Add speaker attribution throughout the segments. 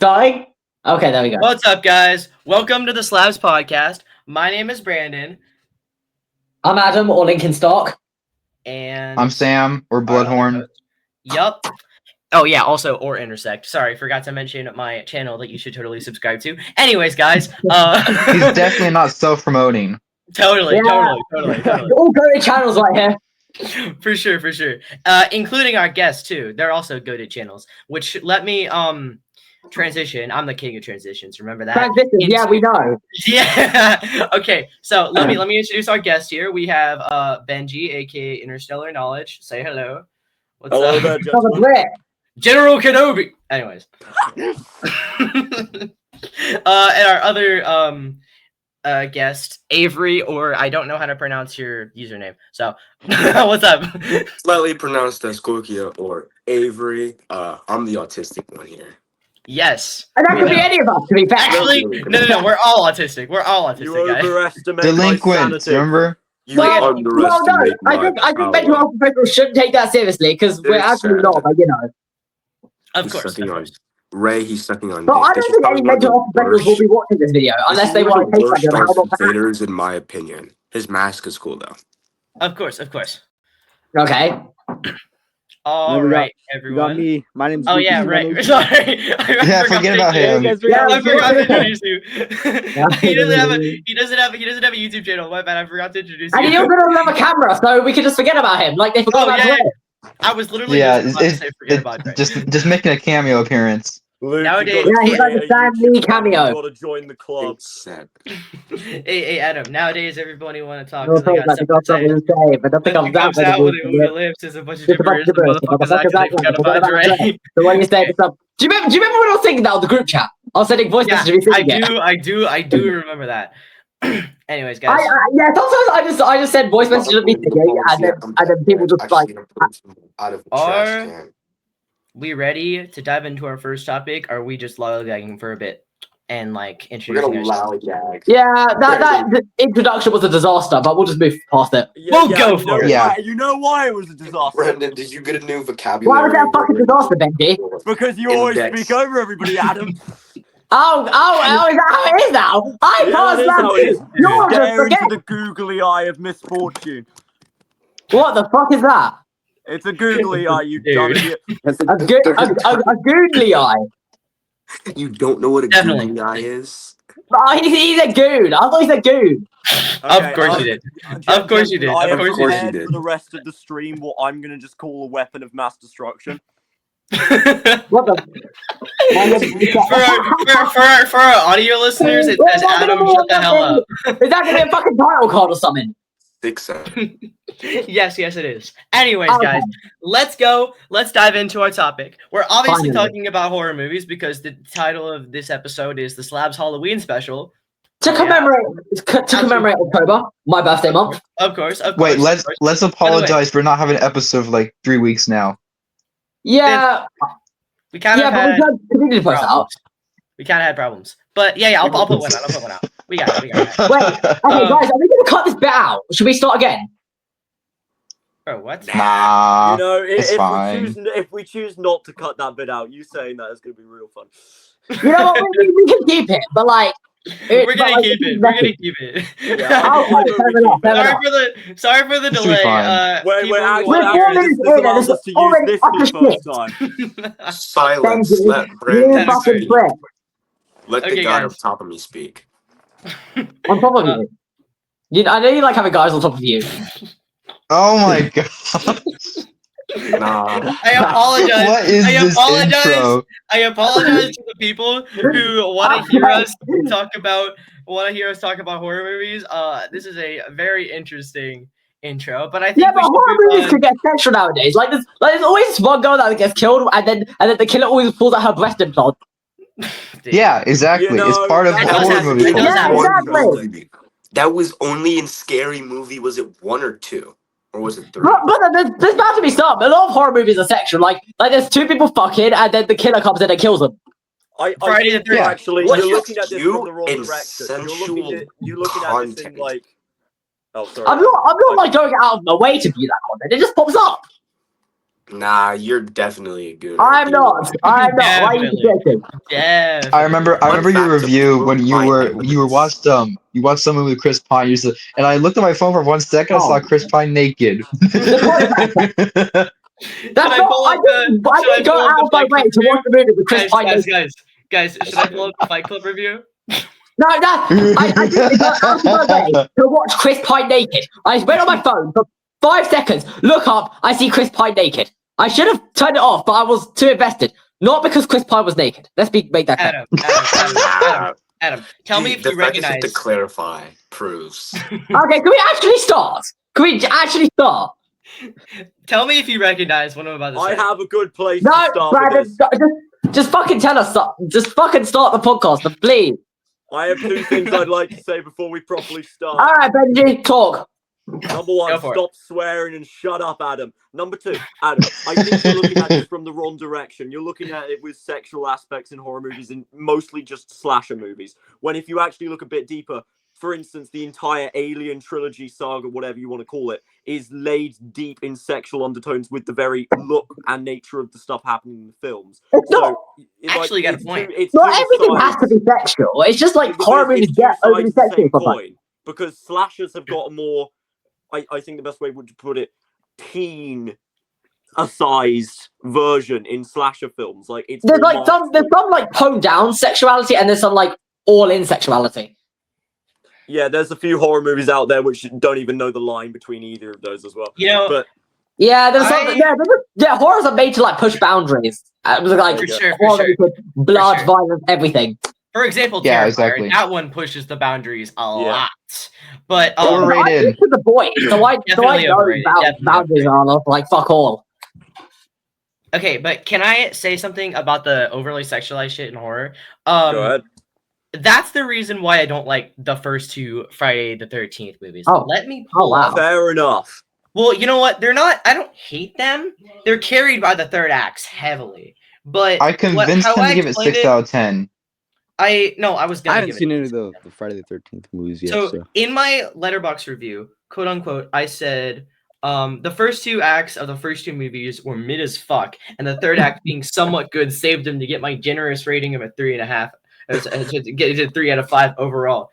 Speaker 1: Starting? Okay, there we go.
Speaker 2: What's up, guys? Welcome to the SLABS Podcast. My name is Brandon.
Speaker 1: I'm Adam, or Lincoln Stock.
Speaker 2: And
Speaker 3: I'm Sam, or Bloodhorn.
Speaker 2: Yup. Oh, yeah, also, or Intersect. Sorry, forgot to mention my channel that you should totally subscribe to. Anyways, guys.
Speaker 3: He's definitely not self-promoting.
Speaker 2: Totally.
Speaker 1: All go-to channels right here.
Speaker 2: For sure. Including our guests, too. They're also go-to channels, which let me transition. I'm the king of transitions. Remember that?
Speaker 1: Transitions, yeah, we know.
Speaker 2: Yeah. Okay, so let me introduce our guest here. We have Benji, aka Interstellar Knowledge. Say hello. What's up?
Speaker 1: There,
Speaker 2: General Kenobi. Anyways. And our other guest, Avery, or I don't know how to pronounce your username. So, what's up?
Speaker 4: Slightly pronounced as Kokia or Avery. I'm the autistic one here.
Speaker 2: Yes.
Speaker 1: And that could be any of us, to be fair.
Speaker 2: Actually, no. We're all autistic. We're all autistic,
Speaker 5: You
Speaker 2: guys.
Speaker 5: overestimate
Speaker 3: Delinquents, remember?
Speaker 4: You underestimate
Speaker 1: I think mental health professionals shouldn't take that seriously because we're actually not, but you know.
Speaker 2: Of course.
Speaker 4: Ray, he's sucking on.
Speaker 1: But I don't think any mental health professionals will be watching this video unless they want to take like
Speaker 4: Darth Vader's, in my opinion. His mask is cool though.
Speaker 2: Of course.
Speaker 1: Okay.
Speaker 2: All right, everyone.
Speaker 5: got me. My name's.
Speaker 2: Oh yeah, right. Sorry.
Speaker 3: Yeah, forget about him.
Speaker 2: I forgot to introduce you. He doesn't have a YouTube channel. My bad. I forgot to introduce you.
Speaker 1: And he also doesn't have a camera, so we can just forget about him. Like they forgot about him.
Speaker 2: I was literally just about to say forget about Dre.
Speaker 3: just making a cameo appearance.
Speaker 5: Luke,
Speaker 2: Nowadays-
Speaker 1: he's like a Stan Lee cameo.
Speaker 5: You gotta join the club.
Speaker 2: Hey, Adam. Nowadays, everybody want to talk.
Speaker 1: No,
Speaker 2: So they got
Speaker 1: like,
Speaker 2: something to say.
Speaker 1: but nothing
Speaker 2: Nothing
Speaker 1: comes
Speaker 2: comes
Speaker 1: out
Speaker 2: out with the lips is a bunch of gibberish. The motherfuckers actually forgot about Dre.
Speaker 1: So when you say stuff, do you remember when I was thinking that on the group chat? I was sending voice messages.
Speaker 2: I do remember that. Anyways, guys.
Speaker 1: Sometimes I just send voice messages to me and then people just like.
Speaker 2: Are we ready to dive into our first topic? Or are we just lollygagging for a bit and like introducing ourselves?
Speaker 1: Yeah, that introduction was a disaster, but we'll just move past it.
Speaker 2: We'll go for it.
Speaker 3: Yeah.
Speaker 5: You know why it was a disaster?
Speaker 4: Brendan, did you get a new vocabulary?
Speaker 1: Why was that a fucking disaster, Benji?
Speaker 5: Because you always speak over everybody, Adam.
Speaker 1: Oh, is that how it is now? I passed that. You're just
Speaker 5: Stare
Speaker 1: forget.
Speaker 5: into the googly eye of misfortune.
Speaker 1: What the fuck is that?
Speaker 5: It's a googly eye, you
Speaker 2: Dude.
Speaker 5: dumb idiot.
Speaker 1: A googly eye.
Speaker 4: You don't know what a
Speaker 2: Definitely.
Speaker 4: googly eye is?
Speaker 1: Oh, he's a goon. I thought he said goon.
Speaker 2: Of course you did. Of course you did.
Speaker 5: I
Speaker 2: Of
Speaker 5: have
Speaker 2: course you
Speaker 5: prepared
Speaker 4: did.
Speaker 5: for the rest of the stream what I'm gonna just call a weapon of mass destruction.
Speaker 1: What the?
Speaker 2: for our audio listeners, it says Adam, shut the hell up.
Speaker 1: Is that gonna be a fucking title card or something?
Speaker 4: 6 7.
Speaker 2: Yes, it is. Anyways,
Speaker 1: Okay.
Speaker 2: guys, let's go. Let's dive into our topic. We're obviously
Speaker 1: Finally.
Speaker 2: talking about horror movies because the title of this episode is the SLABS Halloween Special.
Speaker 1: To commemorate October, my birthday month.
Speaker 2: Of course.
Speaker 3: Wait,
Speaker 2: of course.
Speaker 3: let's apologize for not having an episode for like 3 weeks now.
Speaker 1: Yeah,
Speaker 2: We kind of
Speaker 1: but
Speaker 2: had
Speaker 1: we did post that out.
Speaker 2: problems. We kind of had problems. But yeah, I'll put one out. We got it.
Speaker 1: Wait, okay, guys, are we gonna cut this bit out? Should we start again?
Speaker 2: Bro, what?
Speaker 3: Nah,
Speaker 5: You know,
Speaker 3: it's fine.
Speaker 5: if we choose not to cut that bit out, you saying that is gonna be real fun.
Speaker 1: You know what? We can keep it, but like.
Speaker 2: We're gonna keep it. We're gonna keep it. Sorry for the
Speaker 3: This will be
Speaker 2: delay.
Speaker 3: fine.
Speaker 5: This allows us to use this for the first time.
Speaker 4: Silence.
Speaker 1: Benji,
Speaker 4: Let
Speaker 1: you
Speaker 4: Brandon
Speaker 1: fucking
Speaker 4: say.
Speaker 1: prick.
Speaker 4: Let
Speaker 2: Okay,
Speaker 4: the guy
Speaker 2: guys.
Speaker 4: on top of me speak.
Speaker 1: On top of you. I know you like having guys on top of you.
Speaker 3: Oh my god.
Speaker 4: Nah.
Speaker 2: I apologize.
Speaker 3: What is this intro?
Speaker 2: I apologize to the people who want to hear us talk about horror movies. This is a very interesting intro, but I think
Speaker 1: Yeah, but horror movies could get sexual nowadays. Like there's always one girl that gets killed, and then the killer always pulls out her breast implant.
Speaker 3: Yeah, exactly.
Speaker 5: You know,
Speaker 3: it's part of the
Speaker 2: that does
Speaker 3: horror
Speaker 2: happen.
Speaker 3: movie
Speaker 2: It does
Speaker 3: culture.
Speaker 1: exactly.
Speaker 4: That was only in Scary Movie. Was it 1 or 2? Or was it 3?
Speaker 1: But there's bound to be some. A lot of horror movies are sexual. Like there's two people fucking, and then the killer comes in and kills them.
Speaker 2: Friday the 13th.
Speaker 5: Actually,
Speaker 4: What
Speaker 5: you're looking at this
Speaker 4: you
Speaker 5: from the wrong
Speaker 4: in
Speaker 5: direction.
Speaker 4: sensual
Speaker 5: You're looking at this in
Speaker 4: content.
Speaker 5: like. Oh, sorry.
Speaker 1: I'm not like going out of my way to view that content. It just pops up.
Speaker 4: Nah, you're definitely a gooner.
Speaker 1: I'm not. Why are you
Speaker 2: Definitely.
Speaker 1: suggesting?
Speaker 2: Yeah.
Speaker 3: I remember
Speaker 4: Fun
Speaker 3: your
Speaker 4: fact of
Speaker 3: review when you
Speaker 4: Pine
Speaker 3: were
Speaker 4: Neverlands.
Speaker 3: you watched something with Chris Pine. And I looked at my phone for 1 second. I saw
Speaker 1: Oh.
Speaker 3: Chris Pine naked.
Speaker 1: That's not. I didn't go out of my way to watch the movie with Chris Pine.
Speaker 2: Guys, should I pull up the Fight Club review?
Speaker 1: No, I didn't go out of my way to watch Chris Pine naked. I went on my phone for 5 seconds, look up, I see Chris Pine naked. I should have turned it off, but I was too invested. Not because Chris Pine was naked. Let's make that clear.
Speaker 2: Adam, tell me if you recognize.
Speaker 4: To clarify proves.
Speaker 1: Okay, can we actually start?
Speaker 2: Tell me if you recognize what I'm about to say.
Speaker 5: I have a good place
Speaker 1: No,
Speaker 5: to start
Speaker 1: Brandon,
Speaker 5: with this.
Speaker 1: just fucking tell us something. Just fucking start the podcast, please.
Speaker 5: I have 2 things I'd like to say before we properly start.
Speaker 1: All right, Benji, talk.
Speaker 5: Number 1,
Speaker 2: Go for it.
Speaker 5: stop swearing and shut up, Adam. Number 2, Adam, I think you're looking at this from the wrong direction. You're looking at it with sexual aspects in horror movies and mostly just slasher movies. When if you actually look a bit deeper, for instance, the entire Alien trilogy saga, whatever you want to call it, is laid deep in sexual undertones with the very look and nature of the stuff happening in the films.
Speaker 1: It's not.
Speaker 2: Actually got a point.
Speaker 1: Not everything has to be sexual. It's just like horror movies get overly sexual.
Speaker 5: Because slashers have got a more, I think the best way would to put it, teen-sized version in slasher films. Like it's
Speaker 1: there's some like toned down sexuality, and there's some like all in sexuality.
Speaker 5: Yeah, there's a few horror movies out there which don't even know the line between either of those as well.
Speaker 2: You know,
Speaker 5: but
Speaker 1: yeah, there's some. Yeah, horrors are made to like push boundaries. Like
Speaker 2: for sure.
Speaker 1: blood, violence, everything.
Speaker 2: For example,
Speaker 3: Yeah,
Speaker 2: Terrifier,
Speaker 3: exactly.
Speaker 2: that one pushes the boundaries a lot. But
Speaker 3: Overrated.
Speaker 1: I'm to the boy, so I
Speaker 2: Definitely
Speaker 1: know
Speaker 2: overrated,
Speaker 1: about
Speaker 2: definitely
Speaker 1: boundaries are not like fuck all.
Speaker 2: okay, but can I say something about the overly sexualized shit in horror?
Speaker 5: go ahead.
Speaker 2: That's the reason why I don't like the first 2 Friday the 13th movies.
Speaker 1: Oh.
Speaker 2: Let me
Speaker 1: Oh, wow.
Speaker 5: Fair enough.
Speaker 2: Well, you know what? They're not. I don't hate them. They're carried by the third acts heavily. But
Speaker 3: I convinced him to give it 6 out of 10.
Speaker 2: I was
Speaker 6: I
Speaker 2: gonna
Speaker 6: haven't
Speaker 2: give
Speaker 6: seen
Speaker 2: it.
Speaker 6: any of the Friday the 13th movies yet.
Speaker 2: So
Speaker 6: So
Speaker 2: in my letterbox review, quote unquote, I said the first 2 acts of the first 2 movies were mid as fuck, and the third act being somewhat good saved them to get my generous rating of a 3.5. To get it 3 out of 5 overall.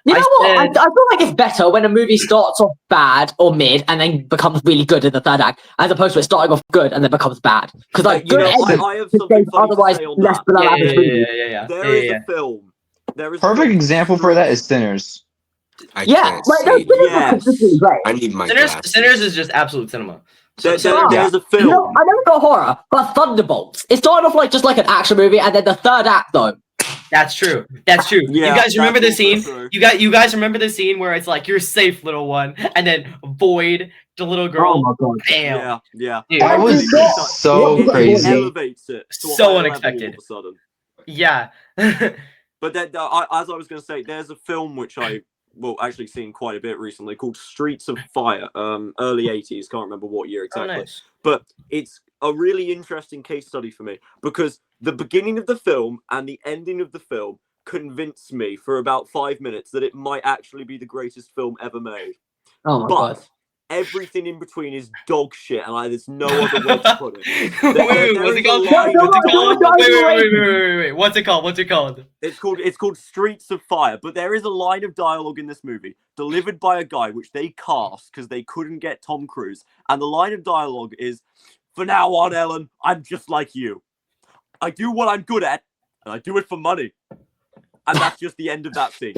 Speaker 1: You know what? I feel like it's better when a movie starts off bad or mid and then becomes really good in the third act, as opposed to it starting off good and then becomes bad. Because like
Speaker 5: You
Speaker 1: good
Speaker 5: know,
Speaker 1: endings
Speaker 5: I have something funny
Speaker 1: otherwise
Speaker 5: to say on
Speaker 1: less
Speaker 5: that.
Speaker 1: below average movies.
Speaker 2: Yeah.
Speaker 5: There is a film. There is a
Speaker 3: Perfect
Speaker 5: film.
Speaker 3: example for that is Sinners.
Speaker 4: I
Speaker 1: Yeah,
Speaker 4: can't
Speaker 1: like
Speaker 4: see
Speaker 1: those
Speaker 4: it.
Speaker 1: things are
Speaker 5: Yes.
Speaker 1: consistently great.
Speaker 4: I need my
Speaker 2: Sinners
Speaker 4: glasses.
Speaker 2: is just absolute cinema.
Speaker 5: There's a
Speaker 1: You
Speaker 5: film.
Speaker 1: know, I never got horror, but Thunderbolts. It started off like just like an action movie, and then the third act though.
Speaker 2: That's true.
Speaker 5: Yeah,
Speaker 2: you guys remember the
Speaker 5: that's
Speaker 2: scene?
Speaker 5: also true.
Speaker 2: You guys remember the scene where it's like, you're safe, little one, and then Void, the little girl,
Speaker 1: Oh my god!
Speaker 2: bam.
Speaker 5: Yeah.
Speaker 2: Dude,
Speaker 3: I was so
Speaker 5: It
Speaker 3: crazy.
Speaker 5: elevates it to a
Speaker 2: So
Speaker 5: higher level
Speaker 2: unexpected.
Speaker 5: all of a sudden.
Speaker 2: Yeah.
Speaker 5: But as I was going to say, there's a film which I actually seen quite a bit recently called Streets of Fire. Early 80s, can't remember what year
Speaker 2: Oh,
Speaker 5: exactly.
Speaker 2: nice.
Speaker 5: But it's a really interesting case study for me because the beginning of the film and the ending of the film convinced me for about 5 minutes that it might actually be the greatest film ever made.
Speaker 1: Oh my god!
Speaker 5: But everything in between is dog shit, and there's no other way to put it.
Speaker 2: Wait, what's it called? Wait. What's it called?
Speaker 5: It's called Streets of Fire, but there is a line of dialogue in this movie delivered by a guy which they cast because they couldn't get Tom Cruise, and the line of dialogue is, "For now on, Ellen, I'm just like you. I do what I'm good at, and I do it for money." And that's just the end of that scene.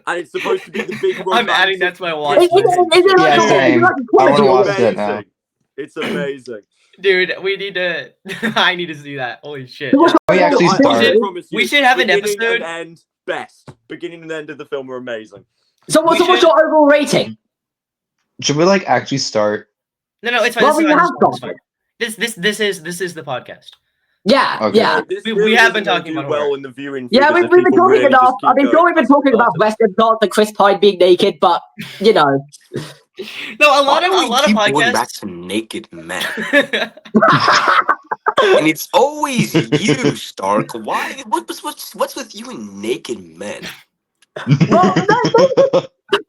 Speaker 5: And it's supposed to be the big
Speaker 2: I'm adding that to my watch
Speaker 1: Is it like
Speaker 3: Yeah, same. I wanna watch
Speaker 5: It's
Speaker 3: that now.
Speaker 5: amazing. It's amazing.
Speaker 2: Dude, we need to. I need to see that. Holy shit.
Speaker 3: We actually
Speaker 5: I
Speaker 3: started.
Speaker 5: promise you,
Speaker 2: We should have an
Speaker 5: beginning
Speaker 2: episode-
Speaker 5: and end best. Beginning and end of the film are amazing.
Speaker 1: So what's your overall rating?
Speaker 3: Should we like actually start?
Speaker 2: No, it's fine.
Speaker 1: Well,
Speaker 2: It's
Speaker 1: we
Speaker 2: fine,
Speaker 1: have
Speaker 2: it's fine.
Speaker 1: started.
Speaker 2: This is the podcast.
Speaker 1: Yeah,
Speaker 3: Okay.
Speaker 1: yeah.
Speaker 5: This
Speaker 2: We
Speaker 5: really
Speaker 2: have been
Speaker 5: isn't gonna
Speaker 2: talking
Speaker 5: do
Speaker 2: about
Speaker 5: well
Speaker 2: horror.
Speaker 5: in the viewing.
Speaker 1: Yeah,
Speaker 5: figures
Speaker 1: we've
Speaker 5: if
Speaker 1: been
Speaker 5: people
Speaker 1: talking
Speaker 5: really just
Speaker 1: enough.
Speaker 5: keep
Speaker 1: I mean,
Speaker 5: going
Speaker 1: we've been
Speaker 5: as they
Speaker 1: talking about
Speaker 5: started.
Speaker 1: Western Gods and Chris Pine being naked, but you know,
Speaker 2: No, a lot
Speaker 4: Why do we
Speaker 2: of
Speaker 4: keep going back
Speaker 2: podcasts.
Speaker 4: to naked men? And it's always you, Stark. Why? What's with you and naked men?
Speaker 1: well,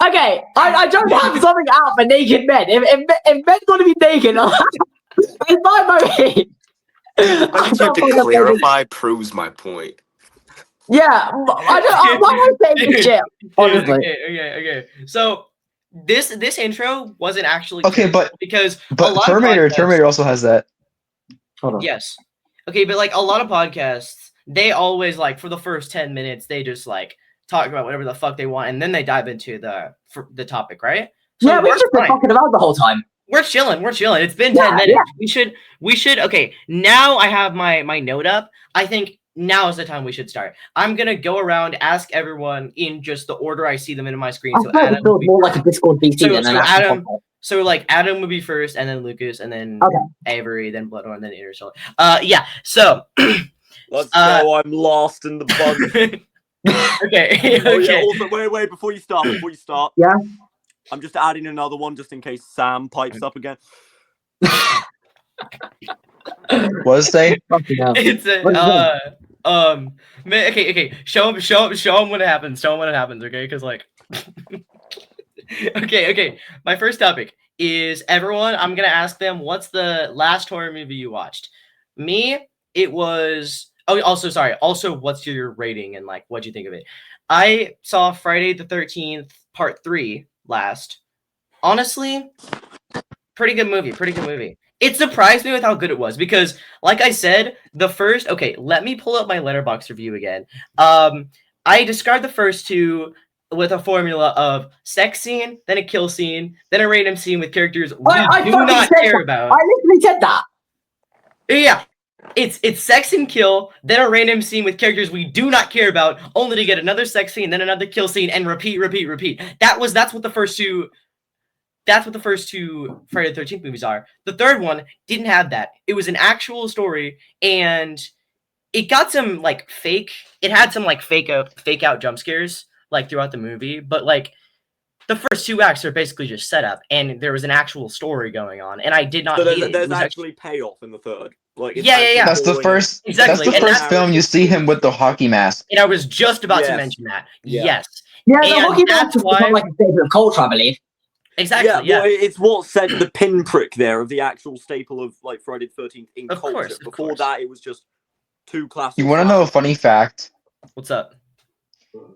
Speaker 1: okay. I don't have something out for naked men. If men's want to be naked, It's my movie.
Speaker 4: I need you to clarify proves my point.
Speaker 1: Yeah, I don't say this shit, honestly.
Speaker 2: Okay. So this intro wasn't actually
Speaker 3: Okay,
Speaker 2: good because a
Speaker 3: but
Speaker 2: lot
Speaker 3: Terminator
Speaker 2: of podcasts,
Speaker 3: Terminator also has that.
Speaker 1: Hold on.
Speaker 2: yes. Okay, but like a lot of podcasts, they always like for the first 10 minutes they just like talk about whatever the fuck they want and then they dive into the topic, right? So
Speaker 1: Yeah, we've
Speaker 2: we're
Speaker 1: just been
Speaker 2: fine.
Speaker 1: talking about the whole time.
Speaker 2: We're chilling. It's been
Speaker 1: Yeah,
Speaker 2: 10 minutes. We should okay, now I have my note up. I think now is the time we should start. I'm gonna go around, ask everyone in just the order I see them in my screen.
Speaker 1: I
Speaker 2: So
Speaker 1: thought it
Speaker 2: Adam would
Speaker 1: feels
Speaker 2: be
Speaker 1: more like a Discord VC
Speaker 2: So-
Speaker 1: than
Speaker 2: so
Speaker 1: an actual
Speaker 2: Adam-
Speaker 1: podcast.
Speaker 2: So like Adam would be first, and then Lucas, and then
Speaker 1: Okay.
Speaker 2: Avery, then Bloodhorn, then Interstellar. Yeah. So
Speaker 5: Let's go. I'm lost in the bunch.
Speaker 2: okay.
Speaker 5: Oh, yeah,
Speaker 2: Okay.
Speaker 5: also, wait, before you start.
Speaker 1: Yeah?
Speaker 5: I'm just adding another one just in case Sam pipes up again.
Speaker 3: What does it say?
Speaker 1: Fucking hell.
Speaker 2: It's
Speaker 1: What is
Speaker 2: okay. Show him what happens. Show him what happens. Okay, because like. Okay. My first topic is everyone. I'm gonna ask them what's the last horror movie you watched. Me, it was. Oh, also sorry. Also, what's your rating and like what'd you think of it? I saw Friday the 13th Part 3 last. Honestly, pretty good movie. It surprised me with how good it was because, like I said, the first. Okay, let me pull up my Letterboxd review again. I described the first two with a formula of sex scene, then a kill scene, then a random scene with characters we
Speaker 1: I
Speaker 2: do
Speaker 1: fucking
Speaker 2: not
Speaker 1: said
Speaker 2: care
Speaker 1: that.
Speaker 2: about.
Speaker 1: I literally said that.
Speaker 2: Yeah. It's sex and kill, then a random scene with characters we do not care about, only to get another sex scene, then another kill scene, and repeat. That's what the first two Friday the 13th movies are. The third one didn't have that. It was an actual story, and it got some like fake. It had some like fake out jump scares like throughout the movie, but like the first two acts are basically just set up, and there was an actual story going on, and I did not
Speaker 5: So
Speaker 2: hate it. It
Speaker 5: there's
Speaker 2: was
Speaker 5: actually payoff in the third. Like, it's
Speaker 2: Yeah.
Speaker 5: actually
Speaker 3: That's the
Speaker 5: going-
Speaker 3: first.
Speaker 2: Exactly,
Speaker 3: That's the
Speaker 2: and
Speaker 3: first
Speaker 2: that's-
Speaker 3: film you see him with the hockey mask.
Speaker 2: And I was just about to
Speaker 5: Yes.
Speaker 2: mention that.
Speaker 5: Yeah.
Speaker 2: Yes,
Speaker 1: Yeah, the
Speaker 2: And
Speaker 1: hockey
Speaker 2: that's
Speaker 1: match has
Speaker 2: why-
Speaker 1: become like a staple of culture, I believe.
Speaker 2: exactly. Yeah,
Speaker 5: Well, it's what set the pinprick there of the actual staple of like Friday the 13th in
Speaker 2: Of
Speaker 5: culture.
Speaker 2: course, of
Speaker 5: Before
Speaker 2: course.
Speaker 5: that, it was just two classic.
Speaker 3: You want to know a funny fact?
Speaker 2: What's up?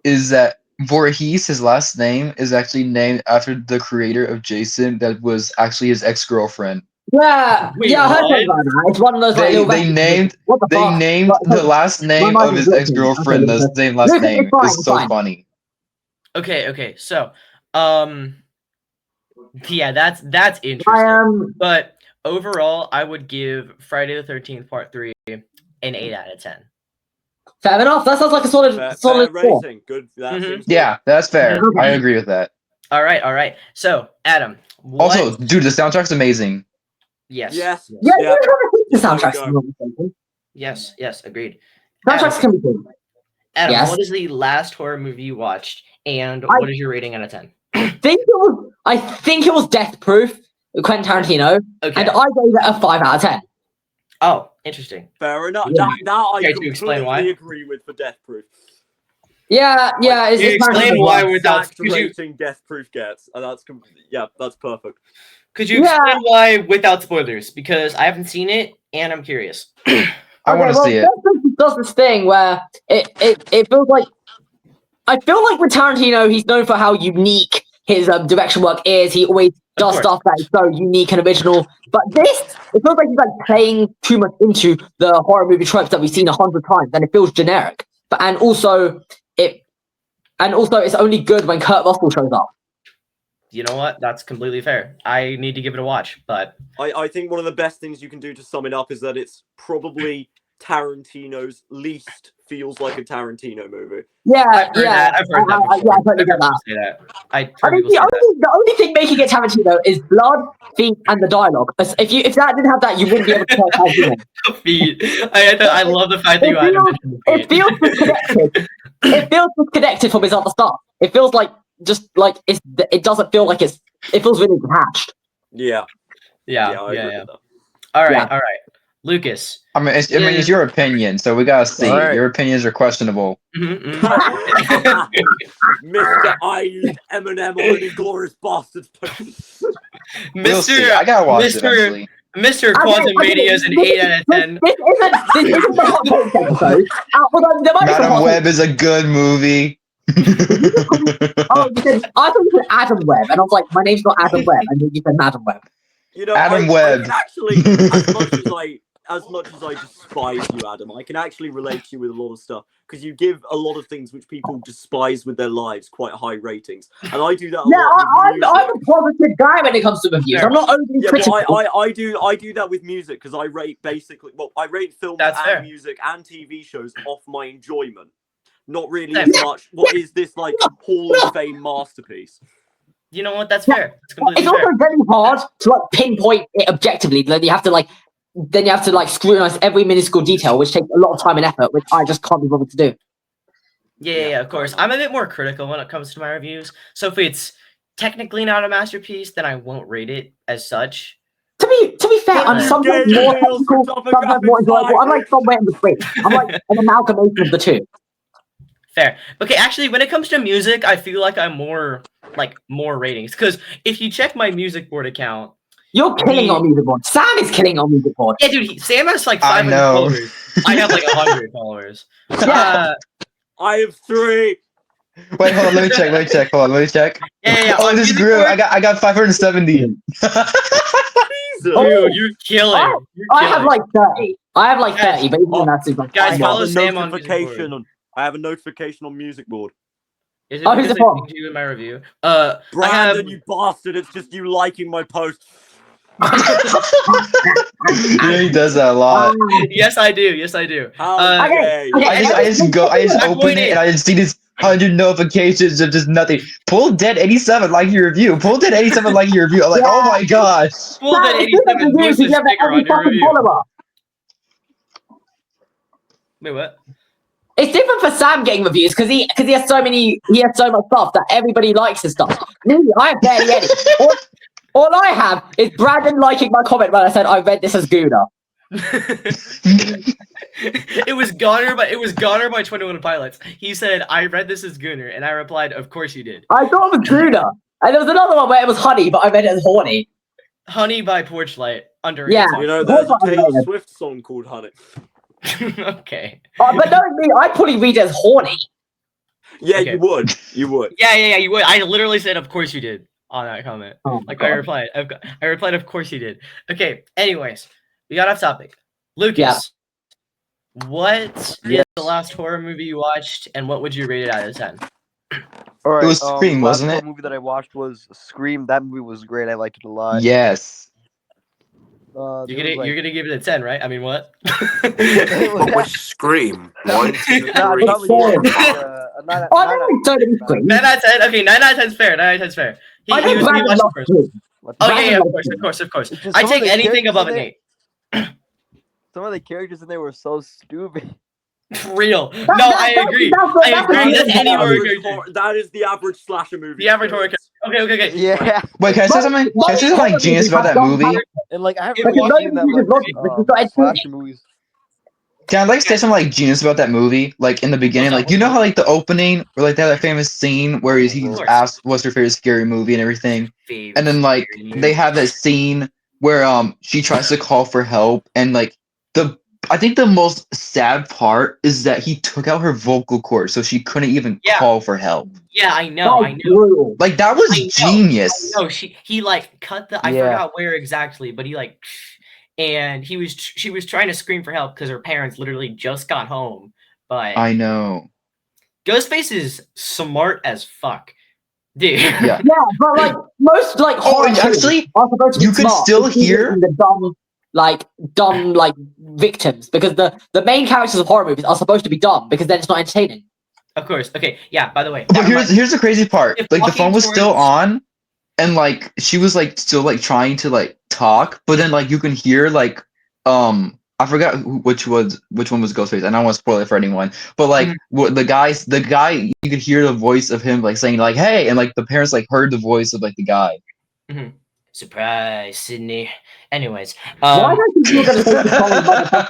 Speaker 3: Is that Voorhees, his last name, is actually named after the creator of Jason that was actually his ex-girlfriend.
Speaker 1: Yeah,
Speaker 2: Wait,
Speaker 1: yeah, I heard
Speaker 2: what?
Speaker 1: something about that. It's one of those like
Speaker 3: They
Speaker 1: little
Speaker 3: they
Speaker 1: references.
Speaker 3: named
Speaker 1: What the
Speaker 3: they
Speaker 1: fuck?
Speaker 3: named
Speaker 1: But-
Speaker 3: the last name
Speaker 1: mind
Speaker 3: of
Speaker 1: is
Speaker 3: his
Speaker 1: Lucas.
Speaker 3: ex-girlfriend
Speaker 1: Okay,
Speaker 3: the
Speaker 1: Lucas.
Speaker 3: same last
Speaker 1: Lucas,
Speaker 3: name.
Speaker 1: it's fine,
Speaker 3: It's
Speaker 1: it's
Speaker 3: so
Speaker 1: fine.
Speaker 3: funny.
Speaker 2: Okay. So, yeah, that's interesting.
Speaker 1: I
Speaker 2: But overall, I would give Friday the 13th Part 3 an 8 out of 10.
Speaker 1: fair enough. That sounds like a solid
Speaker 5: Fair
Speaker 1: score.
Speaker 5: rating. Good. That
Speaker 2: Mhm.
Speaker 5: seems good.
Speaker 3: Yeah, that's fair.
Speaker 1: Okay.
Speaker 3: I agree with that.
Speaker 2: All right. So, Adam, what?
Speaker 3: Also, dude, the soundtrack's amazing.
Speaker 2: Yes.
Speaker 5: Yes.
Speaker 1: Yeah,
Speaker 5: Yeah.
Speaker 1: you have a
Speaker 5: Yeah,
Speaker 1: soundtrack.
Speaker 5: there we go.
Speaker 2: Yes, agreed.
Speaker 1: Soundtracks can be good.
Speaker 2: Adam,
Speaker 1: Yes.
Speaker 2: what is the last horror movie you watched, and
Speaker 1: I-
Speaker 2: what is your rating out of 10?
Speaker 1: I think it was Death Proof, Quentin Tarantino,
Speaker 2: Okay.
Speaker 1: and I gave it a 5 out of 10.
Speaker 2: Oh, interesting.
Speaker 5: Fair enough.
Speaker 1: Yeah.
Speaker 5: That I
Speaker 2: Okay, to explain why?
Speaker 5: completely agree with for Death Proof.
Speaker 1: Yeah. It's
Speaker 2: You
Speaker 1: it's
Speaker 2: explain
Speaker 1: Tarantino.
Speaker 2: why without
Speaker 5: Exact rating Death Proof gets, and that's perfect.
Speaker 2: Could you explain why without spoilers? Because I haven't seen it and I'm curious.
Speaker 3: I want to see it.
Speaker 1: Death Proof does this thing where it feels like I feel like with Tarantino, he's known for how unique his direction work is. He always does
Speaker 2: course.
Speaker 1: stuff that is so unique and original. But this, it feels like he's like playing too much into the horror movie tropes that we've seen 100 times, and it feels generic. But and also it's only good when Kurt Russell shows up.
Speaker 2: You know what? That's completely fair. I need to give it a watch, but
Speaker 5: I think one of the best things you can do to sum it up is that it's probably Tarantino's least feels like a Tarantino movie.
Speaker 1: Yeah,
Speaker 2: I've heard that. I've heard that.
Speaker 1: I totally get that.
Speaker 2: Say that. I
Speaker 1: I think the only thing making it Tarantino is blood, feet, and the dialogue. If that didn't have that, you wouldn't be able to tell Tarantino.
Speaker 2: feet. I love the fact that you added the
Speaker 1: It
Speaker 2: feet.
Speaker 1: feels disconnected. It feels disconnected from his other stuff. It feels like it doesn't feel like it feels really detached.
Speaker 5: Yeah.
Speaker 2: Yeah.
Speaker 5: I agree with that.
Speaker 2: All right.
Speaker 1: Yeah.
Speaker 2: All right. Lucas.
Speaker 3: I mean, it's your opinion, so we gotta see.
Speaker 6: All right.
Speaker 3: Your opinions are questionable.
Speaker 2: Mhm.
Speaker 5: Mr. I used Eminem on an Inglourious Bastards.
Speaker 3: We'll see. I gotta watch it
Speaker 2: Mr.
Speaker 3: eventually.
Speaker 2: Mr. Quantum Mania is an 8 out of 10.
Speaker 1: This isn't the hot takes episode. Although there might be some
Speaker 3: Madam
Speaker 1: hot
Speaker 3: Web
Speaker 1: takes.
Speaker 3: is a good movie.
Speaker 1: Oh, you said, I thought you said Adam Webb, and I was like, my name's not Adam Webb, and then you said Madam Web.
Speaker 5: You know,
Speaker 3: Adam
Speaker 5: I
Speaker 3: Webb.
Speaker 5: can actually, as much as I despise you, Adam, I can actually relate to you with a lot of stuff because you give a lot of things which people despise with their lives quite high ratings, and I do that.
Speaker 1: I'm a positive guy when it comes to reviews. I'm not overly critical.
Speaker 5: I do that with music because I rate I rate films and music and TV shows off my enjoyment, not really as much. What is this like Hall of Fame masterpiece?
Speaker 2: You know what? That's fair. It's completely
Speaker 1: It's also very hard to like pinpoint it objectively. Then you have to scrutinize every minuscule detail, which takes a lot of time and effort, which I just can't be bothered to do.
Speaker 2: Yeah, of course. I'm a bit more critical when it comes to my reviews. So if it's technically not a masterpiece, then I won't rate it as such.
Speaker 1: To be fair, I'm sometimes more technical, sometimes more enjoyable. I'm like somewhere in between. I'm like an amalgamation of the two.
Speaker 2: Fair. Okay, actually, when it comes to music, I feel like I'm more ratings. Because if you check my music board account,
Speaker 1: you're killing our music board. Sam is killing our music board.
Speaker 2: Yeah, dude, Sam has like 500 followers. I have like 100 followers.
Speaker 1: Yeah.
Speaker 5: I have 3.
Speaker 3: Wait, hold on. Let me check. Hold on. Let me check.
Speaker 2: Yeah.
Speaker 3: Oh, this grew. I got 570.
Speaker 2: Dude, you're killing.
Speaker 1: I have like 30. But even that's like
Speaker 2: guys, follow Sam on Music Board.
Speaker 5: I have a notification on Music Board.
Speaker 2: Is it because I pinged you in my review?
Speaker 5: Brandon, you bastard! It's just you liking my post.
Speaker 3: Yeah, he does that a lot.
Speaker 2: Yes, I do.
Speaker 3: I just open it and I just see this 100 notifications of just nothing. Pull Dead 87 like your review. Pull Dead 87 like your review. I'm like, oh my gosh.
Speaker 2: Pull Dead 87 post a sticker on your review. Wait, what?
Speaker 1: It's different for Sam getting reviews because he has so much stuff that everybody likes his stuff. Me, I have barely any. All I have is Brandon liking my comment when I said I read this as Gouda.
Speaker 2: It was Goner by 21 Pilots. He said, I read this as Gooner, and I replied, of course you did.
Speaker 1: I thought it was Gouda. And there was another one where it was Honey, but I read it as Horny.
Speaker 2: Honey by Porchlight. Under
Speaker 1: yeah.
Speaker 5: You know, there's a Taylor Swift song called Honey.
Speaker 2: Okay.
Speaker 1: But knowing me, I'd probably read it as Horny.
Speaker 5: Yeah, okay. You would.
Speaker 2: Yeah, you would. I literally said, of course you did on that comment.
Speaker 1: Oh,
Speaker 2: like, God. I replied, of course you did. Okay, anyways, we got off topic. Lucas, what is the last horror movie you watched, and what would you rate it out of 10?
Speaker 6: All right,
Speaker 3: it was Scream, wasn't it?
Speaker 6: The movie that I watched was Scream. That movie was great. I liked it a lot.
Speaker 3: Yes.
Speaker 2: You're gonna give it a 10, right? I mean, what?
Speaker 4: What was Scream? 1, 2, 3, 4.
Speaker 2: 9 out of 10. Okay, 9 out of 10 is fair. 9 out of 10 is fair. He watched the first. Oh yeah, of course. I take anything above an 8.
Speaker 6: Some of the characters in there were so stupid.
Speaker 2: Real. No, I agree. That's any horror character.
Speaker 5: That is the average slasher movie.
Speaker 2: The average horror character. Okay.
Speaker 6: Yeah.
Speaker 3: Wait, can I say something? Can I say something like genius about that movie?
Speaker 6: And like I haven't watched that slasher movies.
Speaker 3: Can I say something like genius about that movie? Like in the beginning, like you know how like the opening, or like they have that famous scene where he's asked what's your favorite scary movie and everything, and then like they have that scene where she tries to call for help, and like I think the most sad part is that he took out her vocal cord, so she couldn't even call for help.
Speaker 2: Yeah, I know.
Speaker 3: Like that was genius.
Speaker 2: No, he like cut the. I forgot where exactly, but he like, and she was trying to scream for help because her parents literally just got home. But
Speaker 3: I know.
Speaker 2: Ghostface is smart as fuck, dude.
Speaker 3: Yeah,
Speaker 1: but like most like horror
Speaker 3: actually,
Speaker 1: are supposed to be
Speaker 3: you could still hear
Speaker 1: the dumb victims, because the main characters of horror movies are supposed to be dumb because then it's not entertaining.
Speaker 2: Of course. Okay. Yeah. By the way,
Speaker 3: but here's the crazy part. Like the phone was still on, and like she was like still like trying to like talk, but then like you can hear like I forgot which one was Ghostface. I don't want to spoil it for anyone, but like the guy you could hear the voice of him like saying like hey, and like the parents like heard the voice of like the guy.
Speaker 2: Mm-hmm. Surprise, Sydney. Anyways,
Speaker 1: why don't you gonna say the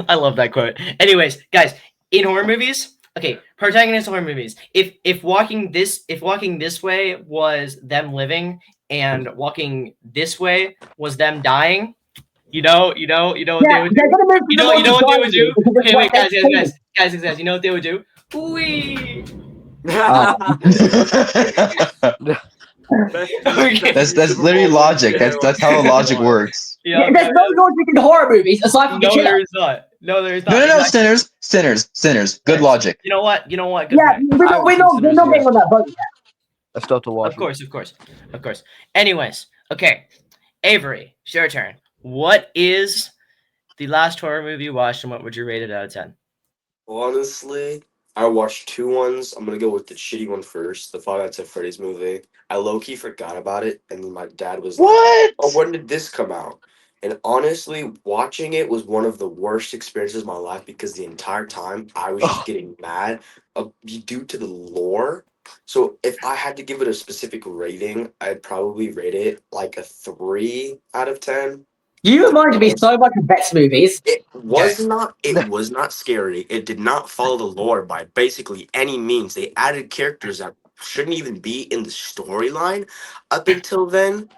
Speaker 2: I love that quote. Anyways, guys, in horror movies, okay, protagonist horror movies. If walking this way was them living, and walking this way was them dying, You know what they would do?
Speaker 1: they're gonna make
Speaker 2: You know what they would do?
Speaker 1: because it's
Speaker 2: Okay, wait,
Speaker 1: like
Speaker 2: guys, you know what they would do? Wee. Okay.
Speaker 3: That's literally logic. That's how logic works.
Speaker 2: Yeah,
Speaker 1: There's no logic in horror movies aside from the
Speaker 2: no,
Speaker 1: killer.
Speaker 2: there is not. No, there is not.
Speaker 3: No,
Speaker 2: Exactly.
Speaker 3: sinners. Good logic.
Speaker 2: You know what? Good
Speaker 1: Yeah,
Speaker 2: point.
Speaker 1: we're not getting on that boat yet.
Speaker 6: I still have to watch.
Speaker 2: Of course. Anyways, okay. Avery, it's your turn. What is the last horror movie you watched, and what would you rate it out of 10?
Speaker 4: Honestly, I watched 2 ones. I'm gonna go with the shitty one first, the Five Nights at Freddy's movie. I low-key forgot about it, and then my dad was like,
Speaker 3: What?
Speaker 4: "Oh, when did this come out?" And honestly, watching it was one of the worst experiences of my life because the entire time I was just getting mad due to the lore. So if I had to give it a specific rating, I'd probably rate it like a 3 out of 10.
Speaker 1: You reminded me so much of Beck's movies.
Speaker 4: It was not scary. It did not follow the lore by basically any means. They added characters that shouldn't even be in the storyline up until then.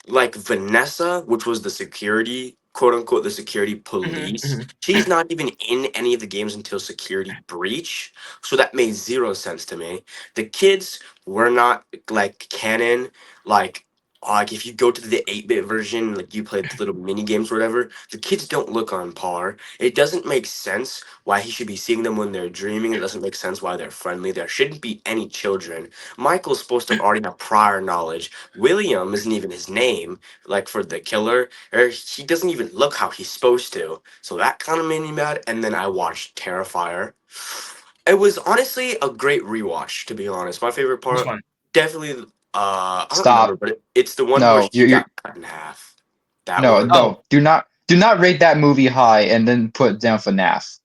Speaker 4: Like Vanessa, which was the security, quote unquote, the security police. She's not even in any of the games until Security Breach. So that made 0 sense to me. The kids were not like canon. Like if you go to the 8-bit version, like you play the little mini games or whatever, the kids don't look on par. It doesn't make sense why he should be seeing them when they're dreaming. It doesn't make sense why they're friendly. There shouldn't be any children. Michael's supposed to already have prior knowledge. William isn't even his name, like for the killer. Or he doesn't even look how he's supposed to. So that kind of made me mad. And then I watched Terrifier. It was honestly a great rewatch, to be honest. My favorite part,
Speaker 2: Which one?
Speaker 4: definitely. I don't
Speaker 3: Stop.
Speaker 4: remember, but it's the one
Speaker 3: No,
Speaker 4: where she got cut in half. That
Speaker 3: No,
Speaker 4: one.
Speaker 3: no. Do not rate that movie high and then put it down FNAF.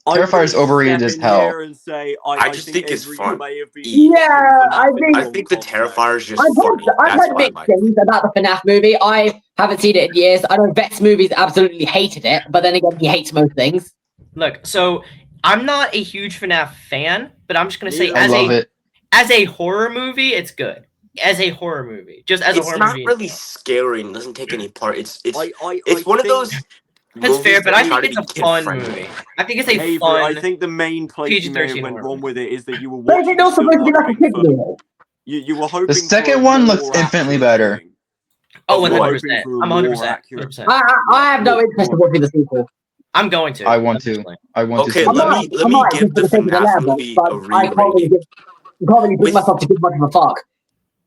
Speaker 3: Terrifier's overrated as hell.
Speaker 5: And say,
Speaker 4: I just think it's
Speaker 5: Avery
Speaker 4: fun.
Speaker 5: may have been
Speaker 1: Yeah,
Speaker 5: FNAF
Speaker 1: I
Speaker 4: I think the Terrifier is just
Speaker 1: I've
Speaker 4: funny.
Speaker 1: heard
Speaker 4: That's why I
Speaker 1: mixed
Speaker 4: like
Speaker 1: things about the FNAF movie. I haven't seen it in years. I know Beck's movies absolutely hated it, but then again, he hates most things.
Speaker 2: Look, so I'm not a huge FNAF fan, but I'm just gonna say
Speaker 3: I love it.
Speaker 2: as a horror movie, it's good. As a horror movie, just as a horror movie.
Speaker 4: It's not really scary and doesn't take any part. It's one of
Speaker 5: think-
Speaker 4: those.
Speaker 2: That's fair,
Speaker 4: movies
Speaker 2: but
Speaker 4: that
Speaker 2: I
Speaker 4: try
Speaker 2: think
Speaker 4: to
Speaker 2: it's a
Speaker 4: be
Speaker 2: fun
Speaker 4: kid-friendly.
Speaker 2: movie. I think it's a
Speaker 5: Avery,
Speaker 2: fun.
Speaker 5: I think the main place you may have
Speaker 2: PG-13
Speaker 5: went
Speaker 2: horror
Speaker 5: wrong
Speaker 2: movie.
Speaker 5: with it is that you were
Speaker 1: But
Speaker 5: watching.
Speaker 1: it's also supposed to be like a kid's movie.
Speaker 5: You were hoping
Speaker 3: The second one looks infinitely better.
Speaker 2: Oh,
Speaker 5: You were
Speaker 2: 100%.
Speaker 5: hoping for a
Speaker 2: I'm
Speaker 5: more
Speaker 2: 100%.
Speaker 5: accurate-
Speaker 2: 100%.
Speaker 1: I have no interest in watching the sequel.
Speaker 2: I'm going to.
Speaker 3: I want to.
Speaker 2: eventually.
Speaker 3: I want
Speaker 4: Okay,
Speaker 3: to.
Speaker 4: let
Speaker 3: see
Speaker 4: me
Speaker 1: I
Speaker 4: give the
Speaker 1: just for the
Speaker 4: FNAF
Speaker 1: level,
Speaker 4: movie
Speaker 1: but
Speaker 4: a
Speaker 1: I can't really
Speaker 4: re-rating.
Speaker 1: bring
Speaker 4: With-
Speaker 1: myself to give much of a fuck.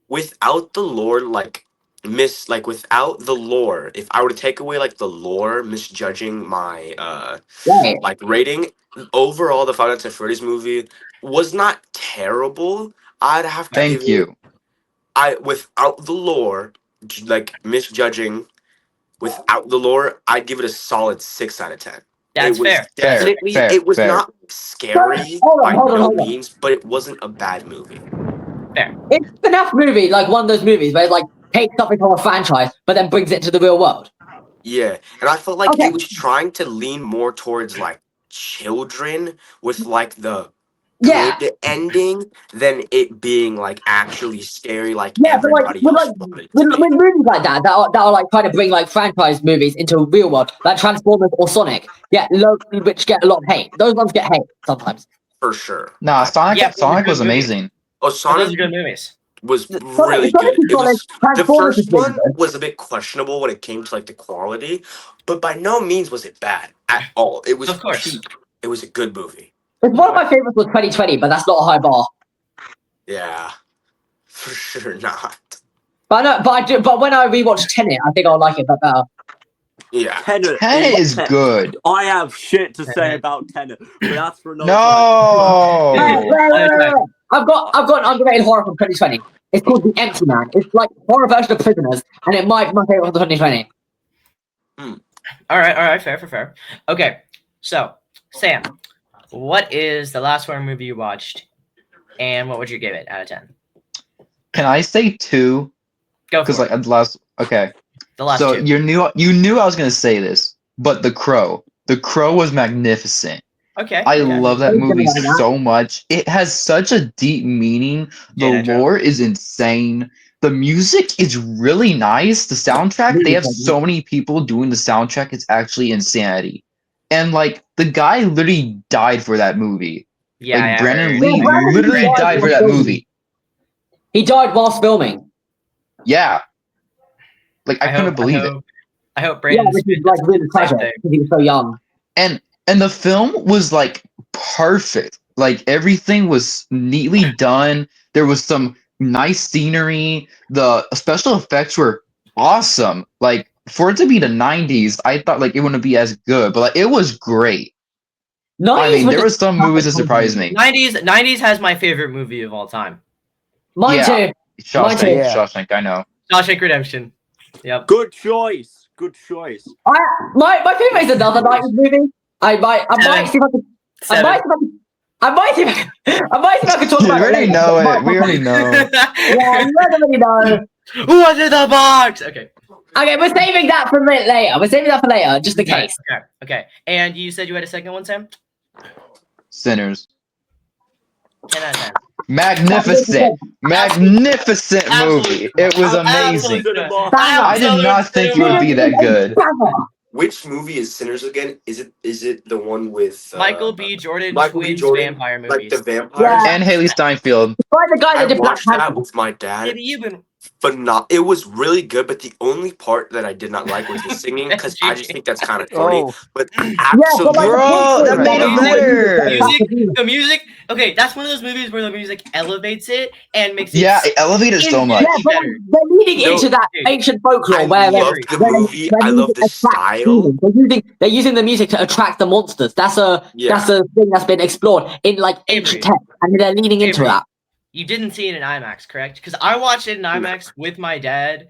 Speaker 4: Without the lore, without the lore, if I were to take away like the lore, misjudging my
Speaker 1: Right.
Speaker 4: like rating, overall the Five Nights at Freddy's movie was not terrible. I'd have to
Speaker 3: Thank
Speaker 4: give
Speaker 3: you.
Speaker 4: without the lore, like misjudging without the lore, I'd give it a solid 6 out of 10.
Speaker 2: That's
Speaker 4: it was
Speaker 2: fair.
Speaker 4: definitely
Speaker 3: Fair,
Speaker 4: it was
Speaker 3: fair.
Speaker 4: not scary
Speaker 1: Hold on,
Speaker 4: by
Speaker 1: hold on,
Speaker 4: no
Speaker 1: hold on.
Speaker 4: means, but it wasn't a bad movie.
Speaker 1: It's an FNAF movie, like one of those movies where it like takes something from a franchise, but then brings it to the real world.
Speaker 4: Yeah, and I felt like
Speaker 1: Okay.
Speaker 4: it was trying to lean more towards like children with like the
Speaker 1: Yeah.
Speaker 4: good ending than it being like actually scary like
Speaker 1: Yeah, but like
Speaker 4: everybody else wanted it to
Speaker 1: with
Speaker 4: be.
Speaker 1: movies like that are like trying to bring like franchise movies into a real world, like Transformers or Sonic, which get a lot of hate. Those ones get hate sometimes.
Speaker 4: For sure.
Speaker 3: Nah, Sonic
Speaker 2: Yeah,
Speaker 3: Sonic
Speaker 2: good
Speaker 3: was
Speaker 2: movie.
Speaker 3: amazing.
Speaker 4: Oh,
Speaker 2: Those
Speaker 4: Sonic
Speaker 2: are good movies.
Speaker 4: was
Speaker 1: Sonic
Speaker 4: really
Speaker 1: is
Speaker 4: good. It
Speaker 1: solid.
Speaker 4: was, the
Speaker 1: Transformers is
Speaker 4: first
Speaker 1: really
Speaker 4: one
Speaker 1: good.
Speaker 4: was a bit questionable when it came to like the quality, but by no means was it bad at all. It was
Speaker 2: Of course.
Speaker 4: cheap. It was a good movie.
Speaker 1: It's one of my favorites was 2020, but that's not a high bar.
Speaker 4: Yeah, for sure not.
Speaker 1: But when I rewatch Tenet, I think I'll like it better.
Speaker 4: Yeah.
Speaker 3: Tenet is good.
Speaker 5: I have shit to say about Tenet, but that's for another
Speaker 3: No.
Speaker 5: time.
Speaker 1: I've got an underrated horror from 2020. It's called The Empty Man. It's like a horror version of Prisoners, and it might be my favorite from 2020.
Speaker 2: All right, fair. Okay, so Sam, what is the last horror movie you watched, and what would you give it out of 10?
Speaker 3: Can I say 2?
Speaker 2: Go
Speaker 3: Because
Speaker 2: for
Speaker 3: like
Speaker 2: it.
Speaker 3: the last. Okay.
Speaker 2: The last
Speaker 3: So
Speaker 2: 2.
Speaker 3: you knew I was gonna say this, but The Crow. The Crow was magnificent.
Speaker 2: Okay.
Speaker 3: I
Speaker 2: okay.
Speaker 3: love that
Speaker 1: Thank you,
Speaker 3: movie
Speaker 1: Mariana.
Speaker 3: so much. It has such a deep meaning. The
Speaker 2: Yeah, Joe.
Speaker 3: lore is insane. the music is really nice. The soundtrack, they have so many people doing the soundtrack. It's actually insanity. And like the guy literally died for that movie.
Speaker 2: Yeah,
Speaker 3: like
Speaker 2: I
Speaker 3: Brandon
Speaker 2: heard.
Speaker 3: Lee
Speaker 1: Brandon
Speaker 3: literally
Speaker 1: Lee
Speaker 3: died for that movie.
Speaker 1: He died whilst filming.
Speaker 3: Yeah. Like I couldn't believe it.
Speaker 2: I hope Brandon
Speaker 1: which is
Speaker 2: Smith
Speaker 1: like
Speaker 2: doesn't
Speaker 1: really
Speaker 2: do the same
Speaker 1: tragic
Speaker 2: thing.
Speaker 1: because he was so young.
Speaker 3: And the film was like perfect. Like everything was neatly done. There was some nice scenery. The special effects were awesome. Like for it to be the 90s, I thought like it wouldn't be as good, but like it was great. I mean, there were some movies that surprised me.
Speaker 2: 90s has my favorite movie of all time.
Speaker 1: Mine
Speaker 3: Yeah.
Speaker 1: too. Mine too.
Speaker 3: Shawshank, I know.
Speaker 2: Shawshank Redemption. Yep.
Speaker 5: Good choice. Good choice.
Speaker 1: My favorite is another 90s movie. I might see if I could. I might see if I could talk
Speaker 3: You
Speaker 1: about it.
Speaker 3: already
Speaker 1: later.
Speaker 3: know it. We already know.
Speaker 1: Yeah, you already know.
Speaker 2: What's in the box? Okay.
Speaker 1: Okay, we're saving that for later. We're saving that for later, just in case.
Speaker 2: Okay. And you said you had a second one, Sam?
Speaker 3: Sinners.
Speaker 2: 10 out of 10.
Speaker 3: Magnificent movie. It was amazing. I did not think it would be that good.
Speaker 4: Which movie is Sinners again? Is it the one with
Speaker 2: Michael B. Jordan
Speaker 4: Michael B.
Speaker 2: twins
Speaker 4: Jordan,
Speaker 2: vampire
Speaker 4: like
Speaker 2: movies?
Speaker 4: the vampires?
Speaker 3: And Haley Steinfeld.
Speaker 1: By the guy
Speaker 4: I
Speaker 1: that did Black
Speaker 4: watched that
Speaker 1: Panther.
Speaker 4: with my dad.
Speaker 2: Maybe you've been.
Speaker 4: It was really good, but the only part that I did not like was the singing because I just think that's kind of corny.
Speaker 6: Oh.
Speaker 4: But
Speaker 1: Yeah,
Speaker 4: absolutely,
Speaker 1: but
Speaker 3: Bro, that made it better.
Speaker 2: The music. Okay, that's one of those movies where the music elevates it and makes it.
Speaker 3: Yeah, it elevated so much.
Speaker 1: Yeah, but they're leading into that ancient folklore
Speaker 4: I
Speaker 1: where
Speaker 4: loved the movie. I love the style.
Speaker 1: They're using the music to attract the monsters. That's a thing that's been explored in like ancient text, and they're leading into that.
Speaker 2: You didn't see it in IMAX, correct? Because I watched it in IMAX with my dad.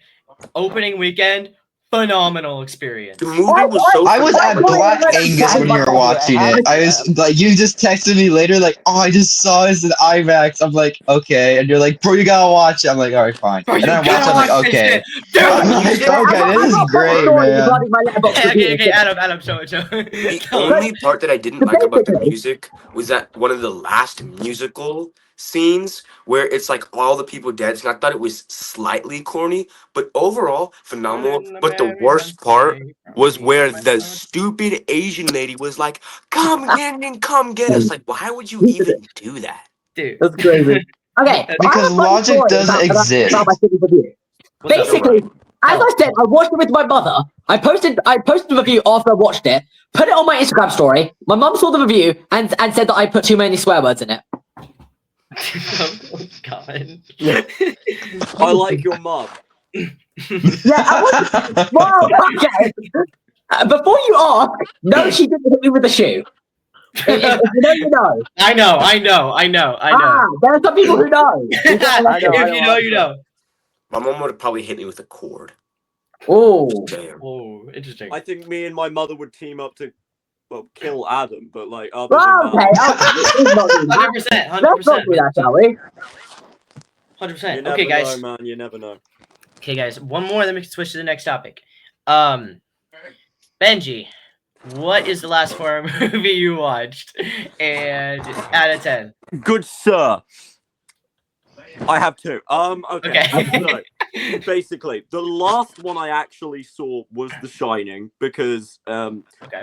Speaker 2: Opening weekend, phenomenal experience.
Speaker 4: The movie was so.
Speaker 3: I was at Black Angus when you were watching it. I was like, you just texted me later, like, oh, I just saw this in IMAX. I'm like, okay, and you're like, bro, you gotta watch it. I'm like, all right, fine. And then I watched it. I'm like, okay. I'm like, okay, this is great, man.
Speaker 2: Okay, Adam, show it.
Speaker 4: The only part that I didn't like about the music was that one of the last musical scenes where it's like all the people dancing. I thought it was slightly corny, but overall phenomenal. But the worst part was where the stupid Asian lady was like, "Come get us." Like, why would you even do that,
Speaker 2: dude?
Speaker 1: That's crazy. Okay,
Speaker 3: because logic doesn't exist.
Speaker 1: Basically, as I said, I watched it with my mother. I posted the review after I watched it. Put it on my Instagram story. My mum saw the review and said that I put too many swear words in it.
Speaker 2: Oh God.
Speaker 5: I like your mum.
Speaker 1: Well, okay. Before you ask, no, she didn't hit me with a shoe. If you know, you know.
Speaker 2: I know.
Speaker 1: There are some people who know.
Speaker 2: If you know, you know.
Speaker 4: My mom would have probably hit me with a cord.
Speaker 1: Oh,
Speaker 4: Damn.
Speaker 2: Oh, interesting.
Speaker 5: I think me and my mother would team up to, well, kill Adam, but like other
Speaker 1: well,
Speaker 5: than
Speaker 1: okay.
Speaker 2: Let's
Speaker 5: that,
Speaker 2: not
Speaker 1: do that, shall we?
Speaker 2: 100%.
Speaker 5: you never
Speaker 2: Okay, guys.
Speaker 5: know, man. You never know.
Speaker 2: Okay, guys. One more, then we can switch to the next topic. Benji, what is the last horror movie you watched? And out of 10.
Speaker 5: Good sir. I have two. Okay. So, basically, the last one I actually saw was The Shining because let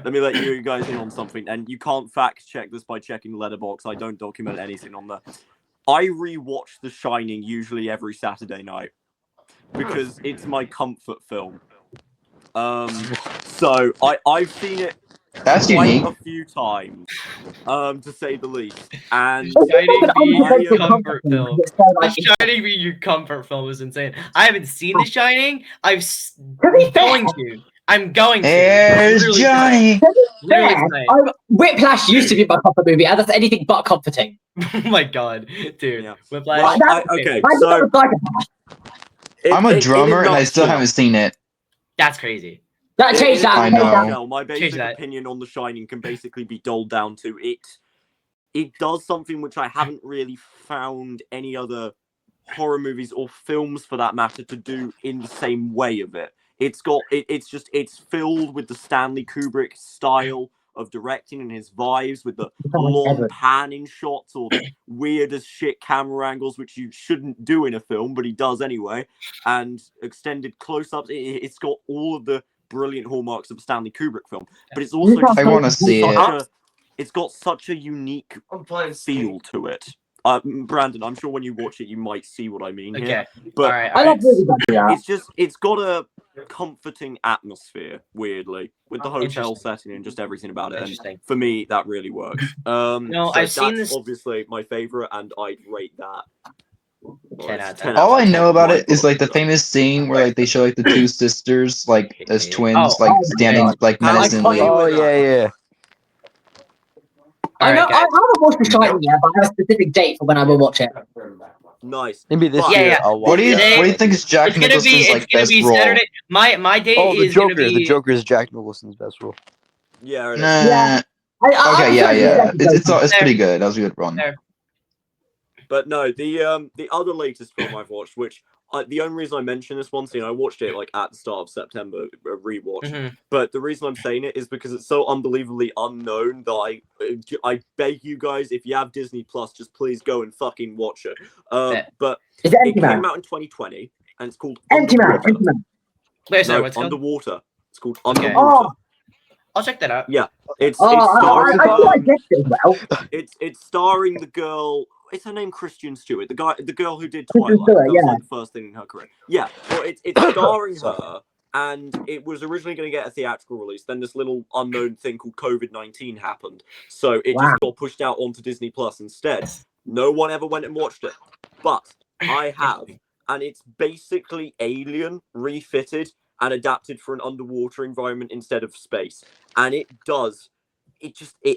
Speaker 5: me let you guys in on something, and you can't fact check this by checking Letterboxd. I don't document anything on there. I rewatch The Shining usually every Saturday night because it's my comfort film. So I've seen it
Speaker 3: That's
Speaker 5: quite
Speaker 3: unique.
Speaker 5: a few times, to say the least. And
Speaker 2: Shining being your comfort film. The Shining being your comfort film is insane. I haven't seen The Shining. I'm going to.
Speaker 3: There's
Speaker 2: Really
Speaker 3: Johnny.
Speaker 2: Really excited.
Speaker 1: Whiplash used to be my comfort movie, and that's anything but comforting.
Speaker 2: Oh my God, dude.
Speaker 5: Yeah.
Speaker 2: Whiplash.
Speaker 5: Well, okay, so
Speaker 3: I'm a drummer and I still haven't seen it.
Speaker 2: That's crazy.
Speaker 1: That changed that.
Speaker 3: I know.
Speaker 5: My basic opinion on The Shining can basically be doled down to it does something which I haven't really found any other horror movies or films for that matter to do in the same way of it. It's filled with the Stanley Kubrick style of directing and his vibes with the long panning shots or the weird as shit camera angles, which you shouldn't do in a film, but he does anyway, and extended close-ups. It's got all of the brilliant hallmarks of a Stanley Kubrick film, but it's also
Speaker 3: I want to see it.
Speaker 5: It's got such a unique feel to it. Brandon, I'm sure when you watch it, you might see what I mean here. But
Speaker 1: I love
Speaker 5: it's got a comforting atmosphere, weirdly, with the hotel setting and just everything about it. And for me, that really works.
Speaker 2: No,
Speaker 5: so
Speaker 2: I've seen
Speaker 5: that's
Speaker 2: this.
Speaker 5: Obviously, my favorite, and I'd rate that.
Speaker 2: 10 out of 10.
Speaker 3: All I know about it is like the famous scene where like they show like the two sisters like as twins like standing like menacingly.
Speaker 6: Oh yeah.
Speaker 1: I know. I haven't watched the Shining yet, but I have a specific date for when I will watch it.
Speaker 5: Nice.
Speaker 6: Maybe this
Speaker 2: Yeah,
Speaker 6: year.
Speaker 2: yeah.
Speaker 6: I'll
Speaker 3: What
Speaker 6: watch
Speaker 3: do you
Speaker 6: it.
Speaker 3: think is Jack Nicholson's like best role?
Speaker 2: Saturday. My date
Speaker 6: Oh, the
Speaker 2: is gonna
Speaker 6: Joker.
Speaker 2: be
Speaker 6: The Joker is Jack Nicholson's best role.
Speaker 5: Yeah.
Speaker 3: Nah. Okay, yeah. It's pretty good. That was a good run.
Speaker 5: But no, the other latest film I've watched, which the only reason I mention this one scene, I watched it like at the start of September, a rewatch. But the reason I'm saying it is because it's so unbelievably unknown that I beg you guys, if you have Disney Plus, just please go and fucking watch it. But it came out in 2020, and it's called Underwater.
Speaker 2: Wait, sorry,
Speaker 5: No,
Speaker 2: what's it called?
Speaker 5: Underwater. It's called Underwater.
Speaker 1: Oh.
Speaker 2: I'll check that out.
Speaker 5: Yeah, it's
Speaker 1: I
Speaker 5: starring.
Speaker 1: guessed it well.
Speaker 5: It's starring the girl. Is her name Kristen Stewart? The girl who did Twilight.
Speaker 1: Stewart,
Speaker 5: That was
Speaker 1: yeah.
Speaker 5: like the first thing in her career. Yeah, well, it's starring her, and it was originally going to get a theatrical release. Then this little unknown thing called COVID-19 happened, so it just got pushed out onto Disney Plus instead. No one ever went and watched it, but I have, and it's basically Alien refitted and adapted for an underwater environment instead of space, and it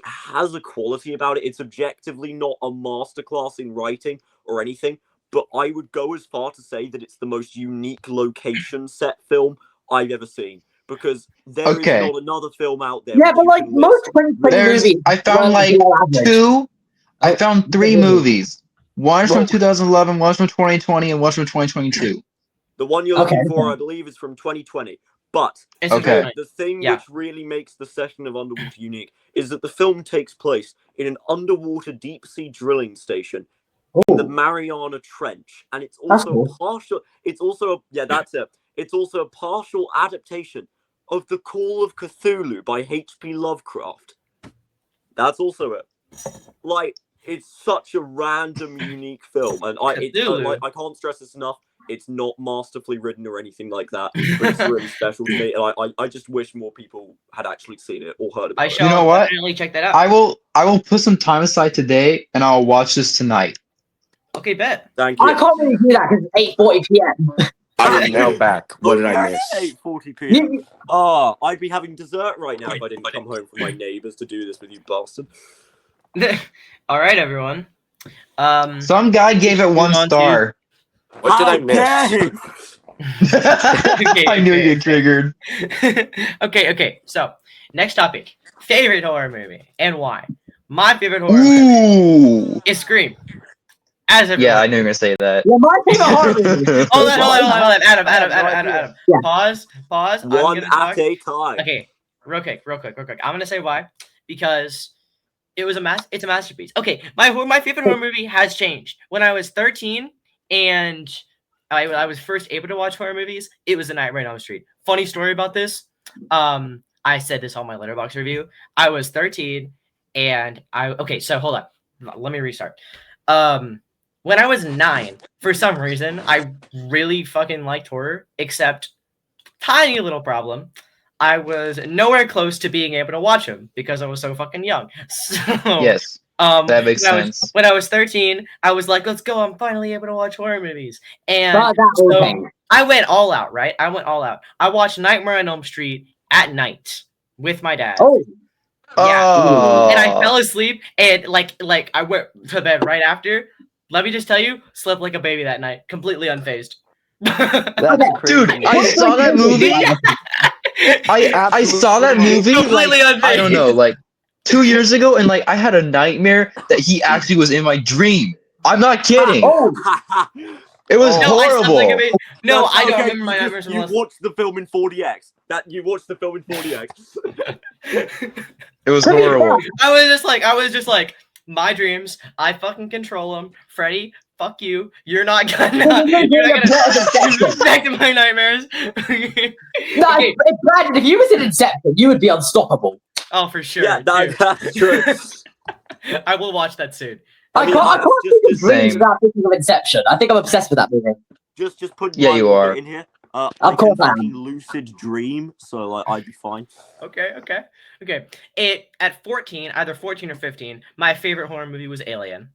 Speaker 5: has a quality about it. It's objectively not a masterclass in writing or anything, but I would go as far to say that it's the most unique location set film I've ever seen, because there is not another film out there.
Speaker 1: Yeah, but like most 2020 movies,
Speaker 3: I found like I found 3 movies. One's from 2011, one's from 2020, and one's from 2022.
Speaker 5: The one you're looking for, I believe, is from 2020. But the thing which really makes the session of Underwater unique is that the film takes place in an underwater deep sea drilling station in the Mariana Trench, and it's also partial. It's also It's also a partial adaptation of The Call of Cthulhu by H.P. Lovecraft. That's also it. Like, it's such a random, unique film, and I can't stress this enough. It's not masterfully written or anything like that, but it's really special to me, and I just wish more people had actually seen it or heard about it.
Speaker 3: You know what?
Speaker 2: Definitely check that out.
Speaker 3: I will put some time aside today, and I'll watch this tonight.
Speaker 2: Okay, bet.
Speaker 5: Thank you.
Speaker 1: I can't really do that because it's 8:40 p.m.
Speaker 4: I'm now back. What did I miss?
Speaker 5: 8:40 p.m. Oh, I'd be having dessert right now if I didn't come home from my neighbours to do this with you, bastard.
Speaker 2: All right, everyone.
Speaker 3: Some guy gave it 1 star.
Speaker 4: What did I miss?
Speaker 3: I knew you'd get triggered.
Speaker 2: Okay. So, next topic. Favorite horror movie and why? My favorite horror movie is Scream.
Speaker 3: Yeah, I knew you were going to say that.
Speaker 1: Yeah, my favorite horror movie.
Speaker 2: Hold on. Adam.
Speaker 1: Yeah.
Speaker 2: Pause.
Speaker 5: One at a time.
Speaker 2: Okay, real quick. I'm going to say why. Because it's a masterpiece. Okay, my favorite horror movie has changed. When I was 13 and I was first able to watch horror movies, it was A Nightmare on Elm Street. Funny story about this. I said this on my Letterboxd review. I was 13 and so hold on. Let me restart. When I was 9, for some reason, I really fucking liked horror, except tiny little problem. I was nowhere close to being able to watch them because I was so fucking young. So,
Speaker 3: yes, that makes sense.
Speaker 2: When I was 13, I was like, let's go. I'm finally able to watch horror movies. And I went all out, right? I watched Nightmare on Elm Street at night with my dad. Yeah. And I fell asleep and like I went to bed right after. Let me just tell you, slept like a baby that night, completely unfazed.
Speaker 3: Dude, I saw that movie. I saw that movie.
Speaker 2: Completely unfazed.
Speaker 3: I don't know, like 2 years ago, and like I had a nightmare that he actually was in my dream. I'm not kidding. It was horrible.
Speaker 2: I don't remember my nightmares.
Speaker 5: You watched the film in 4DX. You watched the film in 4DX.
Speaker 3: It was horrible.
Speaker 2: I was just like, my dreams, I fucking control them. Freddy, fuck you. You're not gonna affect my nightmares.
Speaker 1: No, Brandon, if you was in Inception, you would be unstoppable.
Speaker 2: Oh, for sure.
Speaker 5: Yeah, that's true.
Speaker 2: I will watch that soon.
Speaker 1: I can't think of dreams without thinking of Inception. I think I'm obsessed with that movie.
Speaker 5: Just put
Speaker 3: Yeah, you are.
Speaker 5: in here.
Speaker 1: Of course I am.
Speaker 5: Lucid dream, so like I'd be fine.
Speaker 2: Okay. At 14, either 14 or 15, my favorite horror movie was Alien.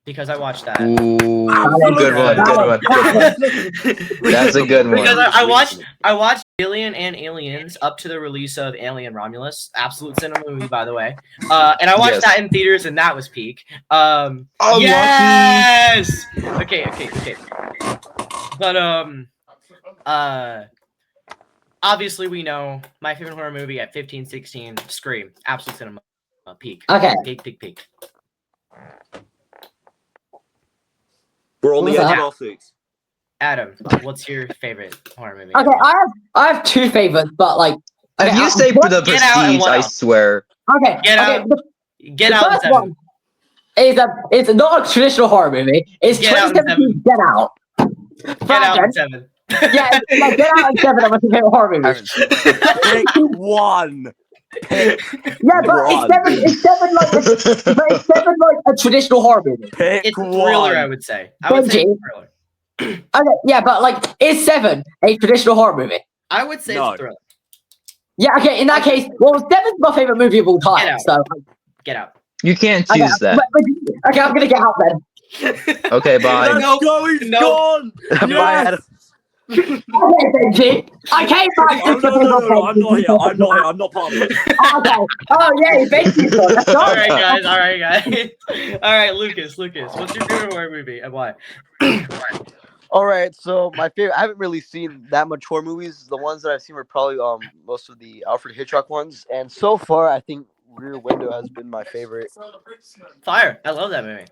Speaker 2: Because I watched that.
Speaker 3: Ooh, good one. That's a good one.
Speaker 2: Because I watched Alien and Aliens up to the release of Alien Romulus, absolute cinema movie, by the way. And I watched that in theaters, and that was peak. Yes. Okay. But obviously we know my favorite horror movie at 15, 16, Scream, absolute cinema peak.
Speaker 1: Okay.
Speaker 2: Peak.
Speaker 5: We're on the edge of our seats.
Speaker 2: Adam, what's your favorite horror movie?
Speaker 1: Okay, I have two favorites, but like
Speaker 3: If you say for the Prestige, I swear.
Speaker 1: Okay.
Speaker 2: Get out. Get
Speaker 1: the
Speaker 2: out.
Speaker 1: First one is not a traditional horror movie. It's
Speaker 2: Get Out
Speaker 1: 2017 Get Out.
Speaker 2: Get Out in 7.
Speaker 1: Yeah, it's like Get Out and 7 are my favorite horror movies.
Speaker 5: Pick one.
Speaker 1: Yeah, but it's seven like a traditional horror movie.
Speaker 5: Pick
Speaker 2: It's
Speaker 5: one.
Speaker 2: thriller, I would say. I would say it's thriller.
Speaker 1: Okay, yeah, but like, is 7 a traditional horror movie?
Speaker 2: I would say
Speaker 5: No.
Speaker 2: it's thriller.
Speaker 1: Yeah, okay, in that case, well, 7's my favorite movie of all time,
Speaker 2: Get Out.
Speaker 1: so...
Speaker 2: Get Out.
Speaker 3: You can't choose that.
Speaker 1: Okay, I'm gonna Get Out then.
Speaker 3: Okay, bye.
Speaker 5: Let's go, he's gone.
Speaker 3: Bye, Adam.
Speaker 1: Okay, Benji. I came back
Speaker 5: Oh,
Speaker 1: just for
Speaker 5: no,
Speaker 1: people
Speaker 5: I'm not here. I'm not part of it.
Speaker 1: Okay. Oh, yeah, Benji's gone. That's
Speaker 2: All
Speaker 1: right.
Speaker 2: right, guys. All right, Lucas. What's your favorite horror movie and why?
Speaker 6: All right, so my favorite. I haven't really seen that much horror movies. The ones that I've seen were probably most of the Alfred Hitchcock ones, and so far, I think Rear Window has been my favorite.
Speaker 2: Fire. I love that movie.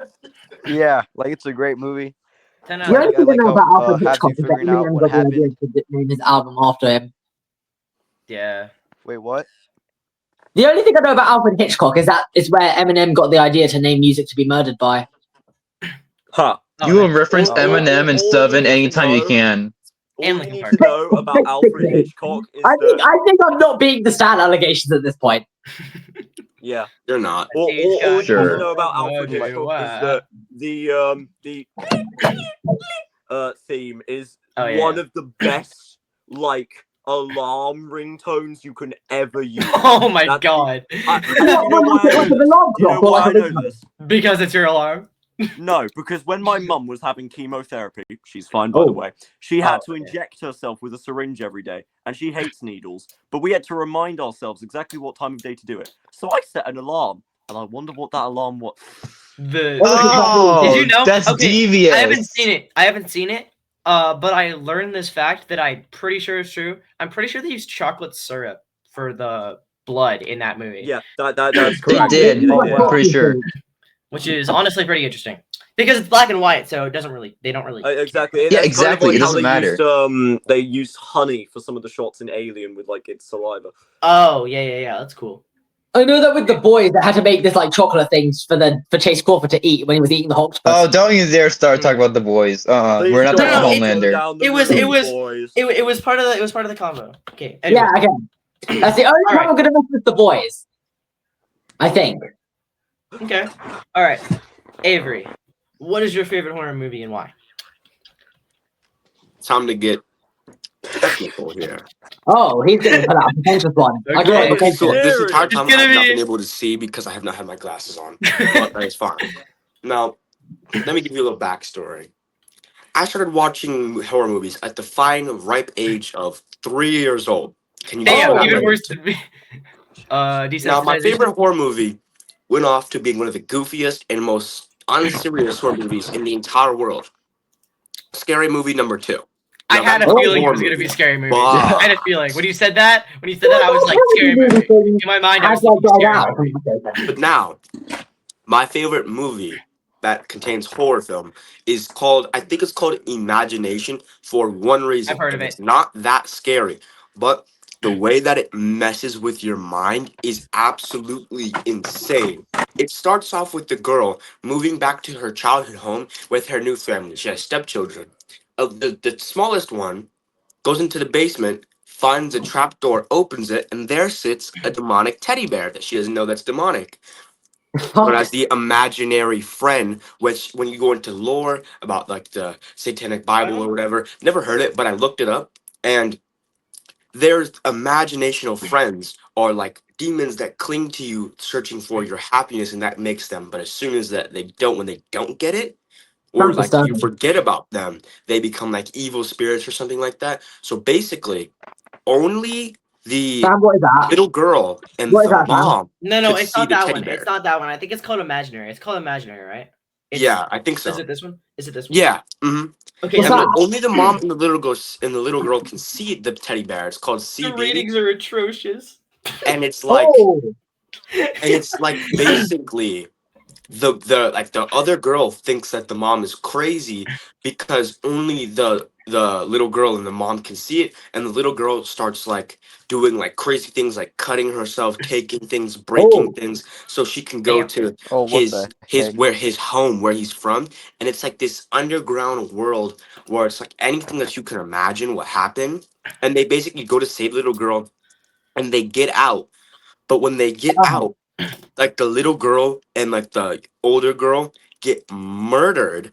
Speaker 6: Yeah, like it's a great movie.
Speaker 2: 10 out
Speaker 1: The
Speaker 2: of
Speaker 1: only
Speaker 2: 10.
Speaker 1: thing I know about Alfred
Speaker 6: have you
Speaker 1: Hitchcock is that
Speaker 6: figuring out
Speaker 1: Eminem
Speaker 6: what
Speaker 1: got the idea
Speaker 6: happened?
Speaker 1: to name his album after him.
Speaker 2: Yeah.
Speaker 6: Wait, what?
Speaker 1: The only thing I know about Alfred Hitchcock is that it's where Eminem got the idea to name music to be murdered by.
Speaker 5: Huh.
Speaker 3: You will reference
Speaker 5: Oh,
Speaker 3: Eminem and
Speaker 5: all
Speaker 3: Seven
Speaker 5: you need
Speaker 3: anytime
Speaker 5: to
Speaker 3: you
Speaker 5: know-
Speaker 3: can.
Speaker 5: All
Speaker 2: And
Speaker 5: you
Speaker 2: Linkin
Speaker 5: need
Speaker 2: Park.
Speaker 5: to know about Alfred Hitchcock is
Speaker 1: I
Speaker 5: that
Speaker 1: think I'm not being the stand allegations at this point.
Speaker 5: yeah.
Speaker 4: You're not.
Speaker 5: All you need
Speaker 3: Sure.
Speaker 5: to know about Alfred
Speaker 2: Okay,
Speaker 5: Hitchcock
Speaker 2: wow.
Speaker 5: is that the theme is
Speaker 2: Oh, yeah.
Speaker 5: one of the best alarm ringtones you can ever use.
Speaker 2: Oh my
Speaker 5: That's-
Speaker 2: god.
Speaker 5: You know why I know this? You know why I know this?
Speaker 2: Because it's your alarm.
Speaker 5: No, because when my mum was having chemotherapy, she's fine by the way, she had to inject herself with a syringe every day, and she hates needles, but we had to remind ourselves exactly what time of day to do it. So I set an alarm, and I wonder what that alarm was.
Speaker 3: Oh,
Speaker 2: Did you know?
Speaker 3: that's
Speaker 2: Okay,
Speaker 3: devious.
Speaker 2: I haven't seen it. But I learned this fact that I'm pretty sure is true. I'm pretty sure they used chocolate syrup for the blood in that movie.
Speaker 5: Yeah, that's
Speaker 3: They
Speaker 5: correct.
Speaker 3: did. I'm pretty sure.
Speaker 2: Which is honestly pretty interesting. Because it's black and white, so they don't really
Speaker 5: Exactly.
Speaker 3: Yeah,
Speaker 5: That's
Speaker 3: exactly, it
Speaker 5: how
Speaker 3: doesn't
Speaker 5: they
Speaker 3: matter.
Speaker 5: Used, they used honey for some of the shots in Alien with its saliva.
Speaker 2: Oh, yeah, that's cool.
Speaker 1: I know that with the boys, they had to make this like chocolate things for Chase Crawford to eat when he was eating the octopus.
Speaker 3: Oh, don't you dare start talking about the boys. We're not
Speaker 5: Please
Speaker 3: talking
Speaker 5: don't
Speaker 3: Homelander.
Speaker 5: go down the
Speaker 2: It was-
Speaker 5: road, boys.
Speaker 2: It was part of the combo. Okay. Anyway.
Speaker 1: Yeah, okay. That's the only time
Speaker 2: Alright.
Speaker 1: I'm gonna mess with the boys. I think.
Speaker 2: Okay. All right. Avery, what is your favorite horror movie and why?
Speaker 4: Time to get technical here.
Speaker 1: Oh, he's gonna put out a pretentious one. I
Speaker 2: Okay.
Speaker 1: got a pretentious
Speaker 4: So
Speaker 1: one.
Speaker 4: this entire
Speaker 2: It's
Speaker 4: time
Speaker 2: gonna
Speaker 4: I've not
Speaker 2: be-
Speaker 4: been able to see because I have not had my glasses on. But that is fine. Now, let me give you a little backstory. I started watching horror movies at the fine, ripe age of 3 years old. Can you
Speaker 2: Damn,
Speaker 4: believe
Speaker 2: even
Speaker 4: that?
Speaker 2: worse than me.
Speaker 4: Now, my
Speaker 2: Desensitization.
Speaker 4: favorite horror movie went off to being one of the goofiest and most unserious horror movies in the entire world. Scary Movie number 2.
Speaker 2: I
Speaker 4: Now,
Speaker 2: had a
Speaker 4: that's
Speaker 2: feeling it
Speaker 4: horror
Speaker 2: was gonna be
Speaker 4: movie.
Speaker 2: Scary Movie.
Speaker 4: Wow.
Speaker 2: I had a feeling when you said that. I was like Scary Movie. In my mind, I was thinking Scary Movie.
Speaker 4: But now, my favorite movie that contains horror film is called, I think it's called Imagination for one reason.
Speaker 2: I've heard of
Speaker 4: and
Speaker 2: it.
Speaker 4: It's not that scary, but the way that it messes with your mind is absolutely insane. It starts off with the girl moving back to her childhood home with her new family. She has stepchildren. The smallest one goes into the basement, finds a trapdoor, opens it, and there sits a demonic teddy bear that she doesn't know that's demonic. But as the imaginary friend, which when you go into lore about like the Satanic Bible or whatever, never heard it, but I looked it up, and there's imaginational friends or like demons that cling to you, searching for your happiness, and that makes them. But as soon as that when they don't get it, or
Speaker 1: Sounds
Speaker 4: like you
Speaker 1: disturbing.
Speaker 4: forget about them, they become like evil spirits or something like that. So basically, only the
Speaker 1: Sam, what is that?
Speaker 4: little girl and
Speaker 1: What is
Speaker 4: the
Speaker 1: that, Sam?
Speaker 4: mom
Speaker 2: No,
Speaker 4: could
Speaker 2: it's
Speaker 4: see
Speaker 2: not
Speaker 4: the
Speaker 2: that
Speaker 4: teddy
Speaker 2: one.
Speaker 4: bear.
Speaker 2: It's not that one. I think it's called Imaginary. It's called Imaginary, right?
Speaker 4: Yeah, I think so.
Speaker 2: Is it this one? Is it this one?
Speaker 4: Yeah. Mm-hmm.
Speaker 2: Okay,
Speaker 1: What's
Speaker 2: so
Speaker 1: that?
Speaker 4: Only the mom and the little girl can see the teddy bear. It's called
Speaker 2: the
Speaker 4: CB,
Speaker 2: ratings are atrocious.
Speaker 4: and it's like
Speaker 1: Oh,
Speaker 4: basically the other girl thinks that the mom is crazy because only the little girl and the mom can see it, and the little girl starts like doing like crazy things like cutting herself, taking things, breaking things, so she can go
Speaker 2: Damn.
Speaker 4: to
Speaker 6: Oh, what the
Speaker 4: his
Speaker 6: heck?
Speaker 4: where his home where he's from. And it's like this underground world where it's like anything that you can imagine will happen, and they basically go to save the little girl, and they get out. But when they get out, like the little girl and like the older girl get murdered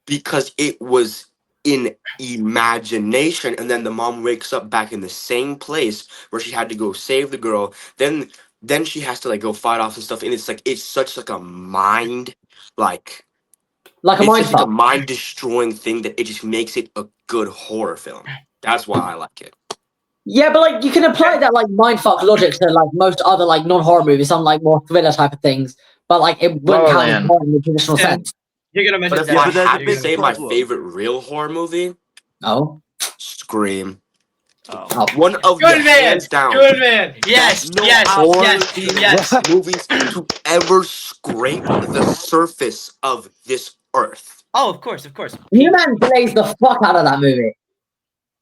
Speaker 4: because it was in imagination, and then the mom wakes up back in the same place where she had to go save the girl. Then she has to like go fight off and stuff, and it's such like a mind like
Speaker 1: like a
Speaker 4: it's
Speaker 1: mind
Speaker 4: just like a
Speaker 1: fuck.
Speaker 4: mind destroying thing that it just makes it a good horror film. That's why I like it.
Speaker 1: Yeah, but like you can apply that like mindfuck logic to like most other like non-horror movies, some like more thriller type of things. But like it
Speaker 3: La
Speaker 1: wouldn't
Speaker 3: La
Speaker 1: count as
Speaker 3: Land.
Speaker 1: horror in the traditional
Speaker 2: Sam,
Speaker 1: sense.
Speaker 2: You're gonna mention
Speaker 4: But if
Speaker 2: that.
Speaker 5: Yeah,
Speaker 4: I
Speaker 5: but there's a
Speaker 4: had to
Speaker 5: big
Speaker 4: say my
Speaker 5: problem.
Speaker 4: favorite real horror movie,
Speaker 1: Oh,
Speaker 4: Scream.
Speaker 1: oh.
Speaker 4: One of
Speaker 2: Good
Speaker 4: the
Speaker 2: man.
Speaker 4: hands down
Speaker 2: Good man. Yes.
Speaker 5: No
Speaker 2: Yes.
Speaker 4: horror
Speaker 2: Yes. Yes.
Speaker 4: movies to ever scrape the surface of this earth.
Speaker 2: Oh, of course. Of course.
Speaker 1: You man plays the fuck out of that movie.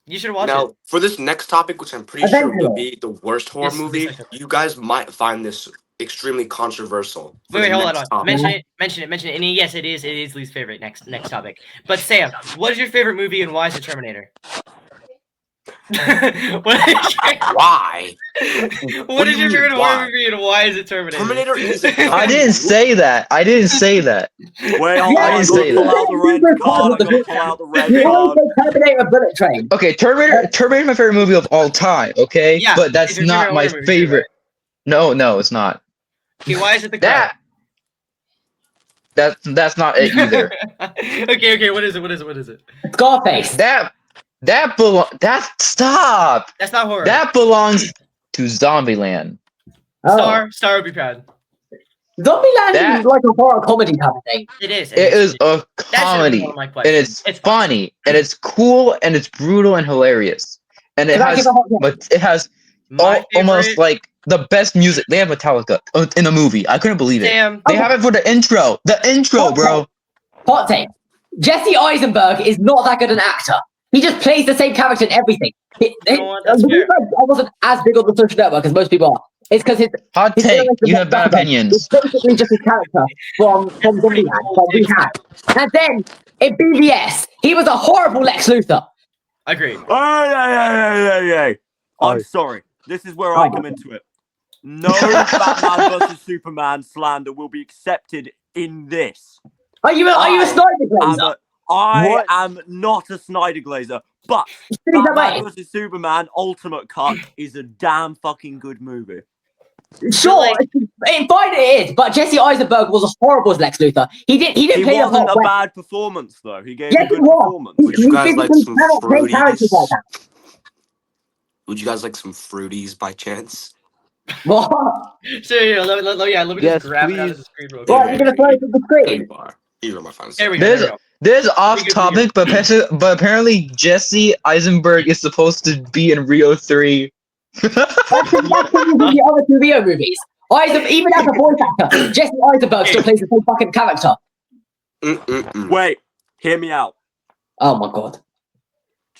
Speaker 2: You should watch it.
Speaker 4: Now, for this next topic, which I'm pretty sure will
Speaker 1: Eventually.
Speaker 4: be the worst horror
Speaker 2: Yes,
Speaker 4: movie,
Speaker 2: yes,
Speaker 4: you guys might find this extremely controversial. For
Speaker 2: Wait,
Speaker 4: the
Speaker 2: hold
Speaker 4: next
Speaker 2: on.
Speaker 4: topic.
Speaker 2: Mention it. And yes, it is Lee's favorite. Next topic. But Sam, what is your favorite movie and why is it Terminator?
Speaker 4: Why?
Speaker 2: What
Speaker 4: do
Speaker 2: is
Speaker 4: you
Speaker 2: your
Speaker 4: mean,
Speaker 2: favorite
Speaker 4: why?
Speaker 2: horror movie and why is it Terminator?
Speaker 4: Terminator is a
Speaker 3: I didn't say that. I didn't say that.
Speaker 5: Wait, hold
Speaker 1: Yeah,
Speaker 5: on.
Speaker 3: I
Speaker 5: I
Speaker 3: didn't
Speaker 5: gotta
Speaker 3: say
Speaker 5: pull
Speaker 3: that.
Speaker 5: out the red card. I gotta pull out the red
Speaker 1: You always
Speaker 5: card.
Speaker 1: say Terminator Bullet Train.
Speaker 3: Okay, Terminator's my favorite movie of all time. Okay,
Speaker 2: Yeah,
Speaker 3: but
Speaker 2: it's
Speaker 3: that's
Speaker 2: your
Speaker 3: not
Speaker 2: favorite
Speaker 3: my
Speaker 2: horror movie too,
Speaker 3: favorite. No, it's not.
Speaker 2: Okay, why is it The Crow?
Speaker 3: That's not it either.
Speaker 2: okay, what is it?
Speaker 1: Scarface.
Speaker 3: Stop.
Speaker 2: That's not horror.
Speaker 3: That belongs to Zombieland.
Speaker 1: Oh.
Speaker 2: Star would be proud.
Speaker 1: Zombieland is like a horror comedy type of thing.
Speaker 2: It is.
Speaker 3: It is a
Speaker 2: That should have been
Speaker 3: comedy,
Speaker 2: one of my
Speaker 3: and
Speaker 2: questions.
Speaker 3: it's funny, and it's cool, and it's brutal and hilarious, and it
Speaker 1: Could I
Speaker 3: has,
Speaker 1: give a hot take?
Speaker 3: but it has
Speaker 2: My
Speaker 3: almost
Speaker 2: favorite-
Speaker 3: like the best music. They have Metallica in a movie. I couldn't believe it.
Speaker 2: Sam.
Speaker 3: They have it for the intro. The intro, bro.
Speaker 1: Hot take. Jesse Eisenberg is not that good an actor. He just plays the same character in everything.
Speaker 2: You know what? That's
Speaker 1: The
Speaker 2: fair.
Speaker 1: reason I wasn't as big on the Social Network as most people are. It's because
Speaker 3: Hot
Speaker 1: his
Speaker 3: take.
Speaker 1: iteration
Speaker 3: You
Speaker 1: of
Speaker 3: have bad
Speaker 1: Batman
Speaker 3: opinions.
Speaker 1: is basically just his character from Zombieland, from Rehab. And then in BVS, he was a horrible Lex Luthor.
Speaker 2: Agreed.
Speaker 5: Hey. I'm sorry. This is where I come into it. No Batman versus Superman slander will be accepted in this.
Speaker 1: Are you a Snyder Glazer?
Speaker 5: I am not a Snyder Glazer, but Batman vs Superman Ultimate Cut is a damn fucking good movie.
Speaker 1: Sure, fine it is, but Jesse Eisenberg was horrible as Lex Luthor. He didn't
Speaker 5: He
Speaker 1: play the
Speaker 5: wasn't
Speaker 1: part
Speaker 5: a
Speaker 1: well.
Speaker 5: bad performance though. He gave
Speaker 1: Yes,
Speaker 5: a good
Speaker 1: he was.
Speaker 5: performance.
Speaker 4: Would you guys like
Speaker 1: physically
Speaker 4: some
Speaker 1: cannot play characters like
Speaker 4: fruities?
Speaker 1: that.
Speaker 4: Would you guys like some fruities by chance?
Speaker 1: What?
Speaker 2: So let me
Speaker 6: Yes,
Speaker 2: just grab it out of
Speaker 6: please.
Speaker 2: the screen real
Speaker 1: What,
Speaker 2: quick.
Speaker 1: you're gonna throw it to the
Speaker 4: There
Speaker 1: screen?
Speaker 4: you are. These are my final
Speaker 2: There we
Speaker 4: thoughts.
Speaker 2: go.
Speaker 3: This is off topic, but apparently Jesse Eisenberg is supposed to be in Rio 3.
Speaker 1: That's the other two Rio movies. Even as a voice actor, Jesse Eisenberg still plays the same fucking character.
Speaker 4: Mm-mm-mm.
Speaker 5: Wait, hear me out.
Speaker 1: Oh my god.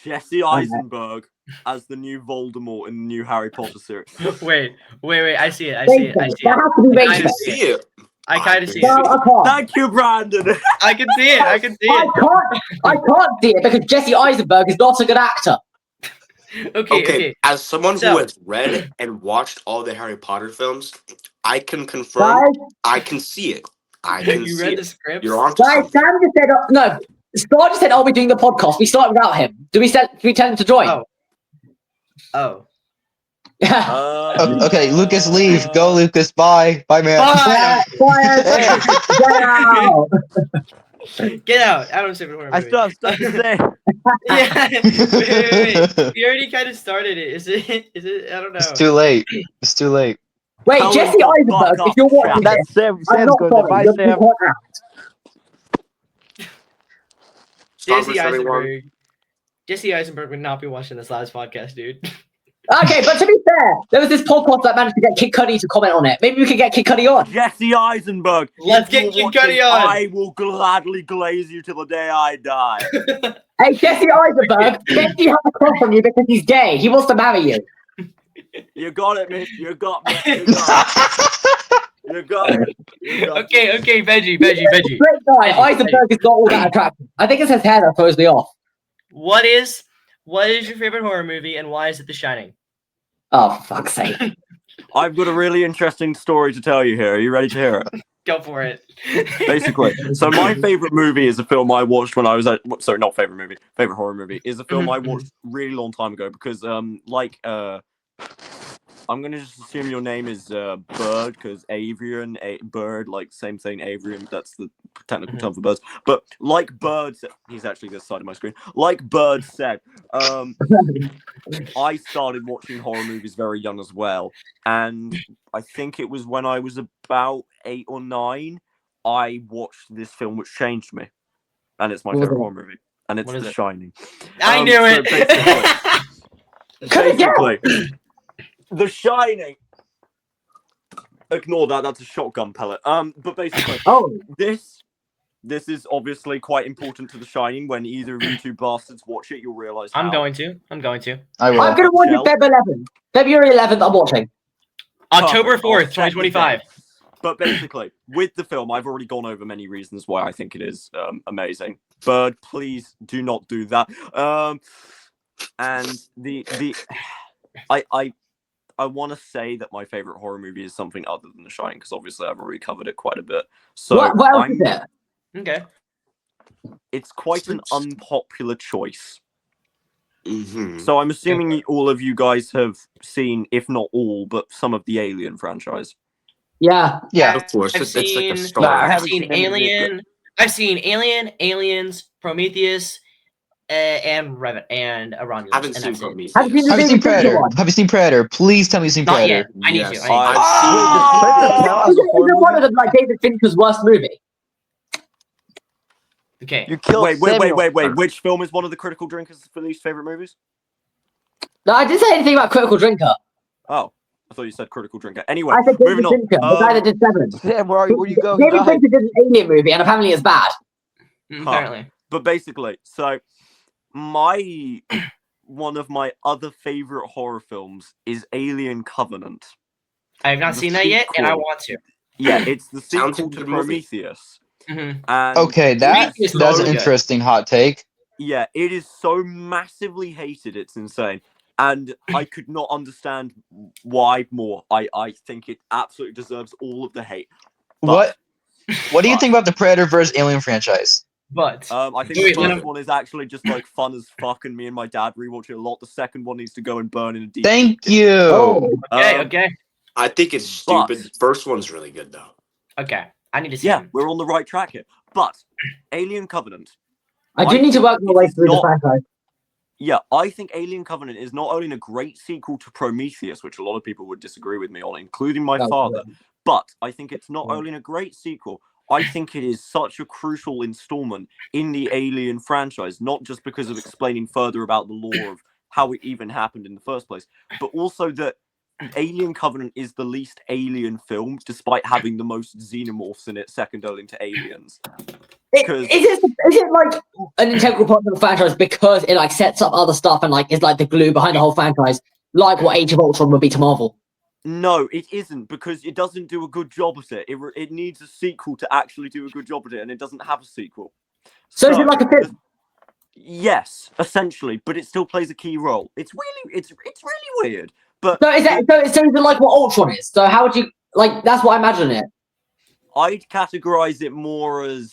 Speaker 5: Jesse Eisenberg as the new Voldemort in the new Harry Potter series.
Speaker 2: Wait. I see it. I see it.
Speaker 1: That has to be
Speaker 2: I
Speaker 4: I
Speaker 1: rated.
Speaker 4: can see it.
Speaker 2: I kind of see
Speaker 1: No,
Speaker 2: it.
Speaker 1: I can't.
Speaker 5: Thank you, Brandon.
Speaker 2: I can see it. I can see
Speaker 1: I
Speaker 2: it.
Speaker 1: can't see it because Jesse Eisenberg is not a good actor.
Speaker 2: Okay.
Speaker 4: As someone
Speaker 2: So-
Speaker 4: who has read and watched all the Harry Potter films, I can confirm.
Speaker 1: Guys,
Speaker 4: I can see it. I can
Speaker 2: You
Speaker 4: see
Speaker 2: read
Speaker 4: it.
Speaker 2: the script?
Speaker 4: You're onto
Speaker 1: guys,
Speaker 4: something.
Speaker 1: Sam just said, no, Scott just said, "Are we doing the podcast?" We started without him. Do we tell him to join?
Speaker 2: Oh.
Speaker 3: Okay, Lucas, leave. Go, Lucas. Bye. Bye, man.
Speaker 2: Bye.
Speaker 1: Wow.
Speaker 2: Get out. Adam's favorite horror
Speaker 6: I
Speaker 2: movie.
Speaker 6: still have stuff to say.
Speaker 2: Yeah. Wait. We already kind of started it. Is it? I don't know.
Speaker 3: It's too late. It's too late.
Speaker 1: Wait,
Speaker 5: Tell
Speaker 1: Jesse
Speaker 5: him to
Speaker 1: Eisenberg,
Speaker 5: fuck
Speaker 1: if you're
Speaker 5: off,
Speaker 1: watching
Speaker 5: Sam.
Speaker 1: this,
Speaker 6: That's
Speaker 1: I'm
Speaker 6: Sam's
Speaker 1: not
Speaker 6: going.
Speaker 1: sorry.
Speaker 6: If I
Speaker 1: You're
Speaker 6: say I'm
Speaker 1: not out.
Speaker 4: Starburst,
Speaker 2: Jesse Eisenberg would not be watching this SLABS podcast, dude.
Speaker 1: Okay, but to be fair, there was this podcast that managed to get Kid Cudi to comment on it. Maybe we could get Kid Cudi on.
Speaker 5: Jesse Eisenberg.
Speaker 2: Let's
Speaker 5: if
Speaker 2: get
Speaker 5: you're
Speaker 2: Kid
Speaker 5: watching,
Speaker 2: Cudi on.
Speaker 5: I will gladly glaze you till the day I die.
Speaker 1: Hey, Jesse Eisenberg, Benji has a crush on you because he's gay. He wants to marry you.
Speaker 5: You got it, miss. You got me. You got it. You got it. You got it.
Speaker 2: Okay, Veggie.
Speaker 1: Great guy. Eisenberg is not all that attractive. I think it's his hair that throws me off.
Speaker 2: What is your favorite horror movie and why is it The Shining?
Speaker 1: Oh, for fuck's sake.
Speaker 5: I've got a really interesting story to tell you here. Are you ready to hear it?
Speaker 2: Go for it.
Speaker 5: Basically, so my favorite movie is a film I watched when I was sorry, not favorite movie, favorite horror movie is a film I watched really long time ago because I'm gonna just assume your name is Bird because Avian, bird, like same thing, Avian. That's the technical term for birds. But like Bird said, he's actually this side of my screen. Like Bird said, I started watching horror movies very young as well, and I think it was when I was about 8 or 9, I watched this film which changed me, and it's my favorite horror movie, and it's The Shining.
Speaker 2: I knew it.
Speaker 5: Basically, The Shining. Ignore that. That's a shotgun pellet. But basically, this is obviously quite important to The Shining. When either of you two bastards watch it, you'll realize.
Speaker 2: I'm going to.
Speaker 3: I will.
Speaker 1: I'm going to watch it February 11th, I'm watching.
Speaker 2: October 4th, 2025.
Speaker 5: But basically, with the film, I've already gone over many reasons why I think it is amazing. Bird, please do not do that. And I want to say that my favorite horror movie is something other than The Shining because obviously I've already covered it quite a bit. So
Speaker 1: what else is it?
Speaker 2: Okay.
Speaker 5: It's quite an unpopular choice.
Speaker 4: Mm-hmm.
Speaker 5: So I'm assuming all of you guys have seen, if not all, but some of the Alien franchise.
Speaker 1: Yeah.
Speaker 4: Of course.
Speaker 2: I've
Speaker 4: It's like a
Speaker 2: seen-
Speaker 4: star.
Speaker 2: I've seen Alien. I've seen Alien, Aliens, Prometheus, and Revenant, and Romulus.
Speaker 4: I haven't
Speaker 2: and
Speaker 4: seen
Speaker 2: that's it.
Speaker 4: Prometheus.
Speaker 1: Have you
Speaker 3: Have you seen Predator? Have you seen Predator? Please tell me you've seen
Speaker 2: Not
Speaker 3: Predator.
Speaker 2: yet. I need
Speaker 4: Yes.
Speaker 2: to.
Speaker 5: I've
Speaker 1: Is it one of them like David Fincher's worst movie?
Speaker 2: Okay.
Speaker 6: You killed
Speaker 5: Wait. Which film is one of the Critical Drinkers' least favorite movies?
Speaker 1: No, I didn't say anything about Critical Drinker.
Speaker 5: Oh, I thought you said Critical Drinker. Anyway,
Speaker 1: I said David
Speaker 5: moving on.
Speaker 1: Fincher, the guy that did Seven.
Speaker 6: Sam, where you go?
Speaker 1: David Fincher did an Alien movie, and apparently it's bad.
Speaker 2: Apparently.
Speaker 5: But basically, so one of my other favorite horror films is Alien Covenant.
Speaker 2: I have not
Speaker 5: The
Speaker 2: seen that yet, and I
Speaker 5: sequel.
Speaker 2: want to.
Speaker 5: Yeah, it's the
Speaker 4: Sounds
Speaker 5: sequel
Speaker 4: like a
Speaker 5: to
Speaker 4: good movie.
Speaker 5: Prometheus.
Speaker 2: Mhm.
Speaker 5: And
Speaker 3: Okay, that's
Speaker 2: Prometheus is
Speaker 3: an
Speaker 2: really good.
Speaker 3: interesting hot take.
Speaker 5: yeah, it is so massively hated, it's insane. And I could not understand why more. I think it absolutely deserves all of the hate. But,
Speaker 3: What do you think about the Predator versus Alien franchise?
Speaker 2: But
Speaker 5: I think
Speaker 2: Wait,
Speaker 5: the
Speaker 2: let
Speaker 5: first
Speaker 2: him-
Speaker 5: one is actually just like fun as fuck, and me and my dad rewatch it a lot. The second one needs to go and burn in a deep.
Speaker 3: Thank you.
Speaker 2: okay.
Speaker 4: I think it's stupid. First one's really good though.
Speaker 2: Okay. I need to see
Speaker 5: Yeah,
Speaker 2: him.
Speaker 5: we're on the right track here. But Alien Covenant.
Speaker 1: I do need to work my way through the franchise.
Speaker 5: Yeah, I think Alien Covenant is not only a great sequel to Prometheus, which a lot of people would disagree with me on, including my father, but I think it's not only a great sequel, I think it is such a crucial installment in the Alien franchise, not just because of explaining further about the lore of how it even happened in the first place, but also that Alien Covenant is the least alien film, despite having the most xenomorphs in it, second only to Aliens. Because
Speaker 1: Is it like an integral part of the franchise because it like sets up other stuff and like is like the glue behind the whole franchise, like what Age of Ultron would be to Marvel?
Speaker 5: no, it isn't, because it doesn't do a good job at it. It needs a sequel to actually do a good job at it, and it doesn't have a sequel.
Speaker 1: So is it like a film?
Speaker 5: Yes, essentially, but it still plays a key role. It's really weird. But
Speaker 1: So is it like what Ultron is? So how would you like? That's what I imagine it.
Speaker 5: I'd categorize it more as.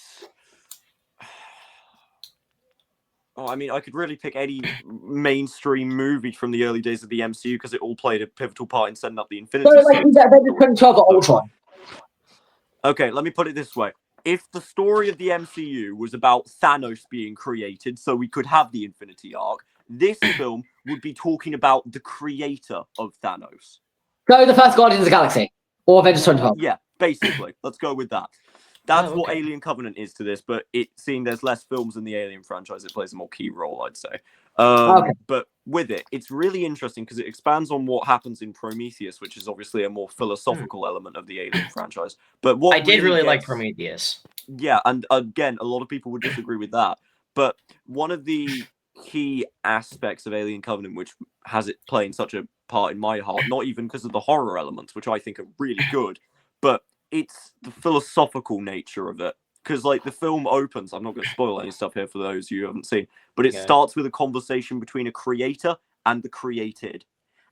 Speaker 5: Oh, I mean, I could really pick any mainstream movie from the early days of the MCU because it all played a pivotal part in setting up the Infinity
Speaker 1: So like
Speaker 5: Stones.
Speaker 1: is that Avengers 2012 or Ultron?
Speaker 5: Okay, let me put it this way. If the story of the MCU was about Thanos being created so we could have the Infinity Arc, this film would be talking about the creator of Thanos.
Speaker 1: So the first Guardians of the Galaxy or Avengers 2012.
Speaker 5: Yeah, basically. Let's go with that. That's what
Speaker 2: okay.
Speaker 5: Alien Covenant is to this, but seeing there's less films in the Alien franchise, it plays a more key role, I'd say.
Speaker 1: Okay.
Speaker 5: But with it, it's really interesting because it expands on what happens in Prometheus, which is obviously a more philosophical element of the Alien franchise. But what
Speaker 2: I did really like
Speaker 5: gets-
Speaker 2: Prometheus.
Speaker 5: Yeah, and again, a lot of people would disagree with that. But one of the key aspects of Alien Covenant, which has it playing such a part in my heart, not even because of the horror elements, which I think are really good, but it's the philosophical nature of it. Because like the film opens, I'm not going to spoil any stuff here for those who haven't seen, but it starts with a conversation between a creator and the created.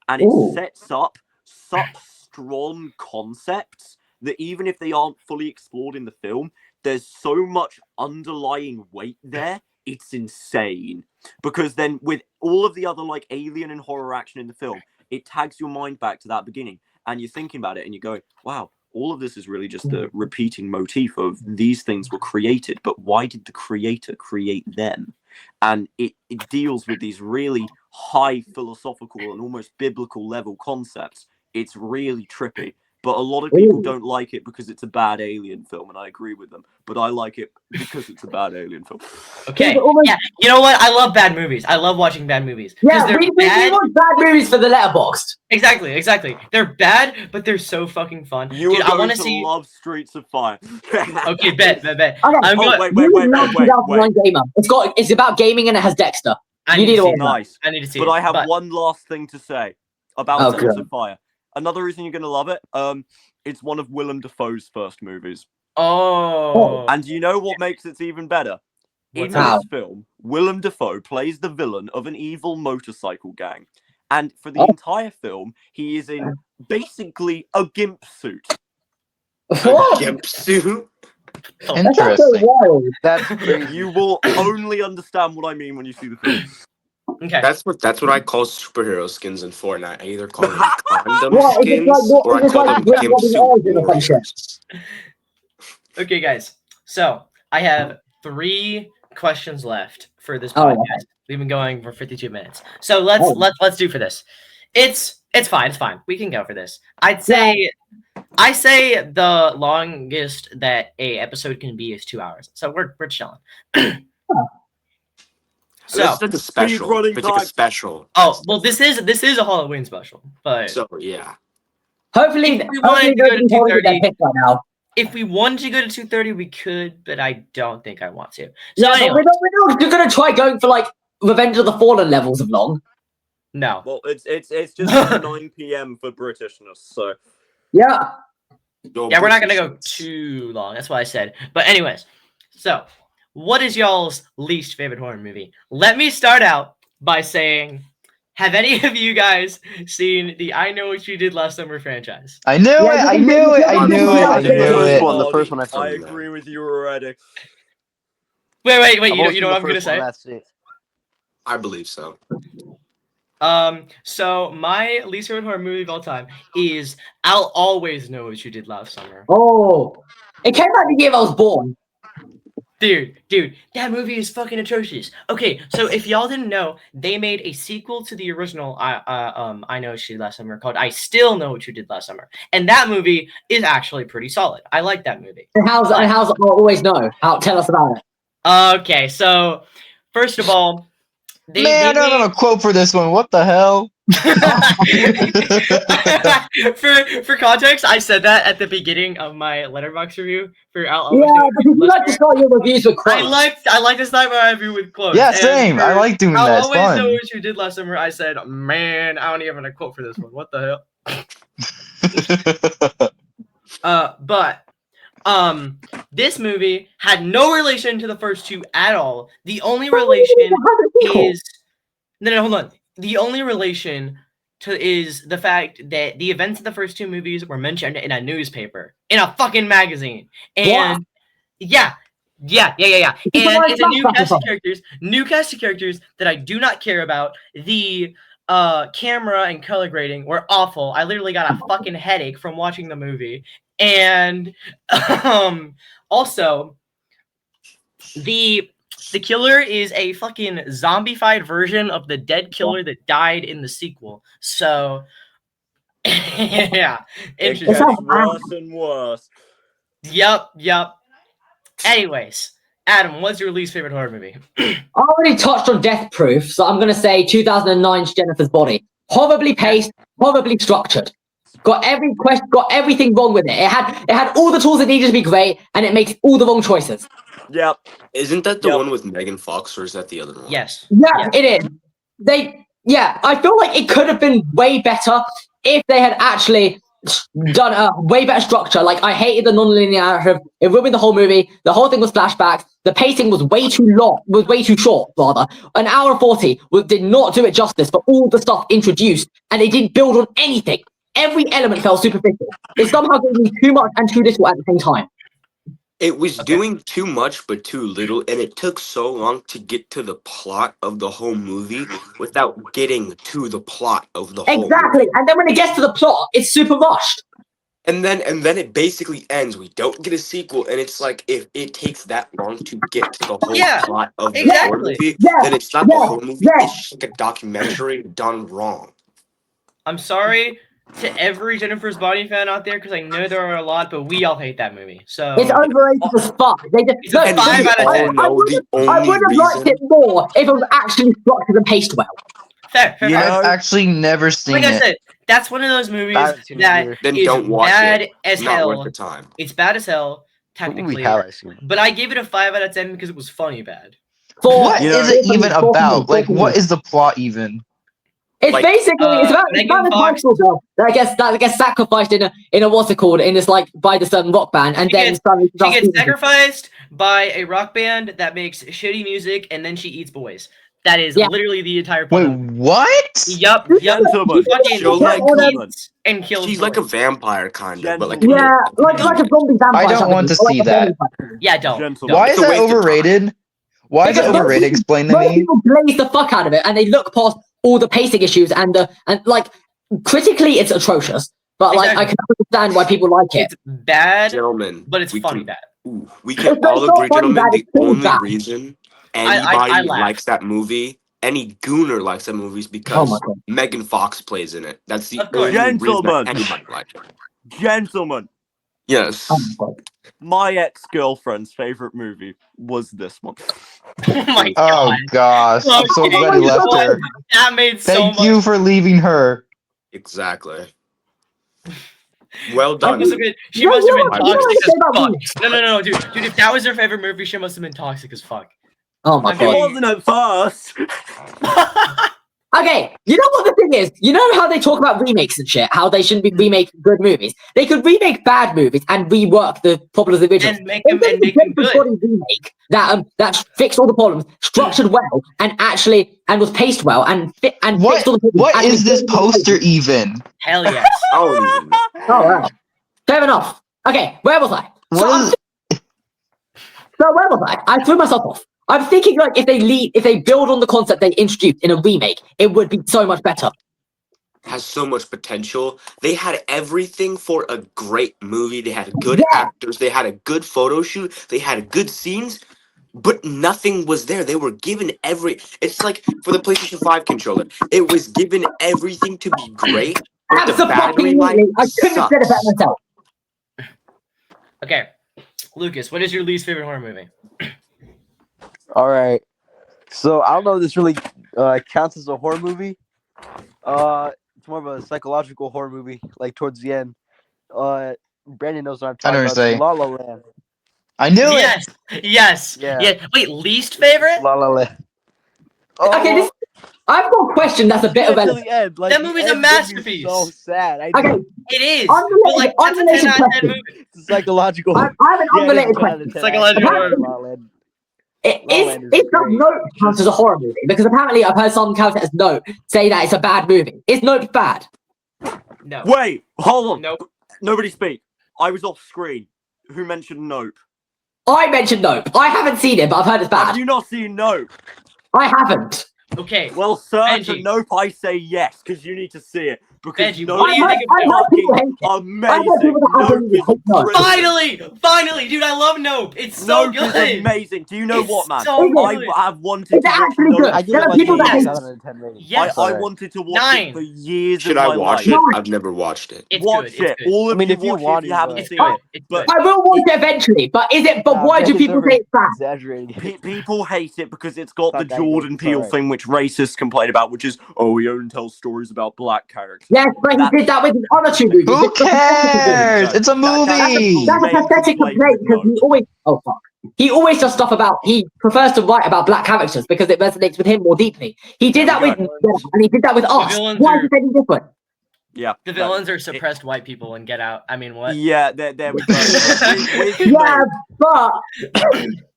Speaker 5: And it sets up such strong concepts that even if they aren't fully explored in the film, there's so much underlying weight there. It's insane. Because then with all of the other like alien and horror action in the film, it tags your mind back to that beginning. And you're thinking about it and you're going, wow, all of this is really just the repeating motif of these things were created, but why did the creator create them? And it deals with these really high philosophical and almost biblical level concepts. It's really trippy. But a lot of people don't like it because it's a bad alien film, and I agree with them. But I like it because it's a bad alien film.
Speaker 2: Okay. Yeah. You know what? I love bad movies. I love watching bad movies.
Speaker 1: Yeah,
Speaker 2: they're
Speaker 1: we
Speaker 2: bad.
Speaker 1: want bad movies for the letterboxd.
Speaker 2: Exactly. They're bad, but they're so fucking fun.
Speaker 5: You
Speaker 2: Dude,
Speaker 5: are
Speaker 2: I want
Speaker 5: going
Speaker 2: to see.
Speaker 5: love Streets of Fire.
Speaker 2: Okay, bet.
Speaker 1: Okay.
Speaker 2: I'm going.
Speaker 5: wait.
Speaker 1: 2009 gamer. It's about gaming and it has Dexter. You need to watch that.
Speaker 5: Nice.
Speaker 2: I need to see
Speaker 5: But
Speaker 2: it.
Speaker 5: I have one last thing to say about Streets of Fire. Another reason you're going to love it, it's one of Willem Dafoe's first movies.
Speaker 2: Oh.
Speaker 5: And you know what makes it even better? In
Speaker 1: What's
Speaker 5: this film, Willem Dafoe plays the villain of an evil motorcycle gang. And for the entire film, he is in basically a gimp suit.
Speaker 1: What?
Speaker 4: Gimp suit.
Speaker 1: That's so
Speaker 3: Interesting.
Speaker 1: wild.
Speaker 6: That's crazy.
Speaker 5: You will only understand what I mean when you see the film.
Speaker 2: Okay.
Speaker 4: That's what I call superhero skins in Fortnite. I either call them condom
Speaker 1: What? Is it
Speaker 4: skins
Speaker 1: like-
Speaker 4: or I
Speaker 1: is it
Speaker 4: call
Speaker 1: like
Speaker 4: them
Speaker 1: Green
Speaker 4: gimp
Speaker 1: Goblin
Speaker 4: suit
Speaker 1: Origin or some shit?
Speaker 4: warriors.
Speaker 2: Okay, guys. So I have 3 questions left for this
Speaker 1: Oh,
Speaker 2: podcast.
Speaker 1: okay.
Speaker 2: We've been going for 52 minutes. So let's do for this. It's fine. We can go for this. I say the longest that a episode can be is 2 hours. So we're chilling. So
Speaker 4: Let's take a special.
Speaker 5: running
Speaker 4: Let's take
Speaker 5: time.
Speaker 4: a special.
Speaker 2: oh well, this is a Halloween special, but
Speaker 4: So yeah.
Speaker 1: Hopefully,
Speaker 2: we wanted to go to
Speaker 1: nobody's holding
Speaker 2: 2:30.
Speaker 1: their pick right now.
Speaker 2: if we wanted to go to 2:30, we could, but I don't think I want to. So
Speaker 1: Yeah, but
Speaker 2: anyway,
Speaker 1: we're going to try going for like Revenge of the Fallen levels of long.
Speaker 2: no.
Speaker 5: Well, it's just 9 p.m. for Britishness, so
Speaker 1: Yeah.
Speaker 2: Yeah, we're not gonna go too long. That's what I said. But anyways, so what is y'all's least favorite horror movie? Let me start out by saying, have any of you guys seen the I Know What You Did Last Summer franchise?
Speaker 3: I knew it. I knew it. I knew it. I
Speaker 6: The
Speaker 3: knew
Speaker 6: first
Speaker 3: it.
Speaker 6: one, the first one I saw.
Speaker 5: I agree with you already.
Speaker 2: Wait,
Speaker 6: I've only
Speaker 2: you
Speaker 6: seen
Speaker 2: know
Speaker 6: the
Speaker 2: what I'm gonna
Speaker 6: first one,
Speaker 2: say?
Speaker 6: That's it.
Speaker 4: I believe so.
Speaker 2: So my least favorite horror movie of all time is I'll Always Know What You Did Last Summer.
Speaker 1: Oh. It came out the year I was born.
Speaker 2: Dude, that movie is fucking atrocious. Okay, so if y'all didn't know, they made a sequel to the original I Know What You Did Last Summer called I Still Know What You Did Last Summer. And that movie is actually pretty solid. I like that movie.
Speaker 1: And how's I'll Always Know? Tell us about it.
Speaker 2: Okay, so first of all,
Speaker 3: Man, I don't have a quote for this one. What the hell?
Speaker 2: for context, I said that at the beginning of my letterbox review.
Speaker 1: Yeah, because you like to start your reviews with quotes.
Speaker 2: I like to start my review with quotes.
Speaker 3: Yeah,
Speaker 2: And
Speaker 3: same. I like doing
Speaker 2: I'll
Speaker 3: that. It's
Speaker 2: always know
Speaker 3: fun.
Speaker 2: what you did last summer. I said, man, I don't even have a quote for this one. What the hell? But this movie had no relation to the first two at all. The only relation is no, hold on. The only relation is the fact that the events of the first two movies were mentioned in a newspaper, in a fucking magazine, and yeah. And it's a new cast of characters that I do not care about. The camera and color grading were awful. I literally got a fucking headache from watching the movie, and also the killer is a fucking zombified version of the dead killer that died in the sequel. So, yeah.
Speaker 5: It gets worse and worse.
Speaker 2: Yep. Anyways, Adam, what's your least favorite horror movie?
Speaker 1: I already touched on Death Proof, so I'm going to say 2009's Jennifer's Body. Horribly paced, horribly structured. Got everything wrong with it. It had all the tools it needed to be great, and it makes all the wrong choices.
Speaker 5: Yep.
Speaker 4: Isn't that the one with Megan Fox, or is that the other one?
Speaker 2: Yes.
Speaker 1: Yeah, it is. I feel like it could have been way better if they had actually done a way better structure. Like, I hated the non-linearity. It ruined the whole movie. The whole thing was flashbacks. The pacing was way too short, rather. An hour and 40 did not do it justice for all the stuff introduced, and they didn't build on anything. Every element felt superficial. It somehow gave me too much and too little at the same time.
Speaker 4: It was doing too much but too little, and it took so long to get to the plot of the whole movie without getting to the plot of the whole
Speaker 1: Exactly.
Speaker 4: movie.
Speaker 1: And then when it gets to the plot, it's super rushed.
Speaker 4: And then it basically ends. We don't get a sequel, and it's like, if it takes that long to get to the whole plot of the whole movie, then it's not the whole movie. It's just like a documentary done wrong.
Speaker 2: I'm sorry to every Jennifer's Body fan out there, because I know there are a lot, but we all hate that movie. So
Speaker 1: it's overrated as fuck.
Speaker 2: It's a 5 out of 10.
Speaker 1: I would have liked it more if it was actually structured and paced well.
Speaker 2: Fair.
Speaker 3: I've actually never seen
Speaker 2: like
Speaker 3: it.
Speaker 2: I said, that's one of those movies that
Speaker 4: Then
Speaker 2: is
Speaker 4: don't watch
Speaker 2: bad
Speaker 4: it.
Speaker 2: as
Speaker 4: Not
Speaker 2: hell.
Speaker 4: worth the time.
Speaker 2: It's bad as hell, technically. But I gave it a 5 out of 10 because it was funny bad.
Speaker 3: What is it even about? Like, what is the plot even?
Speaker 1: It's
Speaker 4: Like,
Speaker 1: basically it's about
Speaker 2: Megan
Speaker 1: this high
Speaker 2: Fox.
Speaker 1: school girl that gets sacrificed in a what's it called, in this, like, by the certain rock band, and
Speaker 2: She gets sacrificed by a rock band that makes shitty music, and then she eats boys. That is literally the entire plot.
Speaker 3: Wait, what?
Speaker 2: Yup.
Speaker 5: Gentlemen,
Speaker 2: And kills.
Speaker 4: She's like a vampire, kind of, but like
Speaker 1: like a zombie vampire.
Speaker 3: I don't want to see that.
Speaker 2: Yeah, don't.
Speaker 5: Gentlemen.
Speaker 3: Why is
Speaker 4: It's a
Speaker 3: that
Speaker 4: waste of time.
Speaker 3: overrated? Why is it overrated? Explain to
Speaker 1: Most
Speaker 3: me.
Speaker 1: people blaze the fuck out of it, and they look past all the pacing issues and like, critically it's atrocious, but like I can understand why people like it.
Speaker 2: It's bad,
Speaker 4: Gentlemen,
Speaker 2: but it's funny bad.
Speaker 4: We can
Speaker 1: It's
Speaker 4: all
Speaker 1: not
Speaker 4: agree,
Speaker 1: funny
Speaker 4: gentlemen,
Speaker 1: bad,
Speaker 4: the
Speaker 1: it's really
Speaker 4: only
Speaker 1: bad.
Speaker 4: reason
Speaker 2: I
Speaker 4: anybody
Speaker 2: laugh.
Speaker 4: likes that movie, any gooner likes that movie, is because
Speaker 1: my God.
Speaker 4: Megan Fox plays in it. That's the
Speaker 2: Of course.
Speaker 4: only reason
Speaker 5: Gentlemen.
Speaker 4: that anybody likes it.
Speaker 5: Gentlemen,
Speaker 4: Yes.
Speaker 1: Oh my God.
Speaker 5: my ex-girlfriend's favorite movie was this one.
Speaker 2: Oh my
Speaker 3: Oh
Speaker 2: god.
Speaker 3: gosh, I'm so
Speaker 2: Okay.
Speaker 3: glad he left her.
Speaker 2: That made so
Speaker 3: Thank
Speaker 2: much.
Speaker 3: you for leaving her.
Speaker 4: Exactly. Well
Speaker 2: She
Speaker 4: done.
Speaker 2: must have been,
Speaker 1: You
Speaker 2: toxic
Speaker 1: know
Speaker 2: as
Speaker 1: what
Speaker 2: fuck.
Speaker 1: you say
Speaker 2: No, dude, if that was her favorite movie, she must have been toxic as fuck.
Speaker 1: Oh my
Speaker 2: I
Speaker 5: It
Speaker 2: mean-
Speaker 1: God.
Speaker 5: wasn't at first.
Speaker 1: Okay, you know what the thing is? You know how they talk about remakes and shit? How they shouldn't be remake good movies? They could remake bad movies and rework the problems of the originals.
Speaker 2: And make them good.
Speaker 1: Remake that fixed all the problems, structured well, and was paced well, and fixed all the problems.
Speaker 3: What is this poster even?
Speaker 2: Hell yes.
Speaker 4: Oh,
Speaker 1: Oh, wow. Fair enough. Okay, where was I?
Speaker 3: What is
Speaker 1: So where was I? I threw myself off. I'm thinking, like, if they build on the concept they introduced in a remake, it would be so much better.
Speaker 4: has so much potential. They had everything for a great movie. They had good actors. They had a good photo shoot. They had good scenes, but nothing was there. They were given it's like for the PlayStation 5 controller. It was given everything to be great, but the battery life
Speaker 1: Absolutely. I couldn't have said it better myself.
Speaker 2: Okay, Lucas, what is your least favorite horror movie?
Speaker 6: All right. So I don't know if this really counts as a horror movie. It's more of a psychological horror movie. Like towards the end, Brandon knows what I'm
Speaker 3: I
Speaker 6: talking
Speaker 3: know
Speaker 6: about.
Speaker 3: what you're
Speaker 6: It's La La Land.
Speaker 3: I knew it.
Speaker 2: Yes.
Speaker 6: Yeah.
Speaker 2: Wait, least favorite?
Speaker 6: La La Land.
Speaker 1: Okay, I've got a question that's a bit of
Speaker 6: till
Speaker 1: a...
Speaker 6: the end. Like,
Speaker 2: That
Speaker 6: the
Speaker 2: movie's a
Speaker 6: end made me
Speaker 2: masterpiece.
Speaker 6: So sad.
Speaker 1: Okay,
Speaker 2: It is. But like, that's a 10 out of 10 movie.
Speaker 6: It's a psychological.
Speaker 1: I have an unrelated question.
Speaker 2: Psychological horror.
Speaker 6: La La Land.
Speaker 1: It
Speaker 6: La La Land is
Speaker 1: does
Speaker 6: great.
Speaker 1: Nope count as a horror movie? Because apparently I've heard some characters Nope say that it's a bad movie. Is Nope bad?
Speaker 2: No.
Speaker 5: Wait, hold on.
Speaker 2: Nope.
Speaker 5: Nobody speak. I was off screen. Who mentioned Nope?
Speaker 1: I mentioned Nope. I haven't seen it, but I've heard it's bad.
Speaker 5: Have you not seen Nope?
Speaker 1: I haven't.
Speaker 2: Okay.
Speaker 5: Well, sir,
Speaker 2: Benji.
Speaker 5: to Nope, I say yes, because you need to see it. Because
Speaker 2: Benji,
Speaker 5: Nope
Speaker 2: what do you think of
Speaker 1: I heard people hate it.
Speaker 5: amazing.
Speaker 1: I heard people that
Speaker 5: Nope
Speaker 1: absolutely
Speaker 5: is
Speaker 1: hate Nope.
Speaker 5: brilliant.
Speaker 2: Finally, dude, I love Nope. It's so
Speaker 5: Nope
Speaker 2: good.
Speaker 5: is amazing. Do you know
Speaker 2: It's
Speaker 5: what, man?
Speaker 2: so
Speaker 1: good.
Speaker 5: I have wanted
Speaker 1: Is
Speaker 5: to
Speaker 1: it
Speaker 5: watch
Speaker 1: actually
Speaker 5: Nope.
Speaker 1: good?
Speaker 6: I give
Speaker 1: There
Speaker 6: it
Speaker 1: are
Speaker 6: like
Speaker 1: people that hate
Speaker 6: 7
Speaker 1: it.
Speaker 6: out of 10 rating.
Speaker 2: Yes.
Speaker 5: I wanted to watch
Speaker 2: 9.
Speaker 5: it for years
Speaker 4: Should
Speaker 5: of
Speaker 4: I
Speaker 5: my
Speaker 4: watch
Speaker 5: life.
Speaker 4: it? I've never watched it.
Speaker 2: It's
Speaker 5: Watch
Speaker 2: good.
Speaker 5: it.
Speaker 2: It's good.
Speaker 5: All of
Speaker 6: I mean,
Speaker 5: you
Speaker 6: if you
Speaker 5: watch
Speaker 6: want
Speaker 5: it if you
Speaker 6: to,
Speaker 5: haven't
Speaker 6: but-
Speaker 2: It's
Speaker 5: seen
Speaker 2: good.
Speaker 5: it.
Speaker 2: It's
Speaker 5: But
Speaker 2: good.
Speaker 1: I will watch it eventually, but why do people say it's bad?
Speaker 6: Exaggerating.
Speaker 5: People hate it because it's got
Speaker 6: Not
Speaker 5: the
Speaker 6: that
Speaker 5: Jordan
Speaker 6: good,
Speaker 5: Peele
Speaker 6: sorry.
Speaker 5: thing, which racists complain about, which is, oh, he only tells stories about black characters.
Speaker 1: Yes, but he did that with his other two movies.
Speaker 3: Who
Speaker 1: It's pathetic.
Speaker 3: cares? It's a movie.
Speaker 1: That's a
Speaker 5: Main
Speaker 1: pathetic
Speaker 5: complaint
Speaker 1: complaint
Speaker 5: with
Speaker 1: because he
Speaker 5: Nope.
Speaker 1: always he always does stuff about he prefers to write about black characters because it resonates with him more deeply. He did
Speaker 5: There
Speaker 1: that
Speaker 5: we
Speaker 1: with Get Out, and he did that with us.
Speaker 2: villains
Speaker 1: Why
Speaker 2: are-
Speaker 1: is it any different?
Speaker 5: Yeah.
Speaker 2: The villains are suppressed white people in Get Out. I mean, what?
Speaker 5: Yeah, there we go. with
Speaker 1: Yeah,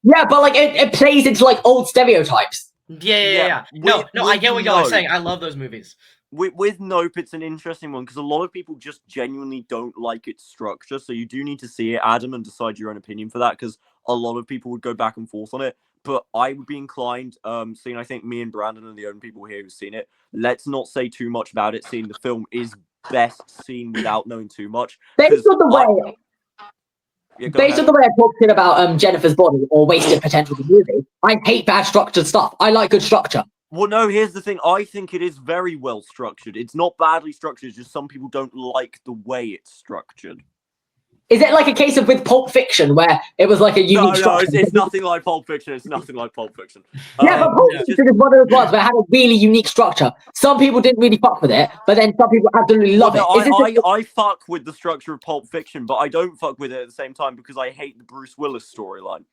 Speaker 5: Nope.
Speaker 1: but like it plays into like old stereotypes.
Speaker 2: Yeah.
Speaker 5: with-
Speaker 2: No, I
Speaker 5: with
Speaker 2: get what y'all are
Speaker 5: Nope.
Speaker 2: saying. I love those movies.
Speaker 5: With Nope, it's an interesting one because a lot of people just genuinely don't like its structure. So you do need to see it, Adam, and decide your own opinion for that because a lot of people would go back and forth on it. But I would be inclined, seeing I think me and Brandon are the only people here who've seen it. Let's not say too much about it. Seeing the film is best seen without knowing too much.
Speaker 1: Based on the way
Speaker 5: Yeah, go
Speaker 1: Based
Speaker 5: ahead.
Speaker 1: on the way I talked shit about Jennifer's Body or wasted potential of the movie, I hate bad structured stuff. I like good structure.
Speaker 5: Well, no, here's the thing. I think it is very well structured. It's not badly structured. It's just some people don't like the way it's structured.
Speaker 1: Is it like a case of with Pulp Fiction where it was like a unique
Speaker 5: No,
Speaker 1: structure?
Speaker 5: it's nothing like Pulp Fiction. It's nothing like Pulp Fiction.
Speaker 1: Yeah, but Pulp
Speaker 5: it's
Speaker 1: Fiction is one of those ones where it had a really unique structure. Some people didn't really fuck with it, but then some people absolutely love
Speaker 5: Well,
Speaker 1: it.
Speaker 5: no,
Speaker 1: Is this
Speaker 5: I fuck with the structure of Pulp Fiction, but I don't fuck with it at the same time because I hate the Bruce Willis storyline.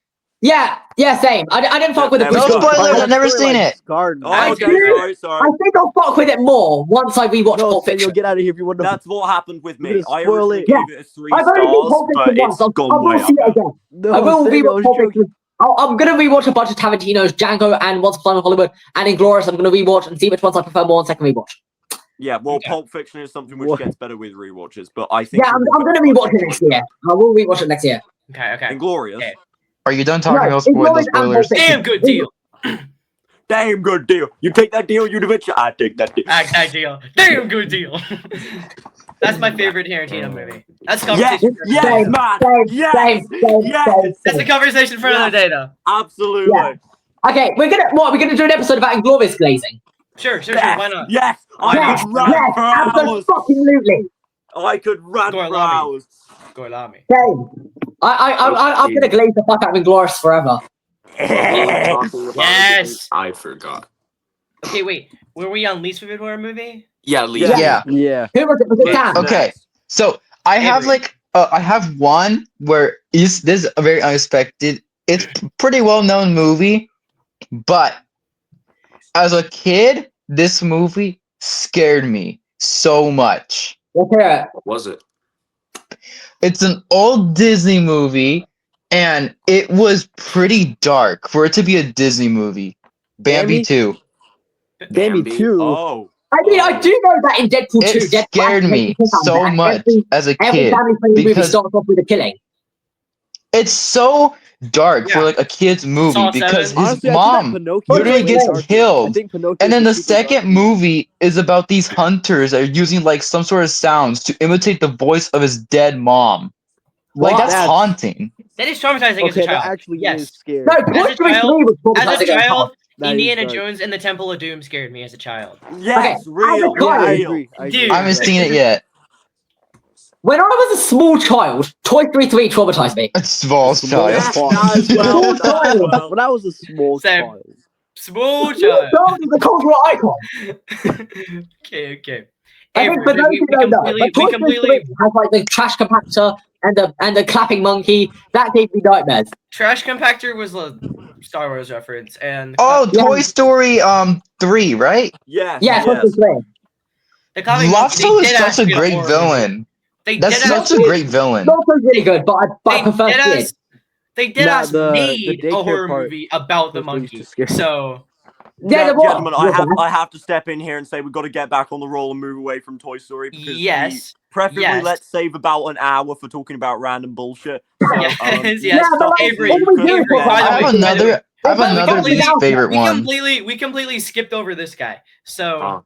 Speaker 1: yeah, same. I didn't fuck with it.
Speaker 5: There we
Speaker 3: No
Speaker 5: go.
Speaker 3: spoilers. I've never seen it.
Speaker 6: Scarred.
Speaker 5: Oh, okay,
Speaker 1: do-
Speaker 5: sorry.
Speaker 1: I think I'll fuck with it more once I rewatch
Speaker 6: No,
Speaker 1: Pulp
Speaker 6: so
Speaker 1: Fiction.
Speaker 6: you'll get out of here if you want to.
Speaker 5: That's what happened with me.
Speaker 6: You're gonna
Speaker 5: I
Speaker 6: spoil
Speaker 5: originally
Speaker 6: it.
Speaker 5: gave it a 3
Speaker 1: I've only seen
Speaker 5: stars,
Speaker 1: Pulp Fiction
Speaker 5: but
Speaker 1: once.
Speaker 5: it's
Speaker 1: I
Speaker 5: gone
Speaker 1: will
Speaker 5: way
Speaker 1: see
Speaker 5: up
Speaker 1: it
Speaker 5: there.
Speaker 1: again.
Speaker 6: No,
Speaker 1: I will
Speaker 6: Sam, I
Speaker 1: rewatch
Speaker 6: was
Speaker 1: Pulp
Speaker 6: joking.
Speaker 1: Fiction. I'm gonna rewatch a bunch of Tarantino's Django and Once Upon a Time in Hollywood and Inglourious. I'm gonna rewatch and see which ones I prefer more on second rewatch.
Speaker 5: Yeah, well,
Speaker 2: Okay.
Speaker 5: Pulp Fiction is something which
Speaker 6: What?
Speaker 5: gets better with rewatches, but I think
Speaker 1: Yeah, I'm gonna rewatch it next year. I will rewatch it next year.
Speaker 2: Okay.
Speaker 5: Inglorious.
Speaker 2: Okay.
Speaker 3: Are you done talking
Speaker 1: No,
Speaker 3: about spoilers?
Speaker 1: Inglourious and Pulp
Speaker 3: Spoilers.
Speaker 1: Fiction.
Speaker 2: Damn good deal.
Speaker 5: Damn good deal. You take that deal, you bitch. I take that deal.
Speaker 2: That deal. Damn good deal. That's my favorite Tarantino movie. That's the
Speaker 5: Yes,
Speaker 2: conversation.
Speaker 5: yes,
Speaker 1: Same,
Speaker 5: man.
Speaker 1: same,
Speaker 5: Yes,
Speaker 1: same,
Speaker 5: yes.
Speaker 2: That's the conversation for another day, though.
Speaker 5: Absolutely.
Speaker 1: Yeah. Okay, we're gonna do an episode about Inglourious glazing.
Speaker 2: Sure.
Speaker 5: Yes,
Speaker 2: Why not?
Speaker 5: yes. I
Speaker 1: Yes,
Speaker 5: could rant
Speaker 1: yes,
Speaker 5: for hours.
Speaker 1: absolutely.
Speaker 5: I could rant for
Speaker 2: Gorlami.
Speaker 5: hours.
Speaker 2: Gorlami.
Speaker 1: Same. I'm gonna glaze the fuck out of Inglourious forever.
Speaker 2: Yes.
Speaker 4: I forgot.
Speaker 2: Okay, wait. Were we on least favorite horror movie?
Speaker 4: Yeah, Lee.
Speaker 3: Yeah.
Speaker 6: Yeah.
Speaker 1: Who was it? Was it Sam?
Speaker 3: Okay. So I have
Speaker 2: Avery.
Speaker 3: I have one where this is a very unexpected. It's a pretty well known movie, but as a kid, this movie scared me so much.
Speaker 1: Let's hear it.
Speaker 4: What was it?
Speaker 3: It's an old Disney movie, and it was pretty dark for it to be a Disney movie. Bambi
Speaker 6: Bambi?
Speaker 3: 2.
Speaker 6: Bambi 2.
Speaker 5: Oh.
Speaker 1: I mean, I do know that in Deadpool 2,
Speaker 3: It
Speaker 1: Deadpool
Speaker 3: scared me so much as a
Speaker 1: Every
Speaker 3: kid.
Speaker 1: family-friendly movie
Speaker 3: because-
Speaker 1: starts off with a killing.
Speaker 3: It's so dark for
Speaker 2: Yeah.
Speaker 3: like a kid's movie
Speaker 2: Saw
Speaker 3: because
Speaker 2: 7.
Speaker 3: his
Speaker 6: Honestly, I think that
Speaker 3: mom
Speaker 6: Pinocchio
Speaker 3: literally
Speaker 6: is
Speaker 3: gets
Speaker 6: dark. I
Speaker 3: killed.
Speaker 6: think Pinocchio
Speaker 3: And then the
Speaker 6: is super dark.
Speaker 3: second movie is about these hunters that are using like some sort of sounds to imitate the voice of his dead mom. Like
Speaker 1: What?
Speaker 3: that's haunting.
Speaker 2: That is traumatizing as
Speaker 6: Okay,
Speaker 2: a
Speaker 6: that
Speaker 2: child.
Speaker 6: actually
Speaker 2: Yes.
Speaker 6: is scary.
Speaker 1: No,
Speaker 2: As
Speaker 1: Toy
Speaker 2: a
Speaker 1: Story
Speaker 2: child-
Speaker 1: 3 was
Speaker 2: As a
Speaker 1: traumatizing as
Speaker 2: child,
Speaker 6: That is
Speaker 2: Indiana
Speaker 6: dark.
Speaker 2: Jones and the Temple of Doom scared me as a child.
Speaker 5: Yes,
Speaker 1: Okay,
Speaker 5: real.
Speaker 1: I
Speaker 6: Yeah, I
Speaker 5: real.
Speaker 6: agree. I
Speaker 2: Dude.
Speaker 6: agree.
Speaker 3: I haven't seen it yet.
Speaker 1: When I was a small child, Toy Story 3 traumatized me.
Speaker 3: It's Vols
Speaker 6: Small
Speaker 3: child.
Speaker 5: Yes,
Speaker 6: child.
Speaker 5: that as well. that as well.
Speaker 6: When I was a small
Speaker 2: Same.
Speaker 6: child.
Speaker 2: Smooth
Speaker 1: He's the cultural icon.
Speaker 2: Okay.
Speaker 1: I think
Speaker 2: Avery,
Speaker 1: for those
Speaker 2: we
Speaker 1: who don't know,
Speaker 2: completely
Speaker 1: Toy Story 3 has like the trash compactor and the clapping monkey. That gave me nightmares.
Speaker 2: Trash compactor was a Star Wars reference, and
Speaker 3: Oh,
Speaker 1: Yeah.
Speaker 3: Toy Story 3, right?
Speaker 5: Yes.
Speaker 1: Yeah, Toy
Speaker 5: Yes.
Speaker 1: Story 3.
Speaker 2: the clapping monkey.
Speaker 3: Lotso
Speaker 2: They
Speaker 3: is
Speaker 2: did
Speaker 3: such a
Speaker 2: actually
Speaker 3: great
Speaker 2: horror movie.
Speaker 3: villain.
Speaker 2: They
Speaker 3: That's
Speaker 2: did
Speaker 3: such
Speaker 2: actually,
Speaker 3: a great villain.
Speaker 1: Lotso's really good, but I prefer Sid.
Speaker 2: They did
Speaker 6: Nah,
Speaker 2: us
Speaker 6: the
Speaker 2: made a
Speaker 6: daycare
Speaker 2: horror
Speaker 6: part
Speaker 2: movie about the
Speaker 6: was really
Speaker 2: monkey.
Speaker 6: too scary.
Speaker 2: So
Speaker 1: Yeah, there was.
Speaker 5: Gentlemen, I have to step in here and say we've got to get back on the roll and move away from Toy Story because
Speaker 2: yes,
Speaker 5: preferably
Speaker 2: yes.
Speaker 5: let's save about an hour for talking about random bullshit. So,
Speaker 2: yes,
Speaker 5: you
Speaker 2: yes.
Speaker 1: but like,
Speaker 2: Avery,
Speaker 1: all we do is
Speaker 2: Avery,
Speaker 1: talk
Speaker 2: by the
Speaker 3: I have
Speaker 2: way, by the way,
Speaker 3: another
Speaker 1: completely-
Speaker 3: least favorite
Speaker 2: we
Speaker 3: one.
Speaker 2: completely skipped over this guy. So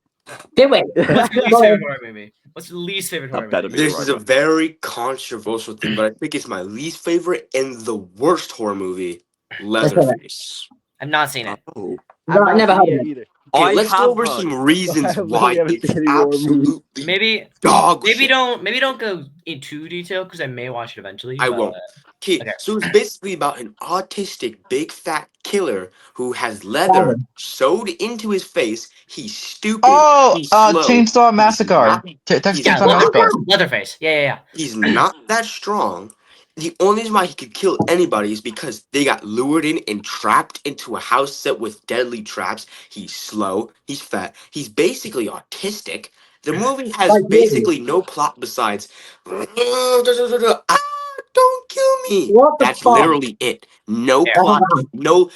Speaker 1: Did we?
Speaker 2: what's your least favorite horror movie? What's your least favorite horror
Speaker 5: better
Speaker 2: movie?
Speaker 5: be
Speaker 4: This
Speaker 5: right
Speaker 4: is a
Speaker 5: one.
Speaker 4: very controversial thing, but I think it's my least favorite and the worst horror movie, Leatherface.
Speaker 2: I've not seen it.
Speaker 5: Oh.
Speaker 1: No, I never heard of it.
Speaker 6: either.
Speaker 4: Okay,
Speaker 5: I
Speaker 4: let's
Speaker 5: have
Speaker 4: go over
Speaker 5: heard
Speaker 4: some
Speaker 5: it.
Speaker 4: reasons
Speaker 6: I really
Speaker 4: why
Speaker 6: haven't
Speaker 4: it's
Speaker 6: seen any horror movies.
Speaker 4: absolutely
Speaker 2: Maybe
Speaker 4: dog shit.
Speaker 2: don't go into detail because I may watch it eventually.
Speaker 4: I
Speaker 2: but-
Speaker 4: won't. Okay,
Speaker 2: Okay.
Speaker 4: so it's basically about an autistic big fat killer who has leather sewed into his face. He's stupid.
Speaker 3: Oh,
Speaker 4: he's slow.
Speaker 3: Chainsaw Massacre.
Speaker 4: not-
Speaker 3: Texas
Speaker 2: Yeah,
Speaker 3: Chainsaw Massacre.
Speaker 2: Leatherface. Yeah.
Speaker 4: He's not that strong. The only reason why he could kill anybody is because they got lured in and trapped into a house set with deadly traps. He's slow. He's fat. He's basically autistic. The movie has
Speaker 1: Like,
Speaker 4: basically no plot besides, don't kill me.
Speaker 1: What the
Speaker 4: That's
Speaker 1: fuck?
Speaker 4: literally it. No
Speaker 2: Yeah.
Speaker 4: plot, no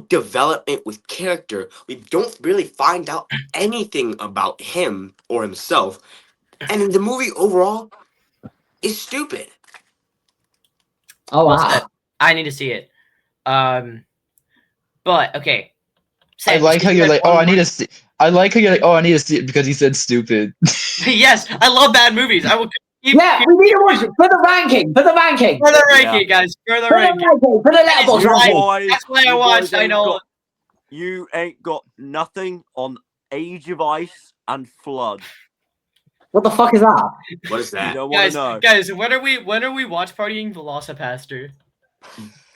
Speaker 4: development with character. We don't really find out anything about him or himself. And the movie overall is stupid.
Speaker 1: Oh,
Speaker 2: Well
Speaker 1: wow.
Speaker 2: said. I need to see it. But okay.
Speaker 3: I
Speaker 2: Sam,
Speaker 3: like how you're like,
Speaker 2: one
Speaker 3: oh, I
Speaker 2: more-
Speaker 3: need to see. I like how you're like, oh, I need to see it because he said stupid.
Speaker 2: Yes, I love bad movies. I will keep
Speaker 1: Yeah, we need to watch it for the ranking. For the ranking.
Speaker 2: for the ranking, guys. For the
Speaker 1: For the
Speaker 2: ranking.
Speaker 1: ranking. For the letterbox
Speaker 2: You're right.
Speaker 1: ranking.
Speaker 5: Boys,
Speaker 2: That's why I
Speaker 5: you
Speaker 2: watched.
Speaker 5: boys
Speaker 2: I
Speaker 5: ain't
Speaker 2: know.
Speaker 5: got- you ain't got nothing on Age of Ice and Flood.
Speaker 1: What the fuck is that?
Speaker 4: What is
Speaker 5: You
Speaker 4: that?
Speaker 5: don't want to know.
Speaker 2: Guys, when are we watch partying Velocipaster?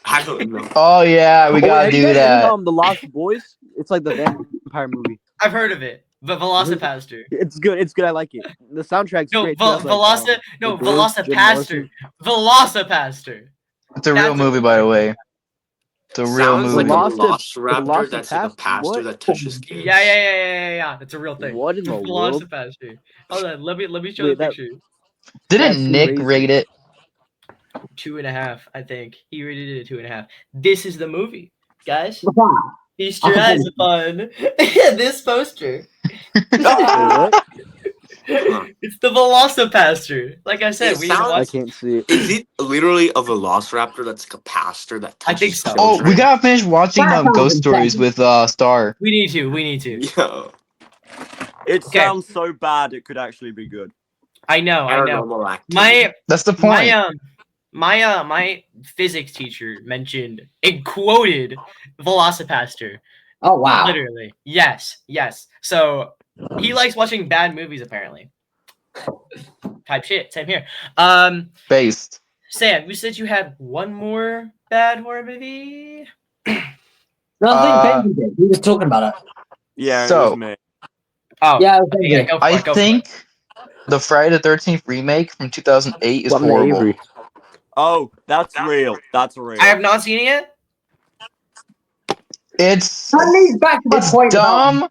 Speaker 4: I don't know.
Speaker 3: Oh yeah, we
Speaker 6: Oh,
Speaker 3: gotta
Speaker 6: have you
Speaker 3: do
Speaker 6: guys
Speaker 3: that.
Speaker 6: seen, The Lost Boys. It's like the vampire movie.
Speaker 2: I've heard of it, but Velocipaster.
Speaker 6: It's good. It's good. I like it. The soundtrack's
Speaker 2: No,
Speaker 6: great. too. It's like, The Doors, Jim
Speaker 2: Velocipaster. Velocipaster.
Speaker 3: It's a real
Speaker 2: That's a-
Speaker 3: movie, by the way. It's a real
Speaker 4: Sounds
Speaker 3: movie.
Speaker 4: like a
Speaker 6: Lost-
Speaker 4: velociraptor
Speaker 6: Lost
Speaker 4: that's like a
Speaker 6: Past-
Speaker 4: pastor
Speaker 6: what?
Speaker 4: that touches kids.
Speaker 2: Yeah. That's a real thing.
Speaker 6: What in the world?
Speaker 2: Velocipaster. Hold on, let me show
Speaker 6: Wait,
Speaker 2: the
Speaker 6: that-
Speaker 2: picture.
Speaker 3: Didn't
Speaker 6: That's
Speaker 3: Nick
Speaker 6: crazy.
Speaker 3: rate it?
Speaker 2: 2.5, I think. He rated it a 2.5. This is the movie, guys.
Speaker 1: What's that?
Speaker 2: Feast your eyes upon this poster.
Speaker 6: What?
Speaker 2: It's the Velocipaster. Like I said,
Speaker 4: It
Speaker 2: we
Speaker 4: sounds-
Speaker 6: I
Speaker 2: watched.
Speaker 6: can't see it.
Speaker 4: Is it literally a velociraptor that's like a pastor that
Speaker 2: I
Speaker 4: touches
Speaker 2: think so.
Speaker 3: Oh,
Speaker 4: children?
Speaker 3: we gotta finish watching
Speaker 1: That sounds
Speaker 3: Ghost Stories
Speaker 1: insane.
Speaker 3: with Star.
Speaker 2: We need to.
Speaker 4: Yo,
Speaker 5: It
Speaker 2: Okay.
Speaker 5: sounds so bad it could actually be good.
Speaker 2: I know.
Speaker 4: paranormal activity.
Speaker 3: That's the point.
Speaker 2: My physics teacher mentioned and quoted Velocipaster.
Speaker 1: Oh, wow.
Speaker 2: Literally. Yes. So he likes watching bad movies apparently. Type shit. Same here.
Speaker 3: Based.
Speaker 2: Sam, you said you had one more bad horror movie.
Speaker 1: No, I think Benji did. He was talking about it.
Speaker 5: Yeah, it
Speaker 3: So-
Speaker 5: was me.
Speaker 2: Oh,
Speaker 1: Yeah, I was
Speaker 2: okay,
Speaker 1: thinking.
Speaker 2: go for
Speaker 3: I
Speaker 2: it, go for it.
Speaker 3: think the Friday the 13th remake from 2008 is
Speaker 6: Welcome to
Speaker 3: horrible.
Speaker 6: Avery.
Speaker 5: Oh, that's real. That's real.
Speaker 2: I have not seen it yet.
Speaker 3: It's
Speaker 1: That leads back to my
Speaker 3: it's
Speaker 1: point about-
Speaker 3: dumb.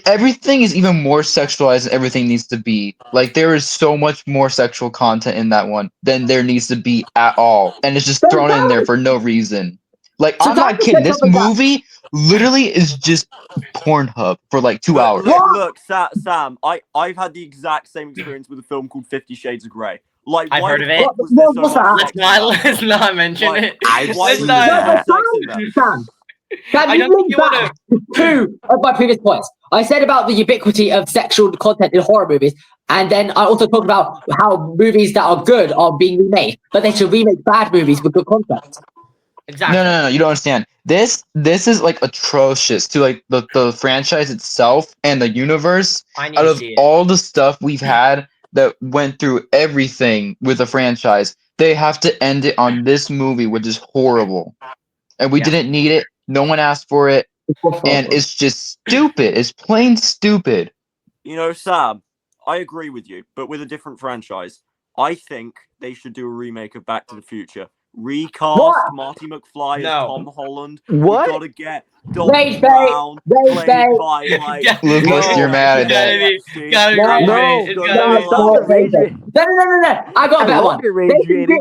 Speaker 3: Everything is even more sexualized than everything needs to be. Like there is so much more sexual content in that one than there needs to be at all, and it's just thrown in there for no reason. Like
Speaker 1: So
Speaker 3: I'm not
Speaker 1: that's
Speaker 3: kidding.
Speaker 1: the
Speaker 3: This
Speaker 1: type of guy-
Speaker 3: movie literally is just Pornhub for like 2 hours.
Speaker 5: Look, Sam, I've had the exact same experience with a film called 50 Shades of Grey. Like,
Speaker 2: I've
Speaker 5: why
Speaker 2: heard
Speaker 5: the
Speaker 2: of it.
Speaker 5: fuck was there so
Speaker 1: What's
Speaker 5: much
Speaker 1: that?
Speaker 5: sex in that?
Speaker 2: Let's not mention
Speaker 5: Like,
Speaker 2: it.
Speaker 4: I've
Speaker 5: Why
Speaker 2: Let's
Speaker 5: was
Speaker 4: seen
Speaker 5: there
Speaker 2: not.
Speaker 5: so
Speaker 1: No,
Speaker 5: much
Speaker 1: but
Speaker 5: sex in that?
Speaker 1: Sam, Sam,
Speaker 2: I
Speaker 1: you
Speaker 2: don't think
Speaker 1: link
Speaker 2: you wanna-
Speaker 1: back to two of my previous points. I said about the ubiquity of sexual content in horror movies, and then I also talked about how movies that are good are being remade, but they should remake bad movies with good content.
Speaker 2: Exactly.
Speaker 3: No, you don't understand. This is like atrocious to like the franchise itself and the universe.
Speaker 2: I need
Speaker 3: Out
Speaker 2: to
Speaker 3: of
Speaker 2: see it.
Speaker 3: all the stuff we've had that went through everything with the franchise, they have to end it on this movie, which is horrible. And we
Speaker 2: Yeah.
Speaker 3: didn't need it. No one asked for it. and it's just stupid. It's plain stupid.
Speaker 5: You know, Sam, I agree with you, but with a different franchise. I think they should do a remake of Back to the Future. Recast
Speaker 1: What?
Speaker 5: Marty McFly as
Speaker 2: No.
Speaker 5: Tom Holland.
Speaker 6: What?
Speaker 5: We gotta get Doc
Speaker 1: Rage bait.
Speaker 5: Brown
Speaker 1: Rage
Speaker 5: played
Speaker 1: bait.
Speaker 5: by like
Speaker 3: Lucas, you're mad at that.
Speaker 2: Gotta be
Speaker 1: No,
Speaker 2: rage
Speaker 6: no,
Speaker 2: bait. It's
Speaker 5: no,
Speaker 2: gotta
Speaker 5: no,
Speaker 2: be.
Speaker 6: Stop the rage bait.
Speaker 1: No. I got a
Speaker 6: I
Speaker 1: better
Speaker 6: love
Speaker 1: one.
Speaker 6: your rage baiting.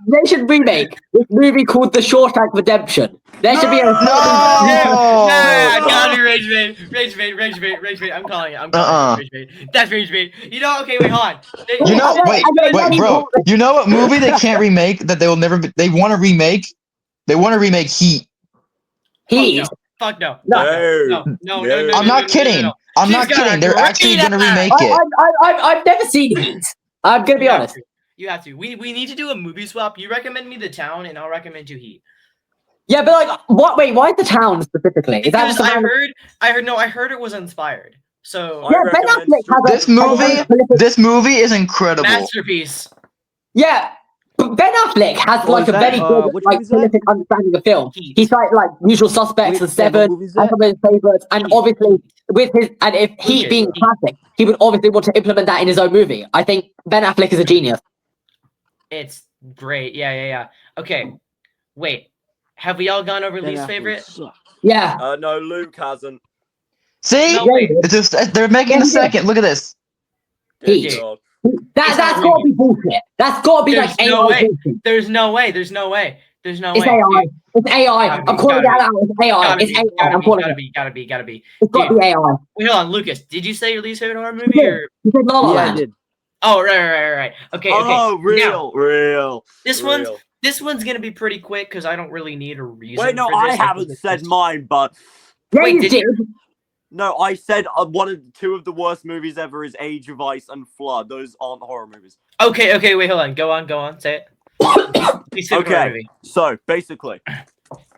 Speaker 1: They should remake this movie called The Shawshank Redemption. There should be a
Speaker 3: No!
Speaker 2: Gotta be rage bait. Rage bait. I'm calling it. I'm calling it rage bait. That's rage bait. You know, okay, wait, hold on.
Speaker 3: You know, wait, bro. You know what movie they can't remake that they will never? They want to remake. They want to remake Heat.
Speaker 1: Heat.
Speaker 2: Fuck no.
Speaker 5: No.
Speaker 2: No.
Speaker 3: I'm not kidding. I'm not kidding. They're actually gonna remake it.
Speaker 1: I've never seen Heat. I'm gonna be honest.
Speaker 2: You have to. We need to do a movie swap. You recommend me The Town, and I'll recommend you Heat.
Speaker 1: Yeah, but like, what? Wait, why The Town specifically? Is that
Speaker 2: Because
Speaker 1: just
Speaker 2: I heard it was inspired. So
Speaker 1: Yeah, Ben Affleck has
Speaker 3: This movie is incredible.
Speaker 2: masterpiece.
Speaker 1: Yeah, but Ben Affleck has
Speaker 6: What
Speaker 1: like
Speaker 6: was
Speaker 1: a
Speaker 6: that?
Speaker 1: very good
Speaker 6: Which
Speaker 1: like
Speaker 6: movie is that?
Speaker 1: prolific understanding of film.
Speaker 2: Heat.
Speaker 1: He's like Usual Suspects and
Speaker 6: What
Speaker 1: Seven,
Speaker 6: movie is
Speaker 1: and
Speaker 6: that?
Speaker 1: some of his favorites, and
Speaker 2: Heat.
Speaker 1: obviously with his and if Heat
Speaker 2: Okay.
Speaker 1: being classic, he would obviously want to implement that in his own movie. I think Ben Affleck is a genius.
Speaker 2: It's great. Yeah. Okay. Wait. Have we all gone over
Speaker 6: Ben
Speaker 2: least
Speaker 6: Affleck
Speaker 2: favorite?
Speaker 6: sucks.
Speaker 1: Yeah,
Speaker 5: No, Luke hasn't.
Speaker 3: See,
Speaker 2: No, wait.
Speaker 3: it's just, they're making a second. Look at this.
Speaker 1: Heat.
Speaker 5: Dear God.
Speaker 1: that's got to be bullshit. That's got to be like
Speaker 2: There's no
Speaker 1: AI
Speaker 2: way.
Speaker 1: bullshit.
Speaker 2: There's no way.
Speaker 1: It's AI. It's AI.
Speaker 2: Gotta
Speaker 1: I'm
Speaker 2: be,
Speaker 1: calling
Speaker 2: gotta
Speaker 1: that out. It's AI. It's AI. I'm calling it.
Speaker 2: Gotta be.
Speaker 1: It's got to
Speaker 2: Dude.
Speaker 1: be AI.
Speaker 2: Wait, hold on, Lucas. Did you say your least favorite horror movie or?
Speaker 1: You said La La
Speaker 6: Yeah, I
Speaker 1: Land.
Speaker 6: did.
Speaker 2: Oh, right. Okay.
Speaker 5: Oh,
Speaker 2: Now,
Speaker 5: real.
Speaker 2: this
Speaker 5: real.
Speaker 2: one's gonna be pretty quick because I don't really need a reason.
Speaker 5: Wait, no,
Speaker 2: for
Speaker 5: I
Speaker 2: this.
Speaker 5: haven't said mine, but
Speaker 1: Yeah,
Speaker 2: Wait,
Speaker 1: you
Speaker 2: did
Speaker 1: did.
Speaker 5: no, I said two of the worst movies ever is Age of Ice and Flood. Those aren't horror movies.
Speaker 2: Okay. Wait, hold on. Go on. Say it. Least favorite horror
Speaker 5: Okay,
Speaker 2: movie.
Speaker 5: so basically,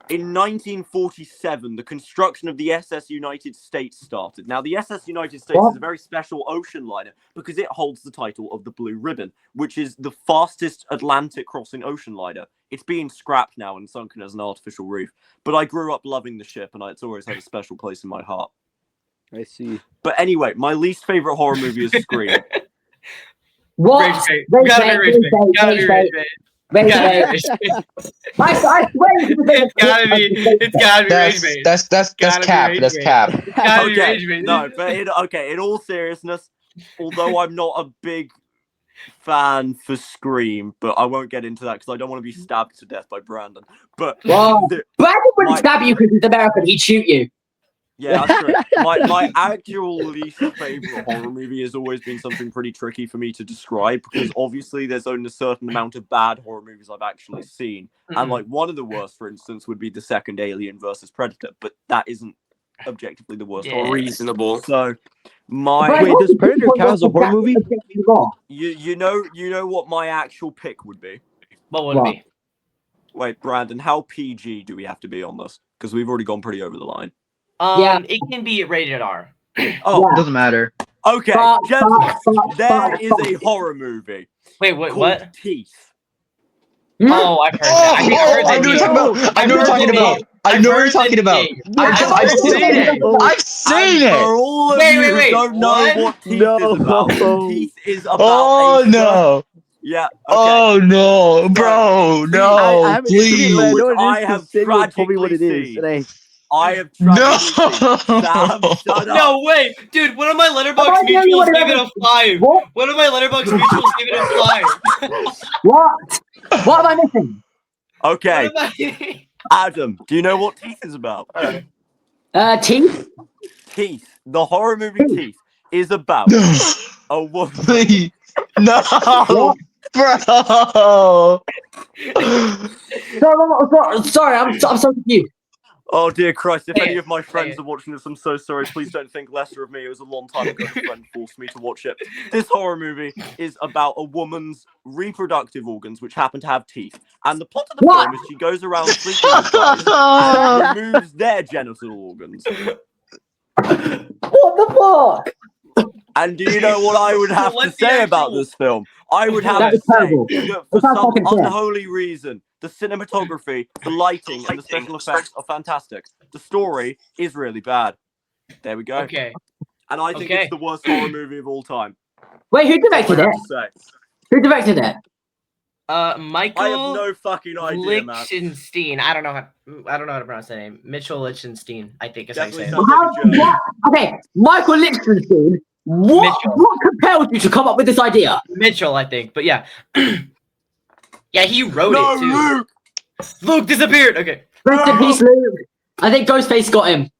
Speaker 5: in 1947, the construction of the SS United States started. Now, the SS United States
Speaker 1: What?
Speaker 5: is a very special ocean liner because it holds the title of the Blue Ribbon, which is the fastest Atlantic crossing ocean liner. It's being scrapped now and sunken as an artificial reef. But I grew up loving the ship, and it's always had a special place in my heart.
Speaker 6: I see.
Speaker 5: But anyway, my least favorite horror movie is Scream.
Speaker 1: What?
Speaker 2: Rage bait.
Speaker 1: Rage
Speaker 2: Gotta
Speaker 1: bait,
Speaker 2: be rage
Speaker 1: rage
Speaker 2: bait.
Speaker 1: bait,
Speaker 2: Gotta be
Speaker 1: rage
Speaker 2: rage
Speaker 1: bait,
Speaker 2: bait.
Speaker 1: rage
Speaker 2: Gotta be
Speaker 1: bait.
Speaker 2: rage bait.
Speaker 1: I swear
Speaker 2: It's gotta be. It's gotta be rage bait.
Speaker 3: That's
Speaker 2: Gotta be
Speaker 3: cap.
Speaker 2: rage
Speaker 3: That's
Speaker 2: bait.
Speaker 3: cap.
Speaker 2: Gotta be
Speaker 5: Okay,
Speaker 2: rage bait.
Speaker 5: no, but in all seriousness, although I'm not a big fan for Scream, but I won't get into that because I don't want to be stabbed to death by Brandon. But
Speaker 1: Wow. Brandon wouldn't
Speaker 5: My-
Speaker 1: stab you because he's American. He'd shoot you.
Speaker 5: yeah, that's true. My actual least favorite horror movie has always been something pretty tricky for me to describe because obviously there's only a certain amount of bad horror movies I've actually seen, and like one of the worst, for instance, would be the second Alien versus Predator, but that isn't objectively the worst horror.
Speaker 4: Reasonable.
Speaker 5: So my
Speaker 1: But
Speaker 6: Wait, does Predator count as a horror
Speaker 1: that's
Speaker 6: movie?
Speaker 1: objectively wrong.
Speaker 5: you know what my actual pick would be.
Speaker 2: What would it be?
Speaker 5: Wait, Brandon, how PG do we have to be on this? Because we've already gone pretty over the line.
Speaker 1: Yeah.
Speaker 2: It can be rated R.
Speaker 5: Oh,
Speaker 1: Yeah.
Speaker 3: Doesn't matter.
Speaker 5: okay,
Speaker 1: Stop,
Speaker 5: gentlemen, there
Speaker 1: stop.
Speaker 5: is a horror movie
Speaker 2: Wait,
Speaker 5: called
Speaker 2: what?
Speaker 5: Teeth.
Speaker 2: Oh, I've heard that. I think I heard
Speaker 3: I
Speaker 2: that.
Speaker 3: know what
Speaker 2: name.
Speaker 3: you're talking about. I know what you're talking about. I know what you're talking about. I've seen it. I've seen
Speaker 5: And for
Speaker 3: it.
Speaker 5: all of
Speaker 2: Wait,
Speaker 5: you
Speaker 2: wait, wait,
Speaker 5: who don't know
Speaker 2: what?
Speaker 5: what Teeth
Speaker 6: No.
Speaker 5: is about, Teeth is about
Speaker 3: Oh
Speaker 5: a
Speaker 3: no.
Speaker 5: Yeah, okay.
Speaker 3: Oh no, bro.
Speaker 6: I
Speaker 3: No,
Speaker 6: haven't seen it, but I
Speaker 3: please.
Speaker 6: know it
Speaker 5: I
Speaker 6: is
Speaker 5: have
Speaker 6: because Samuel told me what it
Speaker 5: tragically
Speaker 6: is.
Speaker 5: seen.
Speaker 6: And
Speaker 5: I have
Speaker 3: No.
Speaker 5: tragically seen. Sam, shut up.
Speaker 2: No way, dude! One of my
Speaker 1: Oh,
Speaker 2: letterbox
Speaker 1: yeah, you
Speaker 2: mutuals
Speaker 1: would've
Speaker 2: gave it a 5.
Speaker 1: What?
Speaker 2: One of my letterbox mutuals gave it a 5.
Speaker 1: What? What am I missing?
Speaker 5: Okay,
Speaker 2: What am I-
Speaker 5: Adam, do you know what Teeth is about?
Speaker 1: Teeth?
Speaker 5: Teeth, the horror movie Teeth, is about
Speaker 3: No.
Speaker 5: a woman.
Speaker 3: Please. No. Bro.
Speaker 1: Sorry, I'm so confused.
Speaker 5: Oh dear Christ, if
Speaker 2: Say
Speaker 5: any
Speaker 2: it,
Speaker 5: of my
Speaker 2: say
Speaker 5: friends
Speaker 2: it.
Speaker 5: are watching this, I'm so sorry. Please don't think lesser of me. It was a long time ago a friend forced me to watch it. This horror movie is about a woman's reproductive organs which happen to have teeth. And the plot of the
Speaker 1: What?
Speaker 5: film is she goes around sleeping with guys and removes their genital organs.
Speaker 1: What the fuck?
Speaker 5: And do you know what I would have to
Speaker 2: What's the
Speaker 5: say about
Speaker 2: actual-
Speaker 5: this film? I would have
Speaker 1: That
Speaker 5: to
Speaker 1: is
Speaker 5: say
Speaker 1: terrible.
Speaker 5: that for
Speaker 1: It's not
Speaker 5: some
Speaker 1: fucking fair.
Speaker 5: unholy reason, The cinematography, the lighting, and the special effects are fantastic. The story is really bad. There we go.
Speaker 2: Okay.
Speaker 5: And I think
Speaker 2: Okay.
Speaker 5: it's the worst horror movie of all time.
Speaker 1: Wait, who
Speaker 5: That's
Speaker 1: directed
Speaker 5: all I
Speaker 1: it?
Speaker 5: have to say.
Speaker 1: Who directed it?
Speaker 2: Michael.
Speaker 5: I have no fucking idea, man.
Speaker 2: Lichtenstein. I don't know how to pronounce that name. Mitchell Lichtenstein. I think is how you say it.
Speaker 5: Definitely sounds like a German.
Speaker 1: Okay, Michael Lichtenstein.
Speaker 2: Mitchell.
Speaker 1: What compelled you to come up with this idea?
Speaker 2: Mitchell, I think. But yeah. Yeah, he wrote
Speaker 5: No,
Speaker 2: it too.
Speaker 5: Luke!
Speaker 2: Luke disappeared. Okay.
Speaker 1: Rest in peace, Luke. I think Ghostface got him.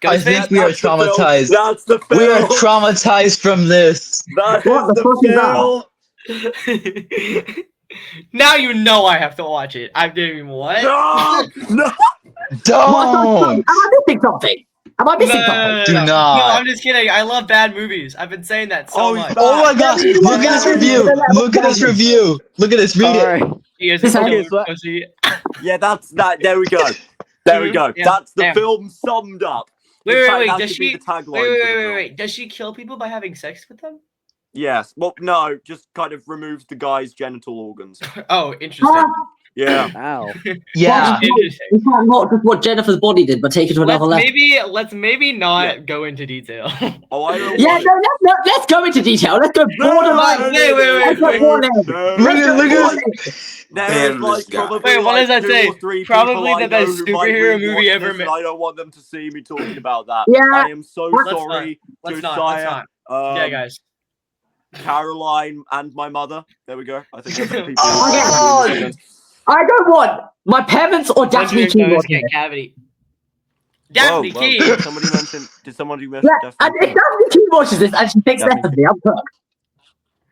Speaker 3: I think we are
Speaker 5: That's the film.
Speaker 3: traumatized.
Speaker 5: That's the film.
Speaker 3: We are traumatized from this.
Speaker 5: That
Speaker 1: What
Speaker 5: is
Speaker 1: the fuck is that?
Speaker 5: film.
Speaker 2: Now you know I have to watch it. I'm doing what?
Speaker 5: No! No!
Speaker 3: Don't.
Speaker 1: Am I missing something? Am I missing something?
Speaker 3: Do
Speaker 2: No,
Speaker 3: not.
Speaker 2: I'm just kidding. I love bad movies. I've been saying that so
Speaker 5: Oh,
Speaker 2: much.
Speaker 3: Oh my gosh! Look at this review. Look at this review. Look at this. Read it.
Speaker 6: Alright.
Speaker 2: He is
Speaker 1: This
Speaker 2: a
Speaker 1: is-
Speaker 2: killer pussy.
Speaker 5: Yeah, that's that. There we go. There we go.
Speaker 2: Yeah,
Speaker 5: That's the
Speaker 2: damn.
Speaker 5: film summed up.
Speaker 2: Wait,
Speaker 5: In
Speaker 2: wait,
Speaker 5: fact,
Speaker 2: wait.
Speaker 5: that
Speaker 2: Does
Speaker 5: should be
Speaker 2: she?
Speaker 5: the tagline
Speaker 2: Wait,
Speaker 5: for
Speaker 2: wait,
Speaker 5: the
Speaker 2: wait, wait,
Speaker 5: film.
Speaker 2: wait. Does she kill people by having sex with them?
Speaker 5: Yes. Well, no, just kind of removes the guy's genital organs.
Speaker 2: Oh, interesting.
Speaker 5: Yeah.
Speaker 6: Ow.
Speaker 3: Yeah.
Speaker 2: Interesting.
Speaker 1: You can't not just what Jennifer's body did, but take it to another level.
Speaker 2: Let's maybe not
Speaker 5: Yeah.
Speaker 2: go into detail.
Speaker 5: Oh, I don't
Speaker 1: Yeah,
Speaker 5: want
Speaker 1: no, let's go into detail. Let's go borderline.
Speaker 2: wait,
Speaker 1: Let's go warning.
Speaker 3: Look at this.
Speaker 5: There's
Speaker 4: Ban
Speaker 5: like
Speaker 4: this guy.
Speaker 5: probably
Speaker 2: Wait, what
Speaker 5: like
Speaker 2: does that
Speaker 5: 2
Speaker 2: say?
Speaker 5: or 3
Speaker 2: Probably
Speaker 5: people I
Speaker 2: the best
Speaker 5: know who might
Speaker 2: superhero
Speaker 5: rewatch
Speaker 2: movie
Speaker 5: this,
Speaker 2: ever
Speaker 5: and
Speaker 2: made.
Speaker 5: I don't want them to see me talking about that.
Speaker 1: Yeah.
Speaker 5: I am so
Speaker 1: Let's
Speaker 5: sorry
Speaker 2: Let's
Speaker 5: to
Speaker 2: not. Let's
Speaker 5: Saya,
Speaker 2: not. Yeah, guys.
Speaker 5: Caroline, and my mother. There we go. I think that's the people.
Speaker 3: Oh.
Speaker 1: I don't want my parents or Daphne
Speaker 2: What's
Speaker 1: Keane
Speaker 2: your
Speaker 1: watching
Speaker 2: get
Speaker 1: it.
Speaker 2: cavity? Daphne
Speaker 5: Whoa,
Speaker 2: Keane.
Speaker 5: Did somebody mention?
Speaker 1: Yeah, and
Speaker 5: Daphne
Speaker 1: if
Speaker 5: Keane?
Speaker 1: Daphne Keane watches this and she thinks
Speaker 5: Daphne
Speaker 1: less of me, I'm cooked.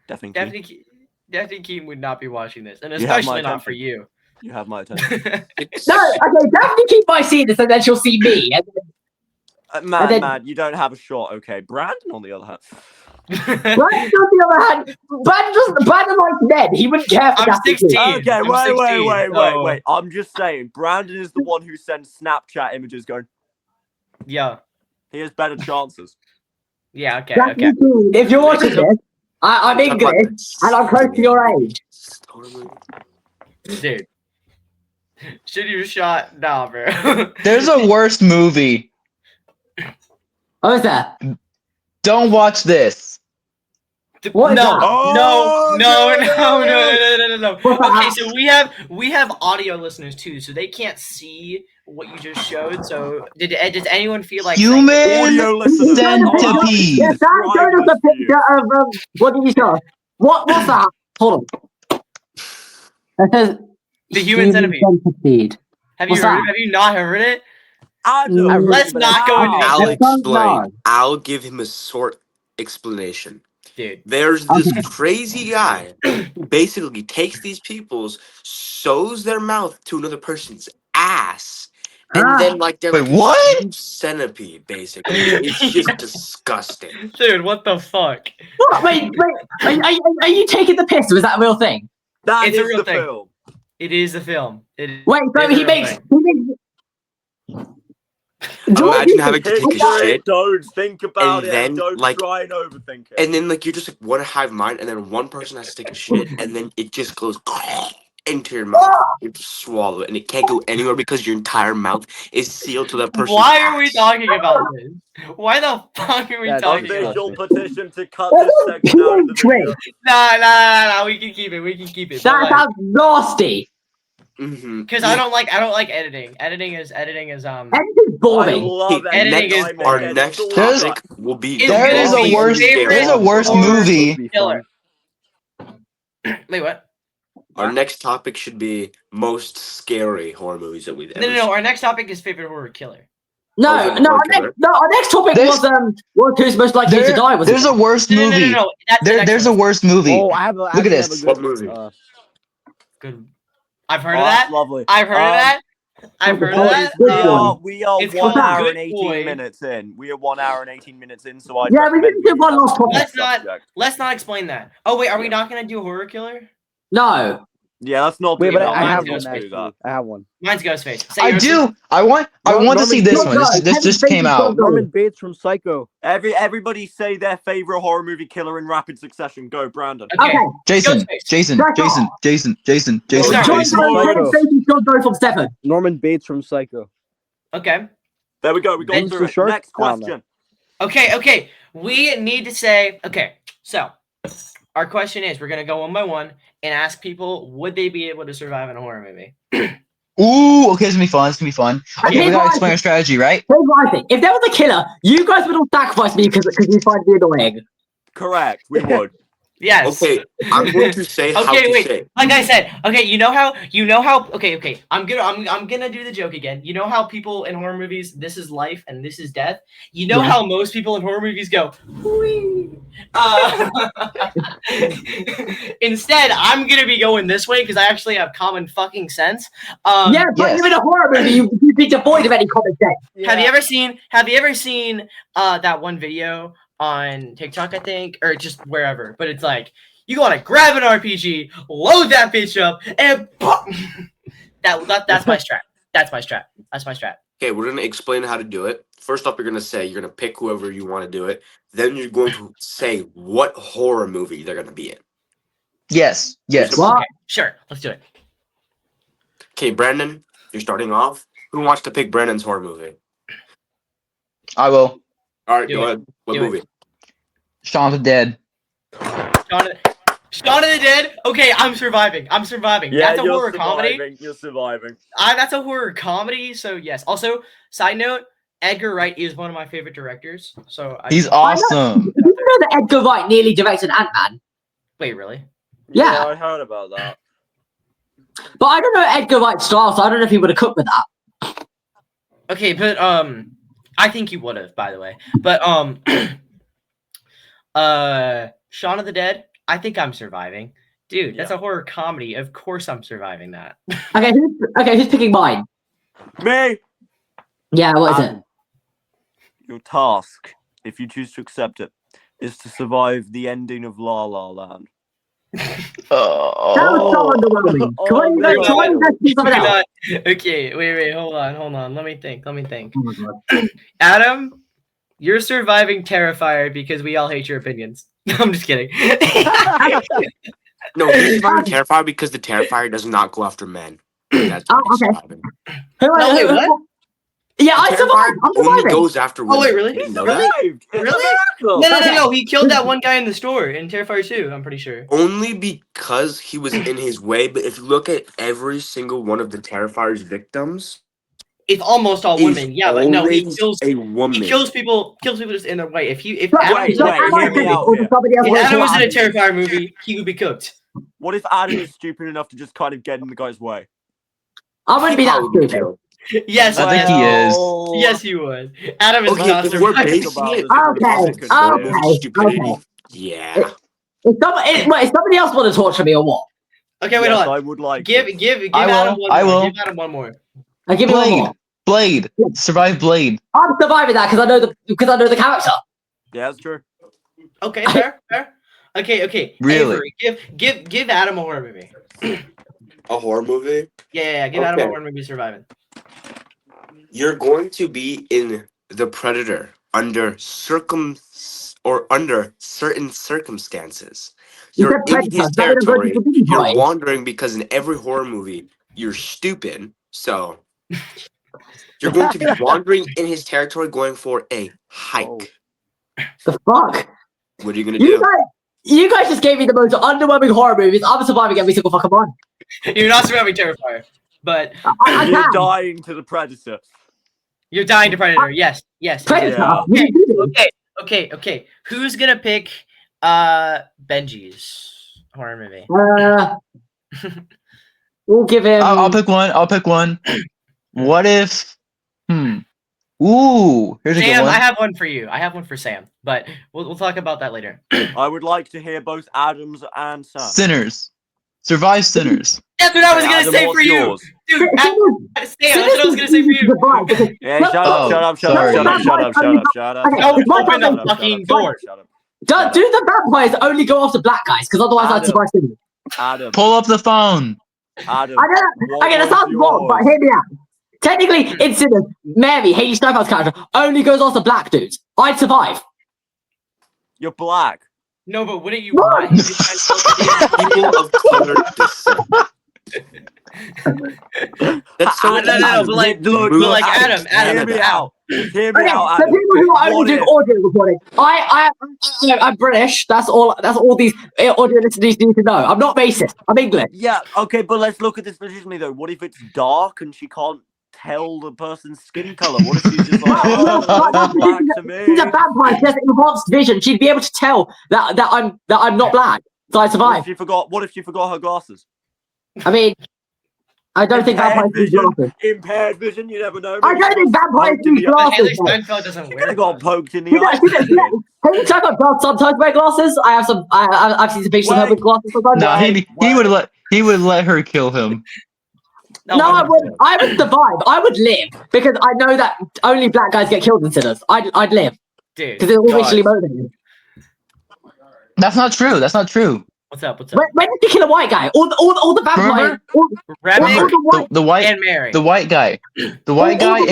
Speaker 5: Daphne Keane.
Speaker 2: Daphne Keane would not be watching this, and
Speaker 5: You have my
Speaker 2: especially not for
Speaker 5: attention.
Speaker 2: you.
Speaker 5: You have my attention.
Speaker 1: No, okay, Daphne Keane might see this and then she'll see me. And then-
Speaker 5: Man, you don't have a shot. Okay, Brandon, on the other hand.
Speaker 1: Brandon, on the other hand, Brandon likes Ned. He wouldn't care for
Speaker 2: I'm
Speaker 1: Daphne
Speaker 2: 16.
Speaker 1: Keane.
Speaker 5: Okay,
Speaker 2: I'm
Speaker 5: wait,
Speaker 2: 16, so-
Speaker 5: wait. I'm just saying, Brandon is the one who sends Snapchat images going,
Speaker 2: Yeah.
Speaker 5: he has better chances.
Speaker 2: Yeah. Okay.
Speaker 1: Daphne
Speaker 2: Okay.
Speaker 1: Keane, if you're watching this, I'm English and I'm close to your age.
Speaker 2: Dude. Shoot your shot. Nah, bro.
Speaker 3: There's a worse movie.
Speaker 1: What was that?
Speaker 3: Don't watch this.
Speaker 1: What is
Speaker 2: no,
Speaker 1: that?
Speaker 5: Oh,
Speaker 2: no.
Speaker 1: What's
Speaker 2: Okay,
Speaker 1: that?
Speaker 2: so we have audio listeners too, so they can't see what you just showed. So does anyone feel like saying-
Speaker 3: Human
Speaker 5: Audio listeners.
Speaker 3: centipede.
Speaker 1: Yes, that showed us a picture of what did you show? What's that? Hold on. That says
Speaker 2: The human centipede.
Speaker 1: centipede.
Speaker 2: Have
Speaker 1: What's
Speaker 2: you heard?
Speaker 1: that?
Speaker 2: Have you not heard it?
Speaker 5: Adam,
Speaker 2: Let's not go into
Speaker 4: I'll
Speaker 1: That's not
Speaker 4: explain.
Speaker 1: wrong.
Speaker 4: I'll give him a short explanation.
Speaker 2: Dude.
Speaker 4: There's this
Speaker 1: Okay.
Speaker 4: crazy guy who basically takes these people's, sews their mouth to another person's ass, and
Speaker 1: Ah.
Speaker 4: then like they're
Speaker 3: Wait,
Speaker 4: like
Speaker 3: what?
Speaker 4: a huge centipede. Basically, it's just disgusting.
Speaker 2: Dude, what the fuck?
Speaker 1: What? Wait. Are you taking the piss? Or is that a real thing?
Speaker 5: That
Speaker 2: It's a
Speaker 5: is
Speaker 2: real
Speaker 5: the
Speaker 2: thing.
Speaker 5: film.
Speaker 2: It is a film.
Speaker 1: Wait, so
Speaker 2: It's a
Speaker 1: he
Speaker 2: real
Speaker 1: makes.
Speaker 2: thing.
Speaker 4: Imagine having to take a
Speaker 5: Picture
Speaker 4: shit,
Speaker 5: it, don't think about
Speaker 4: and
Speaker 5: it,
Speaker 4: then,
Speaker 5: and don't
Speaker 4: like-
Speaker 5: try and overthink it.
Speaker 4: and then like you're just like one hive mind, and then one person has to take a shit, and then it just goes into your mouth. You have to swallow it, and it can't go anywhere because your entire mouth is sealed to that person.
Speaker 2: Why are we talking about this? Why the fuck are we
Speaker 6: Yeah,
Speaker 2: talking about
Speaker 5: Official
Speaker 2: this?
Speaker 5: petition to cut this section out of the video.
Speaker 2: Nah. We can keep it.
Speaker 1: That
Speaker 2: But,
Speaker 1: sounds nasty.
Speaker 4: Mm-hmm.
Speaker 2: because I don't like editing. Editing is
Speaker 1: Anything's
Speaker 5: I
Speaker 1: boring.
Speaker 5: love it.
Speaker 2: Editing is
Speaker 4: Our
Speaker 2: boring.
Speaker 4: next
Speaker 3: There's-
Speaker 4: topic will be.
Speaker 2: It's
Speaker 3: There
Speaker 2: gonna
Speaker 3: is
Speaker 2: be
Speaker 3: a worse.
Speaker 2: favorite
Speaker 3: There's a worse
Speaker 2: horror
Speaker 3: movie.
Speaker 2: killer. Wait, what?
Speaker 4: Our next topic should be most scary horror movies that we've ever
Speaker 2: No. Our next topic is favorite horror killer.
Speaker 1: No,
Speaker 4: Oh, is it
Speaker 1: no.
Speaker 4: horror
Speaker 1: Our
Speaker 4: killer?
Speaker 1: next topic
Speaker 3: There's-
Speaker 1: was who's most likely to die. Was
Speaker 3: There's
Speaker 1: it?
Speaker 3: a worse movie.
Speaker 2: No. That's the next
Speaker 3: There's a
Speaker 2: one.
Speaker 3: worse movie.
Speaker 6: Oh, I have a.
Speaker 3: Look at
Speaker 6: actually
Speaker 3: this.
Speaker 6: have a
Speaker 4: What
Speaker 6: good,
Speaker 4: movie?
Speaker 2: Good. I've heard
Speaker 5: Oh,
Speaker 2: of
Speaker 5: that's
Speaker 2: that.
Speaker 5: lovely.
Speaker 2: I've heard of that. I've heard of that.
Speaker 1: Good one.
Speaker 5: We are
Speaker 2: It's
Speaker 5: 1
Speaker 2: called
Speaker 5: hour
Speaker 2: Good
Speaker 5: and 18
Speaker 2: Boy.
Speaker 5: minutes in. We are 1 hour and 18 minutes in, so I
Speaker 1: Yeah, we didn't do one last topic.
Speaker 2: Let's not explain that. Oh wait, are we not gonna do horror killer?
Speaker 1: No.
Speaker 5: Yeah, that's not.
Speaker 6: Wait,
Speaker 5: do
Speaker 6: but
Speaker 5: that.
Speaker 6: I have
Speaker 2: Mine's
Speaker 6: one
Speaker 5: Don't do
Speaker 6: actually.
Speaker 5: that.
Speaker 6: I have one.
Speaker 2: Mine's Ghostface. Say
Speaker 3: I
Speaker 2: yours.
Speaker 3: do. I want to see this one. This just came out.
Speaker 6: Norman Bates from Psycho.
Speaker 5: Everybody say their favorite horror movie killer in rapid succession. Go, Brandon.
Speaker 2: Okay.
Speaker 1: Okay.
Speaker 3: Jason,
Speaker 2: Ghostface.
Speaker 3: Jason,
Speaker 1: Back
Speaker 3: Jason,
Speaker 1: off.
Speaker 3: Jason, Jason,
Speaker 2: John
Speaker 3: Jason,
Speaker 2: John
Speaker 3: Jason.
Speaker 6: Psycho.
Speaker 1: John from 7.
Speaker 6: Norman Bates from Psycho.
Speaker 2: Okay.
Speaker 5: There we go. We got
Speaker 2: Ben's
Speaker 5: through
Speaker 6: too
Speaker 5: it.
Speaker 6: short?
Speaker 5: Next
Speaker 6: I don't know.
Speaker 5: question.
Speaker 2: Okay. We need to say, okay, so our question is we're going to go one by one and ask people, would they be able to survive in a horror movie?
Speaker 3: Ooh, okay, it's gonna be fun. It's gonna be fun. Okay, we gotta explain our strategy, right?
Speaker 1: Here's what I think. If there was a killer, you guys would all sacrifice me because you find me annoying.
Speaker 5: Correct. We would.
Speaker 2: Yes.
Speaker 4: Okay, I'm going to say how
Speaker 2: Okay,
Speaker 4: to
Speaker 2: wait.
Speaker 4: say.
Speaker 2: Like I said, okay, you know how okay. I'm gonna do the joke again. You know how people in horror movies, this is life and this is death? You know
Speaker 1: Yeah.
Speaker 2: how most people in horror movies go, "Whee." Instead, I'm gonna be going this way because I actually have common fucking sense.
Speaker 1: Yeah, but
Speaker 3: yes.
Speaker 1: even in a horror movie, you'd be devoid of any common sense.
Speaker 2: Have you ever seen that one video on TikTok, I think, or just wherever, but it's like you gotta grab an RPG, load that bitch up, and that's my strat. That's my strat.
Speaker 4: Okay, we're gonna explain how to do it. First off, you're gonna pick whoever you want to do it. Then you're going to say what horror movie they're gonna be in.
Speaker 3: Yes, yes.
Speaker 1: What?
Speaker 2: Okay, sure, let's do it.
Speaker 4: Okay, Brandon, you're starting off. Who wants to pick Brandon's horror movie?
Speaker 3: I will.
Speaker 4: All right,
Speaker 2: Do
Speaker 4: go
Speaker 2: it.
Speaker 4: ahead. What
Speaker 2: Do it.
Speaker 4: movie?
Speaker 3: Shaun of the Dead.
Speaker 2: Shaun of the Dead. Okay, I'm surviving.
Speaker 5: Yeah,
Speaker 2: That's a
Speaker 5: you're
Speaker 2: horror
Speaker 5: surviving.
Speaker 2: comedy.
Speaker 5: You're surviving.
Speaker 2: That's a horror comedy. So yes. Also, side note: Edgar Wright is one of my favorite directors. So
Speaker 3: He's awesome.
Speaker 1: Did you know that Edgar Wright nearly directed Ant-Man?
Speaker 2: Wait, really?
Speaker 1: Yeah.
Speaker 5: I heard about that.
Speaker 1: But I don't know Edgar Wright's style, so I don't know if he would have cooked with that.
Speaker 2: Okay, but I think you would have, by the way. But Shaun of the Dead. I think I'm surviving, dude. That's a horror comedy. Of course, I'm surviving that.
Speaker 1: Okay, who's picking mine?
Speaker 5: Me.
Speaker 1: Yeah, what is it?
Speaker 5: Your task, if you choose to accept it, is to survive the ending of La La Land.
Speaker 1: That was so underwhelming. Come on,
Speaker 5: no.
Speaker 1: come on, let's do something else.
Speaker 2: Okay, wait, hold on. Let me think.
Speaker 1: Oh my God.
Speaker 2: Adam, you're surviving Terrifier because we all hate your opinions. I'm just kidding.
Speaker 4: No, he's surviving Terrifier because the Terrifier does not go after men. That's why he's
Speaker 1: okay.
Speaker 4: surviving.
Speaker 2: Wait, what?
Speaker 1: Yeah, I
Speaker 4: The
Speaker 1: survived. I'm
Speaker 4: Terrifier only
Speaker 1: surviving.
Speaker 4: goes after women.
Speaker 2: Oh, wait, really?
Speaker 4: You didn't know that?
Speaker 2: Really? No. He killed that one guy in the store in Terrifier 2, I'm pretty sure.
Speaker 4: Only because he was in his way, but if you look at every single one of the Terrifier's victims,
Speaker 2: It's almost all women. Yeah, but no, he
Speaker 4: always
Speaker 2: kills
Speaker 4: a woman.
Speaker 2: He kills people just in their way. If
Speaker 1: Right,
Speaker 2: Adam,
Speaker 1: right,
Speaker 2: was,
Speaker 1: so
Speaker 5: wait,
Speaker 1: am I
Speaker 5: hear me
Speaker 1: finished,
Speaker 5: out
Speaker 1: or
Speaker 5: here.
Speaker 1: does somebody else
Speaker 2: if
Speaker 1: want to
Speaker 2: Adam was in a
Speaker 1: answer?
Speaker 2: Terrifier movie, he would be cooked.
Speaker 5: What if Adam is stupid enough to just kind of get in the guy's way?
Speaker 1: I wouldn't be that
Speaker 4: Probably
Speaker 1: stupid.
Speaker 4: killed.
Speaker 2: Yes,
Speaker 3: I think he is.
Speaker 2: Yes, you would. Adam is
Speaker 4: Okay,
Speaker 2: not
Speaker 4: if we're
Speaker 2: surviving.
Speaker 4: basing it
Speaker 1: Okay,
Speaker 4: off of
Speaker 1: okay,
Speaker 4: stupidity,
Speaker 1: okay.
Speaker 4: yeah.
Speaker 1: If somebody else want to torture me or what?
Speaker 2: Okay, wait,
Speaker 5: Yes,
Speaker 2: hold on.
Speaker 5: I would like.
Speaker 2: Give
Speaker 5: to.
Speaker 3: I
Speaker 2: Adam
Speaker 3: will,
Speaker 2: one
Speaker 3: I
Speaker 2: more.
Speaker 3: will.
Speaker 2: Give Adam one more.
Speaker 1: I'll give you one more.
Speaker 3: Blade. Survive Blade.
Speaker 1: I'm surviving that because I know the character.
Speaker 5: Yeah, that's true.
Speaker 2: Okay, fair. Okay.
Speaker 3: Really?
Speaker 2: Avery, give Adam a horror movie.
Speaker 4: A horror movie?
Speaker 2: Yeah. Give Adam a
Speaker 4: Okay.
Speaker 2: horror movie surviving.
Speaker 4: You're going to be in The Predator under certain circumstances.
Speaker 1: You
Speaker 4: You're
Speaker 1: said
Speaker 4: in
Speaker 1: Predator,
Speaker 4: his
Speaker 1: that would have gone to
Speaker 4: territory.
Speaker 1: the big
Speaker 4: You're
Speaker 1: boy.
Speaker 4: wandering because in every horror movie, you're stupid. So you're going to be wandering in his territory going for a hike.
Speaker 5: Oh.
Speaker 1: The fuck?
Speaker 4: What are you going to do?
Speaker 1: You guys just gave me the most underwhelming horror movies. I'm surviving every single fucking one.
Speaker 2: You're not surviving Terrifier, but
Speaker 1: I
Speaker 5: You're
Speaker 1: can.
Speaker 5: dying to the Predator.
Speaker 2: you're dying to Predator. Yes.
Speaker 1: Predator.
Speaker 5: Yeah.
Speaker 1: What are you doing?
Speaker 2: Okay. Who's gonna pick Benji's horror movie?
Speaker 1: We'll give him.
Speaker 3: I'll pick one. What if? Ooh, here's a good
Speaker 2: Sam,
Speaker 3: one.
Speaker 2: I have one for you. I have one for Sam, but we'll talk about that later.
Speaker 5: I would like to hear both Adam's and Sam's.
Speaker 3: Sinners. Survive Sinners.
Speaker 2: That's what I was gonna
Speaker 5: Adam,
Speaker 2: say
Speaker 5: what's
Speaker 2: for you,
Speaker 5: yours?
Speaker 2: dude. Sam, that's what I was gonna say for you.
Speaker 5: Yeah, shut up.
Speaker 3: sorry.
Speaker 2: Don't open the fucking door.
Speaker 1: Do the vampires only go after black guys? Because otherwise I'd
Speaker 5: Adam.
Speaker 1: survive too.
Speaker 5: Adam,
Speaker 3: Pull up the phone.
Speaker 5: Adam,
Speaker 1: I don't know.
Speaker 5: what
Speaker 1: Okay, that
Speaker 5: was
Speaker 1: sounds wrong, but
Speaker 5: yours?
Speaker 1: hear me out. Technically, in Sinners, Mary, Haley Steinfeld's character, only goes after black dudes. I'd survive.
Speaker 5: You're black.
Speaker 2: No, but wouldn't you
Speaker 1: What?
Speaker 2: want Haley Steinfeld to be
Speaker 4: People of color descent. That's so
Speaker 2: No, but like,
Speaker 5: Look,
Speaker 2: but like Adam,
Speaker 5: hear me out. Hear me
Speaker 1: Okay,
Speaker 5: out,
Speaker 1: the
Speaker 5: Adam.
Speaker 1: people who are
Speaker 5: What
Speaker 1: only doing
Speaker 5: if-
Speaker 1: audio recording. I'm British. That's all these audio listeners need to know. I'm not racist. I'm English.
Speaker 5: Yeah, okay, but let's look at this legitimately though. What if it's dark and she can't tell the person's skin color? What if she's just like, oh, that's black to me?
Speaker 1: She's a vampire. She has enhanced vision. She'd be able to tell that I'm not black. So I
Speaker 5: What
Speaker 1: survive.
Speaker 5: if she forgot her glasses?
Speaker 1: I mean, I don't think vampires use glasses.
Speaker 5: Impaired vision, you never know.
Speaker 1: I don't think vampires use
Speaker 2: But Haley
Speaker 1: glasses.
Speaker 2: Steinfeld doesn't wear
Speaker 5: They got poked in the
Speaker 1: You know,
Speaker 5: eye.
Speaker 1: Haley Steinfeld does sometimes wear glasses. I've seen some pictures of her with glasses sometimes.
Speaker 3: Nah, he would let her kill him.
Speaker 1: No, I would survive. I would live because I know that only black guys get killed in Sinners. I'd live
Speaker 2: Dude,
Speaker 1: because they're all
Speaker 2: God.
Speaker 1: racially motivated.
Speaker 3: That's not true. That's not true.
Speaker 2: What's up? What's up?
Speaker 1: When did you kill a white guy? All the vampires.
Speaker 2: Remy
Speaker 3: The white
Speaker 2: and Mary.
Speaker 3: the white guy in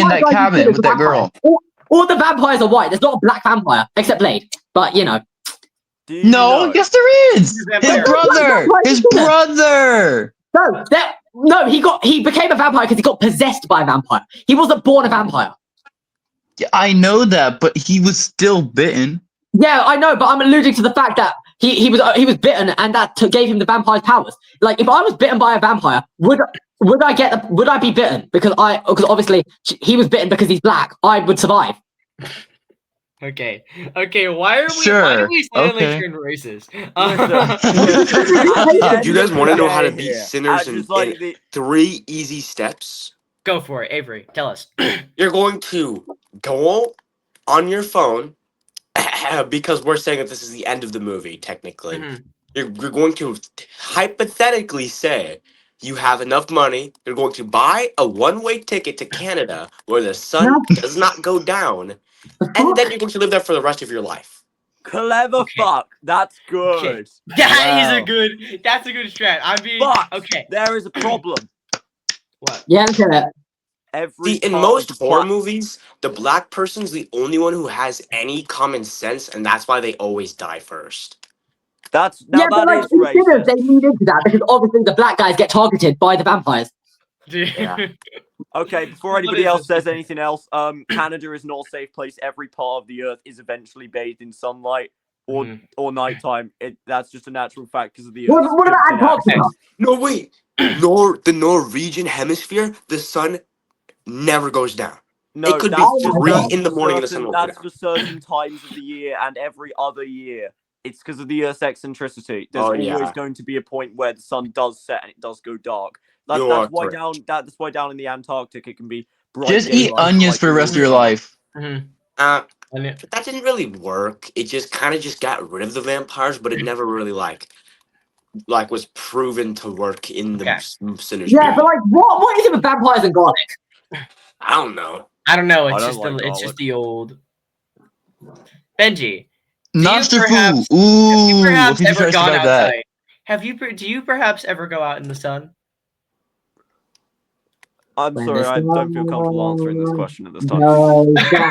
Speaker 3: that cabin with that girl.
Speaker 1: All the vampires are white. There's not a black vampire except Blade. But you know.
Speaker 5: Do you
Speaker 3: No,
Speaker 5: know?
Speaker 3: yes there is.
Speaker 2: He's a
Speaker 3: His
Speaker 2: vampire.
Speaker 3: brother. His brother.
Speaker 1: No, he became a vampire because he got possessed by a vampire. He wasn't born a vampire.
Speaker 3: Yeah, I know that, but he was still bitten.
Speaker 1: Yeah, I know, but I'm alluding to the fact that he was bitten, and that gave him the vampire's powers. Like, if I was bitten by a vampire, would I be bitten? Because obviously he was bitten because he's black. I would survive.
Speaker 2: Okay. Why are we?
Speaker 3: Sure,
Speaker 2: Why do we suddenly
Speaker 3: okay.
Speaker 2: turn racist?
Speaker 4: Do you guys want to know how to beat
Speaker 5: Yeah,
Speaker 4: sinners
Speaker 5: I
Speaker 4: in
Speaker 5: just like the
Speaker 4: 3 easy steps?
Speaker 2: Go for it, Avery. Tell us.
Speaker 4: You're going to go on your phone because we're saying that this is the end of the movie, technically.
Speaker 2: Mhm.
Speaker 4: You're going to hypothetically say you have enough money. You're going to buy a one-way ticket to Canada where the sun does not go down, and then you're going to live there for the rest of your life.
Speaker 5: clever fuck. That's good.
Speaker 2: That's
Speaker 5: Wow.
Speaker 2: a good strat. I mean,
Speaker 5: But
Speaker 2: okay.
Speaker 5: there is a problem.
Speaker 2: What?
Speaker 1: Yeah, look at it.
Speaker 5: Every
Speaker 4: See, in
Speaker 5: part
Speaker 4: most
Speaker 5: of the
Speaker 4: horror
Speaker 5: plot-
Speaker 4: movies, the black person's the only one who has any common sense, and that's why they always die first.
Speaker 5: That's
Speaker 1: Yeah, but like
Speaker 5: is
Speaker 1: in Sinners,
Speaker 5: racist.
Speaker 1: they lead into that because obviously the black guys get targeted by the vampires.
Speaker 4: Yeah.
Speaker 5: Okay, before
Speaker 2: What
Speaker 5: anybody
Speaker 2: is
Speaker 5: else
Speaker 2: this?
Speaker 5: says anything else, Canada is not a safe place. Every part of the earth is eventually bathed in sunlight or
Speaker 2: Mhm.
Speaker 5: or nighttime. That's just a natural fact because of the
Speaker 1: What
Speaker 5: earth's
Speaker 1: about
Speaker 5: built-in
Speaker 1: Antarctica?
Speaker 5: axis.
Speaker 4: No, wait. The Norwegian hemisphere, the sun never goes down.
Speaker 5: No,
Speaker 4: It could be
Speaker 5: that's just
Speaker 4: 3
Speaker 5: that's
Speaker 4: in the
Speaker 5: for
Speaker 4: morning and the sun
Speaker 5: certain-
Speaker 4: won't go
Speaker 5: That's
Speaker 4: down.
Speaker 5: for certain times of the year and every other year. It's because of the Earth's eccentricity. There's
Speaker 4: Oh,
Speaker 5: always
Speaker 4: yeah.
Speaker 5: going to be a point where the sun does set and it does go dark.
Speaker 4: You
Speaker 5: That's
Speaker 4: are
Speaker 5: why
Speaker 4: correct.
Speaker 5: that's why down in the Antarctic it can be bright.
Speaker 3: Just eat
Speaker 5: daylight
Speaker 3: onions
Speaker 5: like
Speaker 3: for the rest of your
Speaker 5: summer.
Speaker 3: life.
Speaker 2: Mhm.
Speaker 4: But
Speaker 2: And
Speaker 4: that didn't really work. It just kind of just got rid of the vampires, but it never really like was proven to work in the
Speaker 2: Okay.
Speaker 4: Sinners
Speaker 1: Yeah,
Speaker 4: movie.
Speaker 1: but like, what is it with vampires and garlic?
Speaker 4: I don't know.
Speaker 2: I don't know.
Speaker 5: I
Speaker 2: It's
Speaker 5: don't
Speaker 2: just
Speaker 5: like
Speaker 2: it's
Speaker 5: garlic.
Speaker 2: just the old Benji.
Speaker 3: Monster
Speaker 2: perhaps-
Speaker 3: food.
Speaker 2: Have you
Speaker 3: Ooh,
Speaker 2: perhaps
Speaker 3: if you
Speaker 2: ever
Speaker 3: try to
Speaker 2: gone
Speaker 3: survive
Speaker 2: outside?
Speaker 3: that.
Speaker 2: Do you perhaps ever go out in the sun?
Speaker 5: I'm
Speaker 1: When
Speaker 5: sorry,
Speaker 1: the
Speaker 5: I don't feel comfortable answering this
Speaker 1: sun
Speaker 5: question at this time.
Speaker 1: goes down.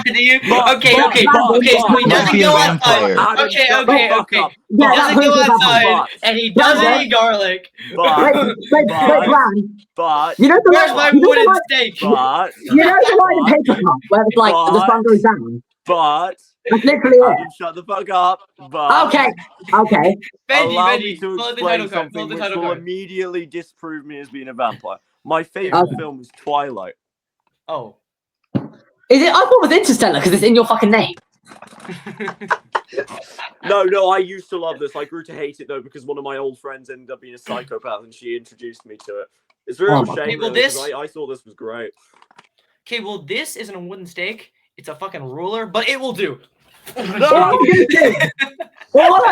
Speaker 2: Do you?
Speaker 5: But-
Speaker 2: Okay.
Speaker 5: but-
Speaker 2: So he
Speaker 3: Might
Speaker 2: doesn't
Speaker 3: be a
Speaker 2: go outside.
Speaker 3: vampire.
Speaker 2: Okay.
Speaker 5: Shut the fuck up.
Speaker 2: He
Speaker 1: Yeah,
Speaker 2: doesn't
Speaker 1: that
Speaker 2: go
Speaker 1: brings us up.
Speaker 2: outside, and he doesn't
Speaker 1: But-
Speaker 2: eat garlic.
Speaker 5: But
Speaker 1: Wait, Gran,
Speaker 5: but
Speaker 1: you know the
Speaker 2: Where's my
Speaker 1: line, you know
Speaker 2: wooden
Speaker 1: the line,
Speaker 2: steak?
Speaker 5: but
Speaker 1: you know the line in Paper Cup where it's like the sun goes down.
Speaker 5: but
Speaker 1: That's literally it.
Speaker 5: Adam, shut the fuck up. But
Speaker 1: Okay.
Speaker 5: allow me
Speaker 2: Benji,
Speaker 5: to
Speaker 2: pull out the
Speaker 5: explain
Speaker 2: title card. Pull
Speaker 5: something
Speaker 2: out the
Speaker 5: which
Speaker 2: title
Speaker 5: will
Speaker 2: card.
Speaker 5: immediately disprove me as being a vampire. My favorite
Speaker 1: Okay.
Speaker 5: film is Twilight.
Speaker 2: Oh.
Speaker 1: Is it? I thought it was Interstellar because it's in your fucking name.
Speaker 5: No, I used to love this. I grew to hate it though because one of my old friends ended up being a psychopath and she introduced me to it. It's a real
Speaker 1: Oh my
Speaker 5: shame.
Speaker 2: God.
Speaker 5: Really, 'cause I thought this was great.
Speaker 2: Okay, well, this isn't a wooden stake. It's a fucking ruler, but it will do.
Speaker 1: All I'm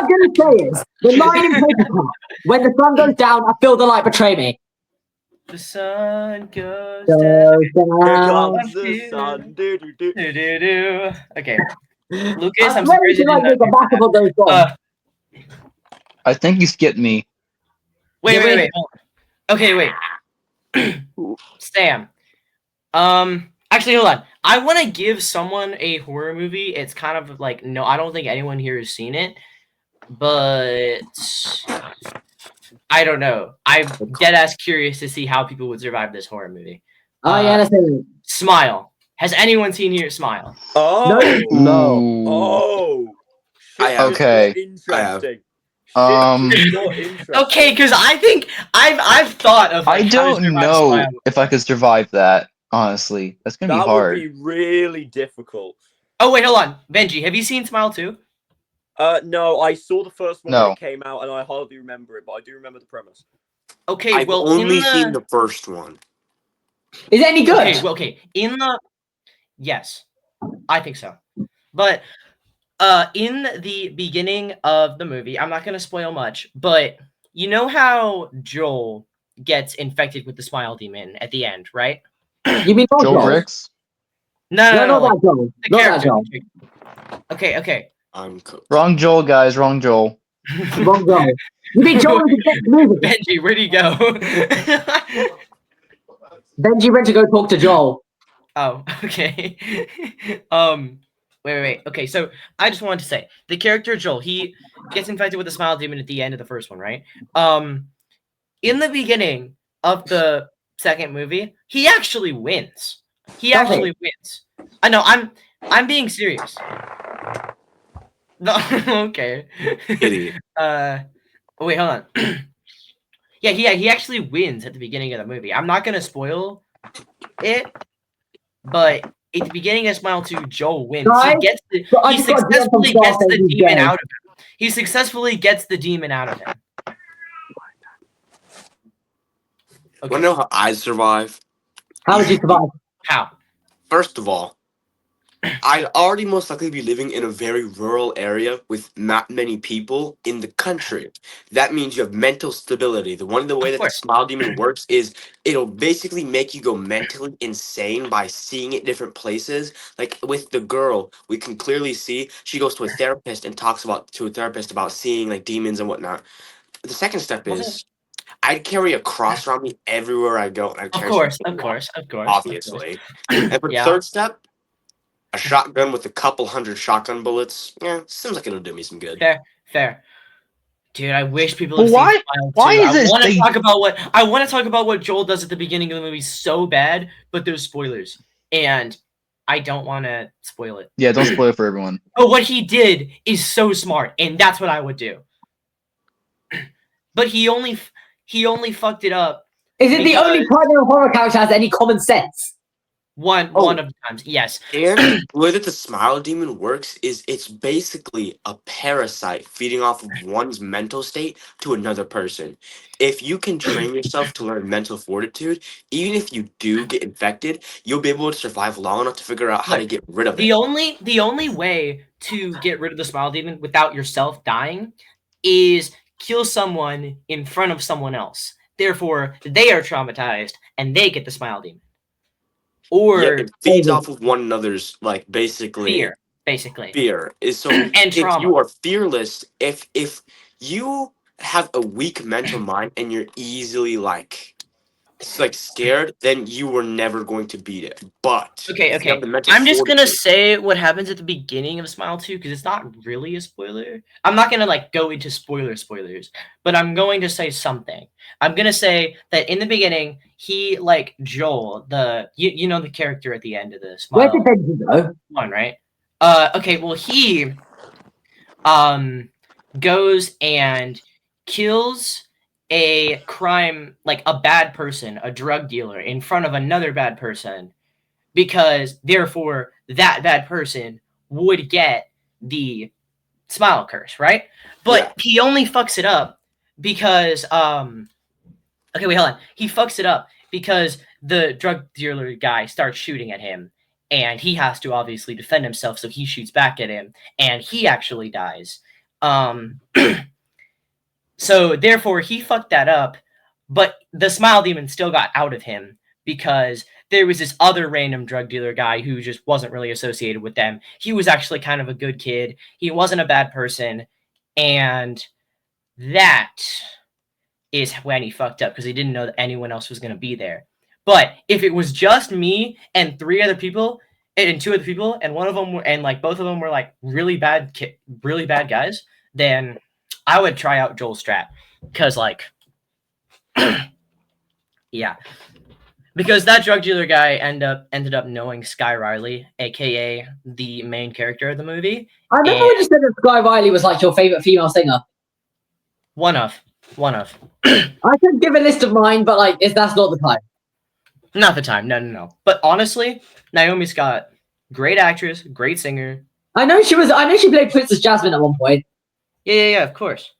Speaker 1: gonna say is the line in Paper Cup. When the sun goes down, I feel the light betray me.
Speaker 2: The sun goes
Speaker 1: Goes
Speaker 2: down.
Speaker 5: Here
Speaker 1: down.
Speaker 5: comes the sun. Do.
Speaker 2: Do-do-do. Okay. Lucas, I'm
Speaker 1: I'm
Speaker 2: surprised
Speaker 1: ready
Speaker 2: you
Speaker 1: to like
Speaker 2: didn't
Speaker 1: make a backup of those songs.
Speaker 3: I think you skipped me.
Speaker 2: Wait. Okay, wait. Sam. Actually, hold on. I want to give someone a horror movie. It's kind of like, no, I don't think anyone here has seen it, but I don't know. I'm dead ass curious to see how people would survive this horror movie.
Speaker 1: Oh yeah, that's it.
Speaker 2: Smile. Has anyone seen here Smile?
Speaker 5: Oh,
Speaker 6: No.
Speaker 3: Ooh.
Speaker 5: oh.
Speaker 4: I have.
Speaker 3: Okay.
Speaker 5: Interesting. Interesting.
Speaker 2: Okay, because I think I've thought of. Like,
Speaker 3: I
Speaker 2: how to
Speaker 3: don't
Speaker 2: survive
Speaker 3: know
Speaker 2: Smile.
Speaker 3: if I could survive that. Honestly, that's gonna be
Speaker 5: That
Speaker 3: hard.
Speaker 5: would be really difficult.
Speaker 2: Oh wait, hold on, Benji. Have you seen Smile too?
Speaker 5: No, I saw the first one
Speaker 3: No.
Speaker 5: when it came out, and I hardly remember it, but I do remember the premise.
Speaker 2: Okay,
Speaker 4: I've
Speaker 2: well,
Speaker 4: only seen the first one.
Speaker 1: Is it any good?
Speaker 2: Okay, well, okay. Yes, I think so. But in the beginning of the movie, I'm not gonna spoil much, but you know how Joel gets infected with the Smile Demon at the end, right?
Speaker 1: You mean not
Speaker 3: Joel
Speaker 1: Joel?
Speaker 3: Ricks?
Speaker 2: No,
Speaker 1: No, not
Speaker 2: like,
Speaker 1: that Joel.
Speaker 2: the
Speaker 1: Not that
Speaker 2: character.
Speaker 1: Joel.
Speaker 2: Okay.
Speaker 4: I'm cooked.
Speaker 3: Wrong Joel, guys. Wrong Joel.
Speaker 1: Wrong Joel. You mean Joel in the movie?
Speaker 2: Benji, where'd he go?
Speaker 1: Benji went to go talk to Joel.
Speaker 2: Oh, okay. Wait. Okay, so I just wanted to say the character Joel, he gets infected with the Smile Demon at the end of the first one, right? In the beginning of the second movie, he actually wins. He
Speaker 1: Does he?
Speaker 2: actually wins. I know. I'm being serious. No, okay.
Speaker 4: Idiot.
Speaker 2: Wait, hold on. Yeah, he actually wins at the beginning of the movie. I'm not gonna spoil it, but at the beginning of Smile 2, Joel wins.
Speaker 1: Guys,
Speaker 2: He
Speaker 1: I just got DM from
Speaker 2: successfully
Speaker 1: Star
Speaker 2: gets the
Speaker 1: saying he's
Speaker 2: demon
Speaker 1: gay.
Speaker 2: out of him. He successfully gets the demon out of him. Okay.
Speaker 4: Want to know how I survive?
Speaker 1: How would you survive?
Speaker 2: How?
Speaker 4: First of all, I'd already most likely be living in a very rural area with not many people in the country. That means you have mental stability. One of the way that the
Speaker 2: course.
Speaker 4: Smile Demon works is it'll basically make you go mentally insane by seeing it different places. Like with the girl, we can clearly see she goes to a therapist and talks to a therapist about seeing like demons and whatnot. The second step is I'd carry a cross around me everywhere I go. And I'd
Speaker 2: Of
Speaker 4: carry
Speaker 2: course.
Speaker 4: something, obviously. And for the
Speaker 2: Yeah.
Speaker 4: third step, a shotgun with a couple hundred shotgun bullets. Yeah, seems like it'll do me some good.
Speaker 2: Fair. Dude, I wish people
Speaker 3: But
Speaker 2: had
Speaker 3: why-
Speaker 2: seen Smile 2.
Speaker 3: why is
Speaker 2: I
Speaker 3: this
Speaker 2: want to
Speaker 3: thing-
Speaker 2: talk about what Joel does at the beginning of the movie so bad, but there's spoilers. And I don't want to spoil it.
Speaker 3: Yeah, don't spoil it for everyone.
Speaker 2: But what he did is so smart, and that's what I would do. But he only fucked it up
Speaker 1: Is it the only primary horror character that has any common sense?
Speaker 2: one of the times. Yes.
Speaker 4: And the way that the Smile Demon works is it's basically a parasite feeding off of one's mental state to another person. If you can train yourself to learn mental fortitude, even if you do get infected, you'll be able to survive long enough to figure out how to get rid of it.
Speaker 2: The only way to get rid of the Smile Demon without yourself dying is kill someone in front of someone else. Therefore, they are traumatized and they get the Smile Demon. Or
Speaker 4: Yeah, it feeds off of one another's like basically
Speaker 2: fear, basically.
Speaker 4: Fear is so
Speaker 2: And
Speaker 4: if
Speaker 2: trauma.
Speaker 4: you are fearless, if you have a weak mental mind and you're easily like scared, then you were never going to beat it. But
Speaker 2: Okay.
Speaker 4: if you have the mental
Speaker 2: I'm just gonna
Speaker 4: fortitude-
Speaker 2: say what happens at the beginning of Smile 2 because it's not really a spoiler. I'm not gonna like go into spoilers, but I'm going to say something. I'm gonna say that in the beginning, he like Joel, you know the character at the end of the
Speaker 1: Where
Speaker 2: Smile
Speaker 1: did Benji go?
Speaker 2: one, right? Okay, well he goes and kills a crime, like a bad person, a drug dealer, in front of another bad person, because therefore that bad person would get the Smile curse, right? But
Speaker 4: Yeah.
Speaker 2: he only fucks it up because okay, wait, hold on. He fucks it up because the drug dealer guy starts shooting at him, and he has to obviously defend himself, so he shoots back at him, and he actually dies. So therefore he fucked that up, but the Smile Demon still got out of him because there was this other random drug dealer guy who just wasn't really associated with them. He was actually kind of a good kid. He wasn't a bad person, and that is when he fucked up because he didn't know that anyone else was going to be there. But if it was just me and 3 other people and 2 other people and one of them were, and like both of them were like really bad guys, then I would try out Joel Strat because like yeah, because that drug dealer guy ended up knowing Sky Riley, aka the main character of the movie.
Speaker 1: I remember when you said that Sky Riley was like your favorite female singer.
Speaker 2: One of.
Speaker 1: I could give a list of mine, but like that's not the time.
Speaker 2: Not the time. No. But honestly, Naomi Scott, great actress, great singer.
Speaker 1: I know she played Princess Jasmine at one point.
Speaker 2: Yeah, of course.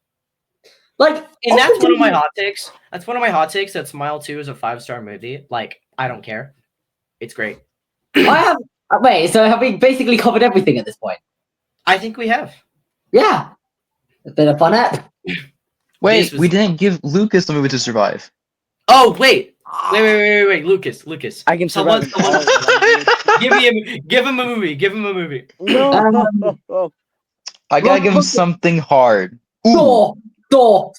Speaker 1: Like,
Speaker 2: and that's one of my hot takes. That's one of my hot takes. That Smile 2 is a 5-star movie. Like, I don't care. It's great.
Speaker 1: So have we basically covered everything at this point?
Speaker 2: I think we have.
Speaker 1: Yeah. It's been a fun app.
Speaker 3: Wait, we didn't give Lucas the movie to survive.
Speaker 2: Oh, wait, Lucas.
Speaker 6: I can survive.
Speaker 2: Give him a movie.
Speaker 6: No.
Speaker 3: I gotta give him something hard. Ooh.
Speaker 1: Saw.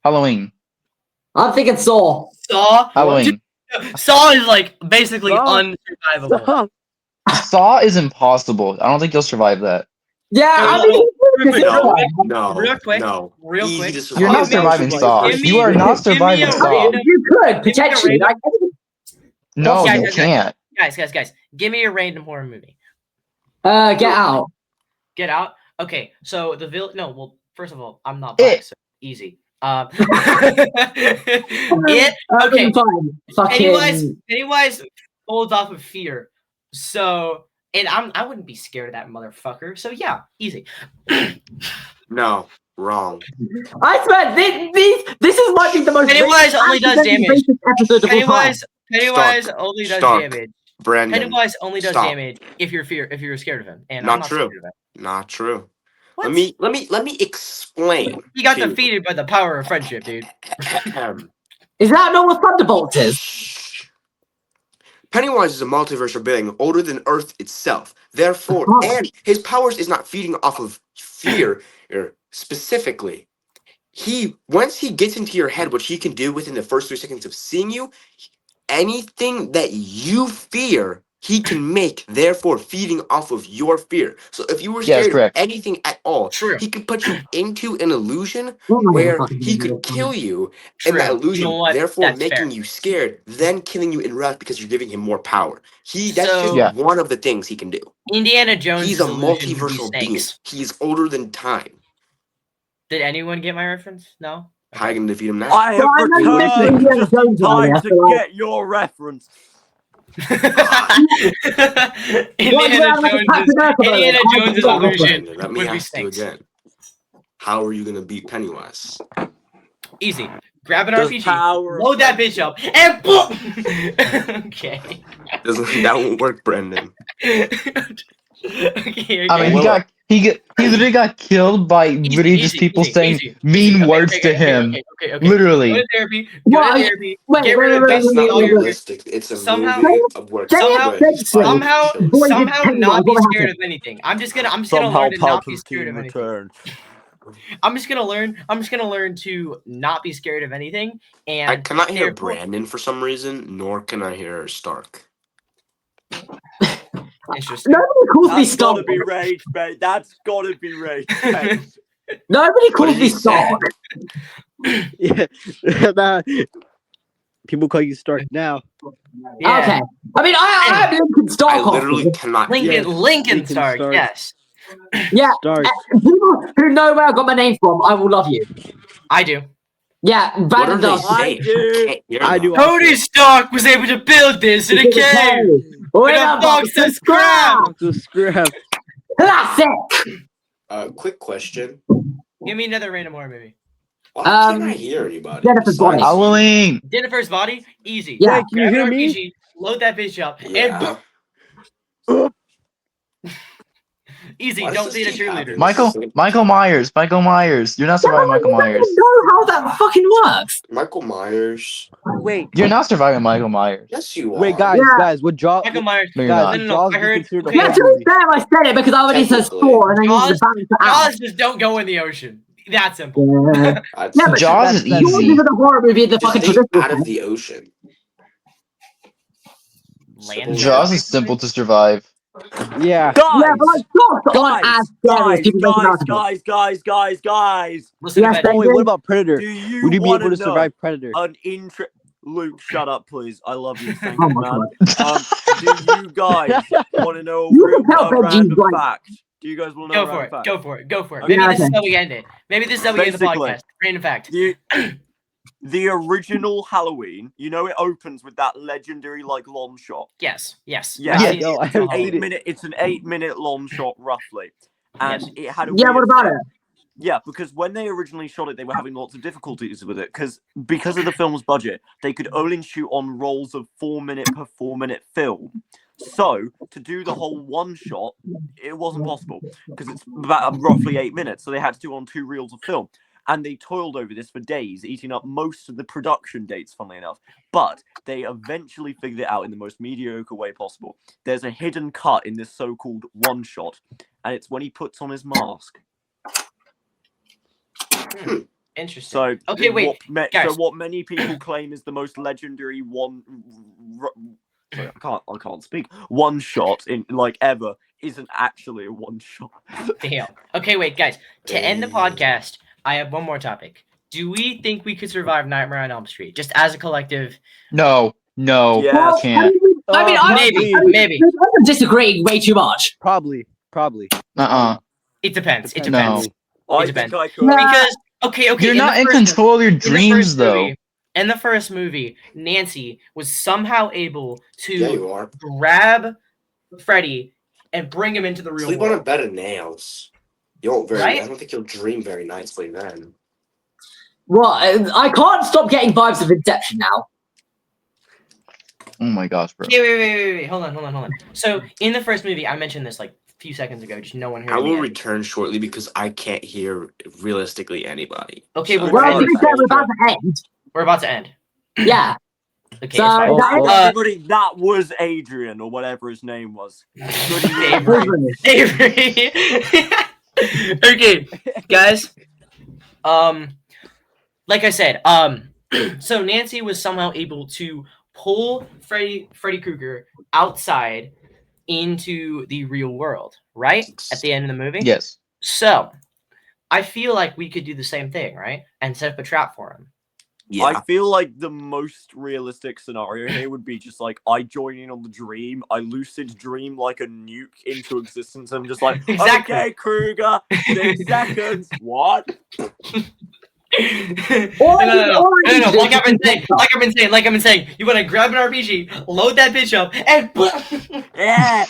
Speaker 3: Halloween.
Speaker 1: I'm thinking Saw.
Speaker 3: Halloween.
Speaker 2: Saw is like basically unsurvivable.
Speaker 3: Saw is impossible. I don't think you'll survive that.
Speaker 1: Yeah,
Speaker 4: No.
Speaker 2: Real quick.
Speaker 4: Easy to survive.
Speaker 3: You're not surviving Saw. You are not surviving Saw.
Speaker 1: You could potentially.
Speaker 3: No, you can't.
Speaker 2: Guys, give me a random horror movie.
Speaker 1: Get Out.
Speaker 2: Get Out. Okay, so the villain. No, well, first of all, I'm not black, so easy. Okay. Pennywise holds off of fear, so and I wouldn't be scared of that motherfucker. So yeah, easy.
Speaker 4: No, wrong.
Speaker 1: I swear, this is might be the most.
Speaker 2: Pennywise only does damage. Pennywise only does damage.
Speaker 4: Brandon,
Speaker 2: Pennywise only does damage if you're scared of him. And I'm not
Speaker 4: true.
Speaker 2: Scared of him.
Speaker 4: Not true.
Speaker 2: What?
Speaker 4: Let me explain.
Speaker 2: He got defeated by the power of friendship, dude.
Speaker 1: Is that not what Thunderbolt is?
Speaker 4: Pennywise is a multiversal being older than Earth itself. Therefore, and his powers is not feeding off of fear specifically. Once he gets into your head, what he can do within the first 3 seconds of seeing you, anything that you fear, he can make, therefore feeding off of your fear. So if you were scared of anything at all, he could put you into an illusion where he could kill you in that illusion, therefore making you scared, then killing you in wrath because you're giving him more power. That's just one of the things he can do.
Speaker 2: Indiana Jones.
Speaker 4: He's a multiversal being. He's older than time.
Speaker 2: Did anyone get my reference? No?
Speaker 4: How are you going to defeat him now?
Speaker 5: I have returned. Time to get your reference.
Speaker 2: Indiana Jones' illusion
Speaker 4: Let me ask you again. How are you going to beat Pennywise?
Speaker 2: Easy. Grab an RPG, load that bitch up, and boom! Okay.
Speaker 4: That won't work, Brendan.
Speaker 2: Okay.
Speaker 3: I mean, he literally got killed by literally just people saying mean words to him.
Speaker 2: Okay.
Speaker 3: Literally.
Speaker 2: Go to therapy. Get rid of
Speaker 4: That's not realistic. It's a movie of work.
Speaker 2: Somehow not be scared of anything. I'm just gonna learn to not be scared of anything. I'm just gonna learn to not be scared of anything. And
Speaker 4: I cannot hear Brandon for some reason, nor can I hear Stark.
Speaker 2: Interesting.
Speaker 1: Nobody calls me
Speaker 5: That's
Speaker 1: Stark.
Speaker 5: gotta be rage, mate. That's gotta be rage, mate.
Speaker 1: Nobody calls me Stark.
Speaker 6: Yeah. People call you Stark now.
Speaker 2: Yeah.
Speaker 1: Okay. I mean, I am Lincoln Stark.
Speaker 4: I literally cannot hear.
Speaker 2: Lincoln Stark. Yes.
Speaker 1: Yeah.
Speaker 6: Stark.
Speaker 1: People who know where I got my name from, I will love you.
Speaker 2: I do.
Speaker 1: Yeah,
Speaker 4: What are
Speaker 1: Brandon
Speaker 4: they
Speaker 1: does.
Speaker 4: saying?
Speaker 6: I do.
Speaker 2: Tony Stark was able to build this in a cave with a box of scrap.
Speaker 6: To scrap.
Speaker 1: Classic.
Speaker 4: Quick question.
Speaker 2: Give me another random horror movie.
Speaker 4: Why can't I hear anybody?
Speaker 1: Jennifer's Body.
Speaker 3: Halloween.
Speaker 2: Jennifer's Body, easy.
Speaker 1: Yeah.
Speaker 6: Can you hear me?
Speaker 2: RPG, load that bitch up,
Speaker 4: Yeah.
Speaker 2: and easy.
Speaker 4: Why does
Speaker 2: Don't
Speaker 4: this
Speaker 2: see the
Speaker 4: keep
Speaker 2: cheerleader.
Speaker 4: happening?
Speaker 3: Michael Myers. You're not surviving Michael Myers.
Speaker 1: I don't know how that fucking works.
Speaker 4: Michael Myers.
Speaker 6: Wait.
Speaker 3: You're not surviving Michael Myers.
Speaker 4: Yes, you are.
Speaker 6: Wait, guys. Would Jaws?
Speaker 2: Michael Myers.
Speaker 3: No, you're
Speaker 6: Guys,
Speaker 3: not.
Speaker 2: No,
Speaker 6: Jaws
Speaker 2: I
Speaker 6: be
Speaker 2: heard.
Speaker 6: considered a
Speaker 2: Okay,
Speaker 1: Yeah,
Speaker 6: horror
Speaker 1: to be
Speaker 6: movie?
Speaker 1: fair, I said it because I already said
Speaker 4: Technically.
Speaker 1: Thor and I used the balance to
Speaker 2: Jaws
Speaker 1: out.
Speaker 2: just don't go in the ocean. that simple.
Speaker 1: Yeah.
Speaker 4: I'd
Speaker 1: Yeah,
Speaker 4: say
Speaker 1: but
Speaker 3: Jaws is
Speaker 1: Jaws
Speaker 3: easy.
Speaker 1: isn't a horror movie in the
Speaker 4: just
Speaker 1: fucking
Speaker 4: think
Speaker 1: traditional
Speaker 4: out of
Speaker 1: sense.
Speaker 4: the ocean.
Speaker 2: Land
Speaker 3: Jaws is simple to survive.
Speaker 6: Yeah.
Speaker 1: Yeah, but like sharks aren't as scary as people make them out to be.
Speaker 5: guys.
Speaker 2: Listen
Speaker 1: Yes,
Speaker 2: to
Speaker 1: they
Speaker 2: Ben.
Speaker 6: Wait, what about Predator?
Speaker 5: Do you
Speaker 6: Would you be
Speaker 5: want
Speaker 6: able to
Speaker 5: know
Speaker 6: survive Predator?
Speaker 5: Luke, shut up, please. I love you. Thank
Speaker 1: Oh
Speaker 5: you,
Speaker 1: my
Speaker 5: man.
Speaker 1: god.
Speaker 5: Do you guys want to know
Speaker 1: You can tell
Speaker 5: a
Speaker 1: Benji's
Speaker 5: random
Speaker 1: like-
Speaker 5: fact? Do you guys want to know
Speaker 2: Go
Speaker 5: a
Speaker 2: for
Speaker 5: random
Speaker 2: it.
Speaker 5: fact?
Speaker 2: Go for it. Go for it.
Speaker 5: Okay.
Speaker 2: Maybe this
Speaker 1: Yeah,
Speaker 2: is how we end it. Maybe this is how we end the
Speaker 5: Basically,
Speaker 2: podcast. Random fact.
Speaker 5: The original Halloween, you know, it opens with that legendary like long shot.
Speaker 2: Yes. Yes.
Speaker 5: Yeah,
Speaker 2: I've
Speaker 3: Yeah.
Speaker 2: seen
Speaker 6: No,
Speaker 2: it.
Speaker 6: I haven't
Speaker 2: Halloween.
Speaker 6: seen it.
Speaker 5: It's an 8-minute long shot roughly, and
Speaker 2: Yes.
Speaker 5: it had a
Speaker 1: Yeah, what
Speaker 5: weird
Speaker 1: about
Speaker 5: thing.
Speaker 1: it?
Speaker 5: Yeah, because when they originally shot it, they were having lots of difficulties with it because of the film's budget, they could only shoot on rolls of 4-minute per 4-minute film. So to do the whole one shot, it wasn't possible because it's about roughly 8 minutes. So they had to do it on 2 reels of film, and they toiled over this for days, eating up most of the production dates. Funnily enough, but they eventually figured it out in the most mediocre way possible. There's a hidden cut in this so-called one shot, and it's when he puts on his mask.
Speaker 2: Interesting.
Speaker 5: So
Speaker 2: Okay, wait, guys.
Speaker 5: So what many people claim is the most legendary sorry, I can't speak. One shot in like ever isn't actually a one shot.
Speaker 2: Damn. Okay, wait, guys. To end the podcast, I have one more topic. Do we think we could survive Nightmare on Elm Street just as a collective?
Speaker 3: No,
Speaker 5: Yes.
Speaker 1: Well,
Speaker 3: can't.
Speaker 2: Maybe.
Speaker 1: I'm disagreeing way too much.
Speaker 6: Probably.
Speaker 2: It depends. It
Speaker 3: No.
Speaker 2: depends.
Speaker 5: I
Speaker 2: It
Speaker 5: think
Speaker 2: depends.
Speaker 5: I could.
Speaker 2: Because okay.
Speaker 3: You're
Speaker 2: in
Speaker 3: not
Speaker 2: the
Speaker 3: in
Speaker 2: first-
Speaker 3: control of your
Speaker 2: in the
Speaker 3: dreams,
Speaker 2: first
Speaker 3: though.
Speaker 2: movie- In the first movie, Nancy was somehow able
Speaker 4: Yeah,
Speaker 2: to
Speaker 4: you are.
Speaker 2: grab Freddy and bring him into the real
Speaker 4: Sleep on a
Speaker 2: world.
Speaker 4: bed of nails. You won't very.
Speaker 2: Right?
Speaker 4: I don't think you'll dream very nicely then.
Speaker 1: Well, I can't stop getting vibes of Inception now.
Speaker 3: Oh my gosh, bro.
Speaker 2: Okay, wait. Hold on. So, in the first movie, I mentioned this like a few seconds ago. Just no one heard
Speaker 4: I
Speaker 2: me.
Speaker 4: will return shortly because I can't hear realistically anybody.
Speaker 2: Okay, well,
Speaker 5: So-
Speaker 2: we're,
Speaker 1: Well, to
Speaker 2: ending.
Speaker 1: be fair, we're about to end.
Speaker 2: We're about to end.
Speaker 1: Yeah.
Speaker 2: Okay,
Speaker 1: So,
Speaker 2: it's fine.
Speaker 1: that is-
Speaker 5: Everybody, that was Adrian or whatever his name was.
Speaker 2: Avery. Okay, guys. Like I said, so Nancy was somehow able to pull Freddy Krueger outside into the real world, right? At the end of the movie.
Speaker 3: Yes.
Speaker 2: So, I feel like we could do the same thing, right? And set up a trap for him.
Speaker 5: I feel like the most realistic scenario here would be just like I join in on the dream, I lucid dream like a nuke into existence, and just like
Speaker 2: Exactly.
Speaker 5: okay, Kruger, 6 seconds. What?
Speaker 2: No. Like I've been saying, you want to grab an RPG, load that bitch up, and
Speaker 5: Yeah.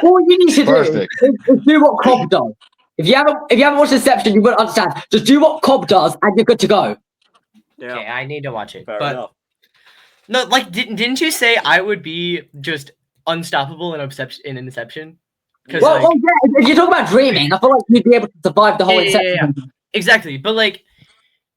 Speaker 1: All you need to do
Speaker 3: Perfect.
Speaker 1: is do what Cobb does. If you haven't watched Inception, you wouldn't understand. Just do what Cobb does, and you're good to go.
Speaker 5: Yeah.
Speaker 2: Okay, I need to watch it.
Speaker 5: Fair
Speaker 2: but
Speaker 5: enough.
Speaker 2: no, like didn't you say I would be just unstoppable in Inception? Because
Speaker 1: Well, yeah, if you talk about dreaming, I feel like you'd be able to survive the whole
Speaker 2: Yeah, yeah,
Speaker 1: Inception.
Speaker 2: exactly. But like,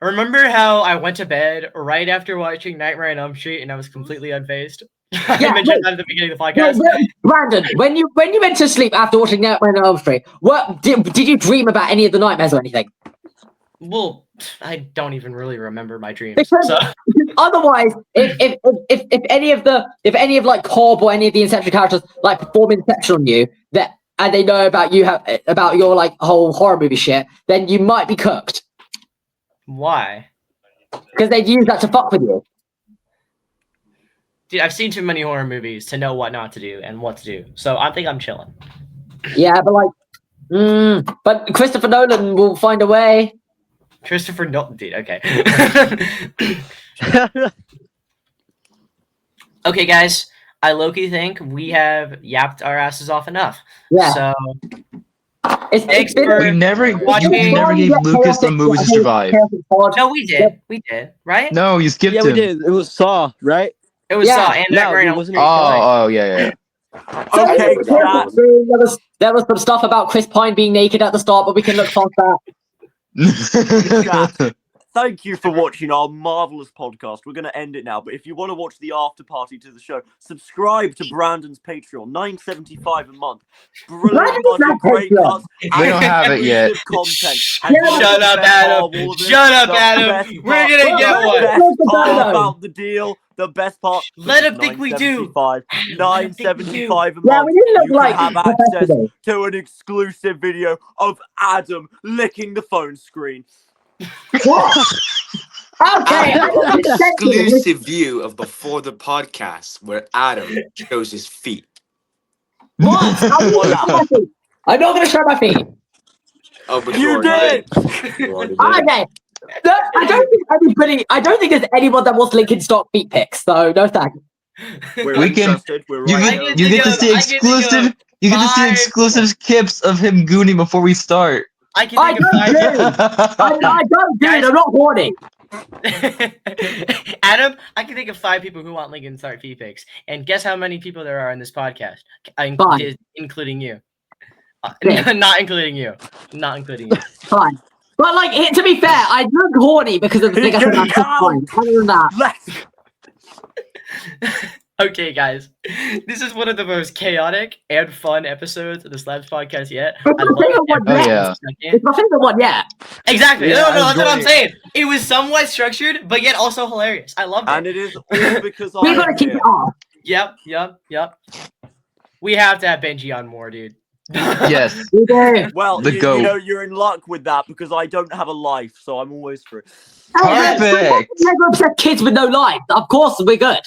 Speaker 2: remember how I went to bed right after watching Nightmare on Elm Street and I was completely unfazed? I
Speaker 1: Yeah,
Speaker 2: mentioned that at the beginning of the
Speaker 1: Yeah,
Speaker 2: podcast.
Speaker 1: Brandon, when you went to sleep after watching Nightmare on Elm Street, what did you dream about any of the nightmares or anything?
Speaker 2: Well, I don't even really remember my dreams.
Speaker 1: Because-
Speaker 2: So
Speaker 1: Otherwise, if any of like Cobb or any of the Inception characters like perform Inception on you, and they know about about your like whole horror movie shit, then you might be cooked
Speaker 2: why?
Speaker 1: because they'd use that to fuck with you.
Speaker 2: Dude, I've seen too many horror movies to know what not to do and what to do. So I think I'm chilling.
Speaker 1: Yeah, but like, but Christopher Nolan will find a way.
Speaker 2: Christopher Nolan, dude. Okay. Okay, guys. I low-key think we have yapped our asses off enough.
Speaker 1: Yeah,
Speaker 2: So
Speaker 1: it's
Speaker 2: thanks
Speaker 1: been.
Speaker 2: for
Speaker 3: You never
Speaker 2: watching.
Speaker 3: gave Lucas some movies to survive.
Speaker 2: no, we did. We did, right?
Speaker 3: No, you skipped
Speaker 6: Yeah,
Speaker 3: him.
Speaker 6: we did. It was Saw, right?
Speaker 2: It was
Speaker 1: Yeah.
Speaker 2: Saw and
Speaker 6: No,
Speaker 2: Nightmare on
Speaker 6: it
Speaker 2: Elm
Speaker 6: wasn't
Speaker 2: Street.
Speaker 3: Oh, yeah.
Speaker 5: Okay, chat.
Speaker 1: There was some stuff about Chris Pine being naked at the start, but we can look past that.
Speaker 3: Yeah.
Speaker 5: thank you for watching our marvelous podcast. We're going to end it now, but if you want to watch the after party to the show, subscribe to Brandon's Patreon, $9.75 a month. Brilliant budget, great cuts.
Speaker 3: We don't have it yet.
Speaker 5: Content.
Speaker 2: Shut up, Adam. Shut up, Adam. We're gonna get one.
Speaker 5: The best part about the deal. The best part.
Speaker 2: Let him think we do.
Speaker 5: $9.75 a month.
Speaker 1: Yeah, we didn't look
Speaker 5: You
Speaker 1: like
Speaker 5: can have access
Speaker 1: professionals.
Speaker 5: to an exclusive video of Adam licking the phone screen.
Speaker 1: What? Okay.
Speaker 4: An exclusive view of before the podcast where Adam shows his feet.
Speaker 1: What? I'm not going to show my feet.
Speaker 4: Oh, but
Speaker 5: You did.
Speaker 1: Okay. No, I don't think there's anyone that wants Lincoln stock feet pics, so no thanks.
Speaker 5: We're
Speaker 3: We can-
Speaker 5: interested. We're
Speaker 3: You
Speaker 5: right
Speaker 3: get,
Speaker 5: here.
Speaker 3: you get to see exclusive. You get to see exclusive clips of him gooning before we start.
Speaker 2: I can
Speaker 1: I
Speaker 2: think of
Speaker 1: don't
Speaker 2: five.
Speaker 1: do. I don't do it. I'm not horny.
Speaker 2: Adam, I can think of 5 people who want Lincoln Start feet pics, and guess how many people there are in this podcast, including you. Not including you. Not including you.
Speaker 1: Fine. But like, to be fair, I look horny because of the thing I said about fine. Other than that,
Speaker 5: Let's
Speaker 2: Okay, guys, this is one of the most chaotic and fun episodes of the SLABS podcast yet.
Speaker 1: It's my favorite one
Speaker 3: Oh,
Speaker 1: yet.
Speaker 3: yeah.
Speaker 1: It's my favorite one, yeah.
Speaker 2: Exactly.
Speaker 3: Yeah,
Speaker 2: no,
Speaker 3: I
Speaker 2: that's what I'm
Speaker 3: enjoy
Speaker 2: saying. It was somewhat structured, but yet also hilarious. I loved it.
Speaker 5: and it is all because
Speaker 1: We
Speaker 5: I'm
Speaker 1: gotta keep
Speaker 5: here.
Speaker 1: it off.
Speaker 2: Yep. We have to have Benji on more, dude.
Speaker 3: Yes.
Speaker 1: We do.
Speaker 5: Well,
Speaker 3: The
Speaker 5: you
Speaker 3: goat.
Speaker 5: know, you're in luck with that because I don't have a life, so I'm always free.
Speaker 3: Perfect.
Speaker 1: Never upset kids with no life. Of course, we're good.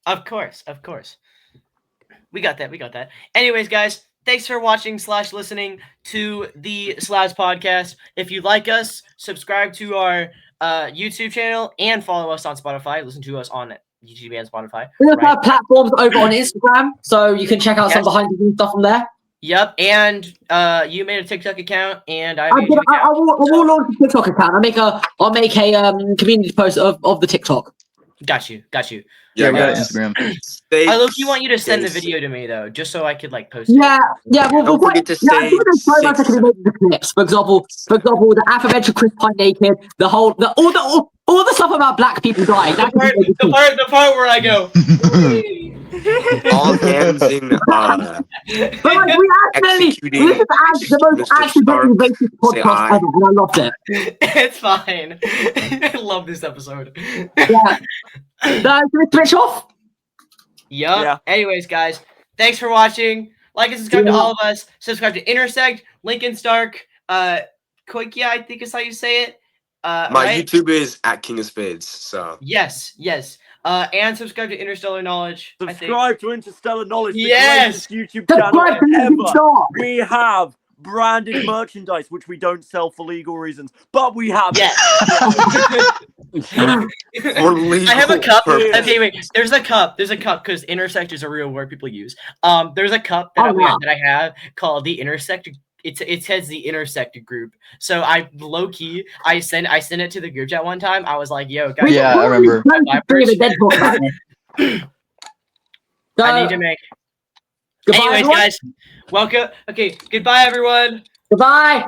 Speaker 2: Of course. We got that. Anyways, guys, thanks for watching / listening to the SLABS podcast. If you like us, subscribe to our YouTube channel and follow us on Spotify. Listen to us on YouTube and Spotify.
Speaker 1: We also
Speaker 2: right?
Speaker 1: have platforms over on Instagram, so you can check out some
Speaker 2: Yes.
Speaker 1: behind the scenes stuff from there.
Speaker 2: Yep, and you made a TikTok account, and I
Speaker 1: I
Speaker 2: made a YouTube account.
Speaker 1: will launch a TikTok account. I'll make a community post of the TikTok.
Speaker 2: Got you.
Speaker 3: Yeah, we got
Speaker 2: Yes.
Speaker 3: Instagram.
Speaker 2: I look. Want you to send the video to me though, just so I could like post it.
Speaker 1: Yeah. We'll
Speaker 4: Don't forget to
Speaker 1: I
Speaker 4: say
Speaker 1: think there's so much I can make the clips. For example, the aforementioned Chris Pine naked, all the stuff about black people dying. That can be
Speaker 2: The part where I go.
Speaker 4: all hands in
Speaker 1: But like, we
Speaker 4: executing
Speaker 1: this is the most
Speaker 4: Mr.
Speaker 1: accidentally
Speaker 4: Stark.
Speaker 1: racist
Speaker 4: Say
Speaker 1: podcast
Speaker 4: aye.
Speaker 1: ever, and I loved it.
Speaker 2: It's fine. I love this episode.
Speaker 1: Yeah. Should we switch off?
Speaker 2: Yup.
Speaker 5: Yeah.
Speaker 2: Anyways, guys, thanks for watching. Like and subscribe to all of us. Subscribe to Intersect, Lincoln Stark, Koikia, I think is how you say it.
Speaker 4: My
Speaker 2: right?
Speaker 4: YouTube is at Kingofspades2. So
Speaker 2: Yes. And subscribe to Interstellar Knowledge. I think.
Speaker 5: Subscribe to Interstellar Knowledge, the
Speaker 2: Yes!
Speaker 5: greatest YouTube channel
Speaker 1: Subscribe to Lincoln
Speaker 5: ever.
Speaker 1: Stark.
Speaker 5: We have branded merchandise, which we don't sell for legal reasons, but we have
Speaker 2: Yes.
Speaker 4: for legal
Speaker 2: I have a cup.
Speaker 4: purposes.
Speaker 2: Okay, wait. There's a cup because intersect is a real word people use. There's a cup that,
Speaker 1: Oh, wow.
Speaker 2: that I have called the Intersect. It says the Intersect group. So I low key I sent it to the group chat one time. I was like, "Yo, guys,
Speaker 3: Yeah, I remember.
Speaker 2: I
Speaker 1: I
Speaker 2: need to make."
Speaker 1: Goodbye,
Speaker 2: Anyways,
Speaker 1: everyone.
Speaker 2: guys, welcome. Okay, goodbye, everyone.
Speaker 1: Goodbye.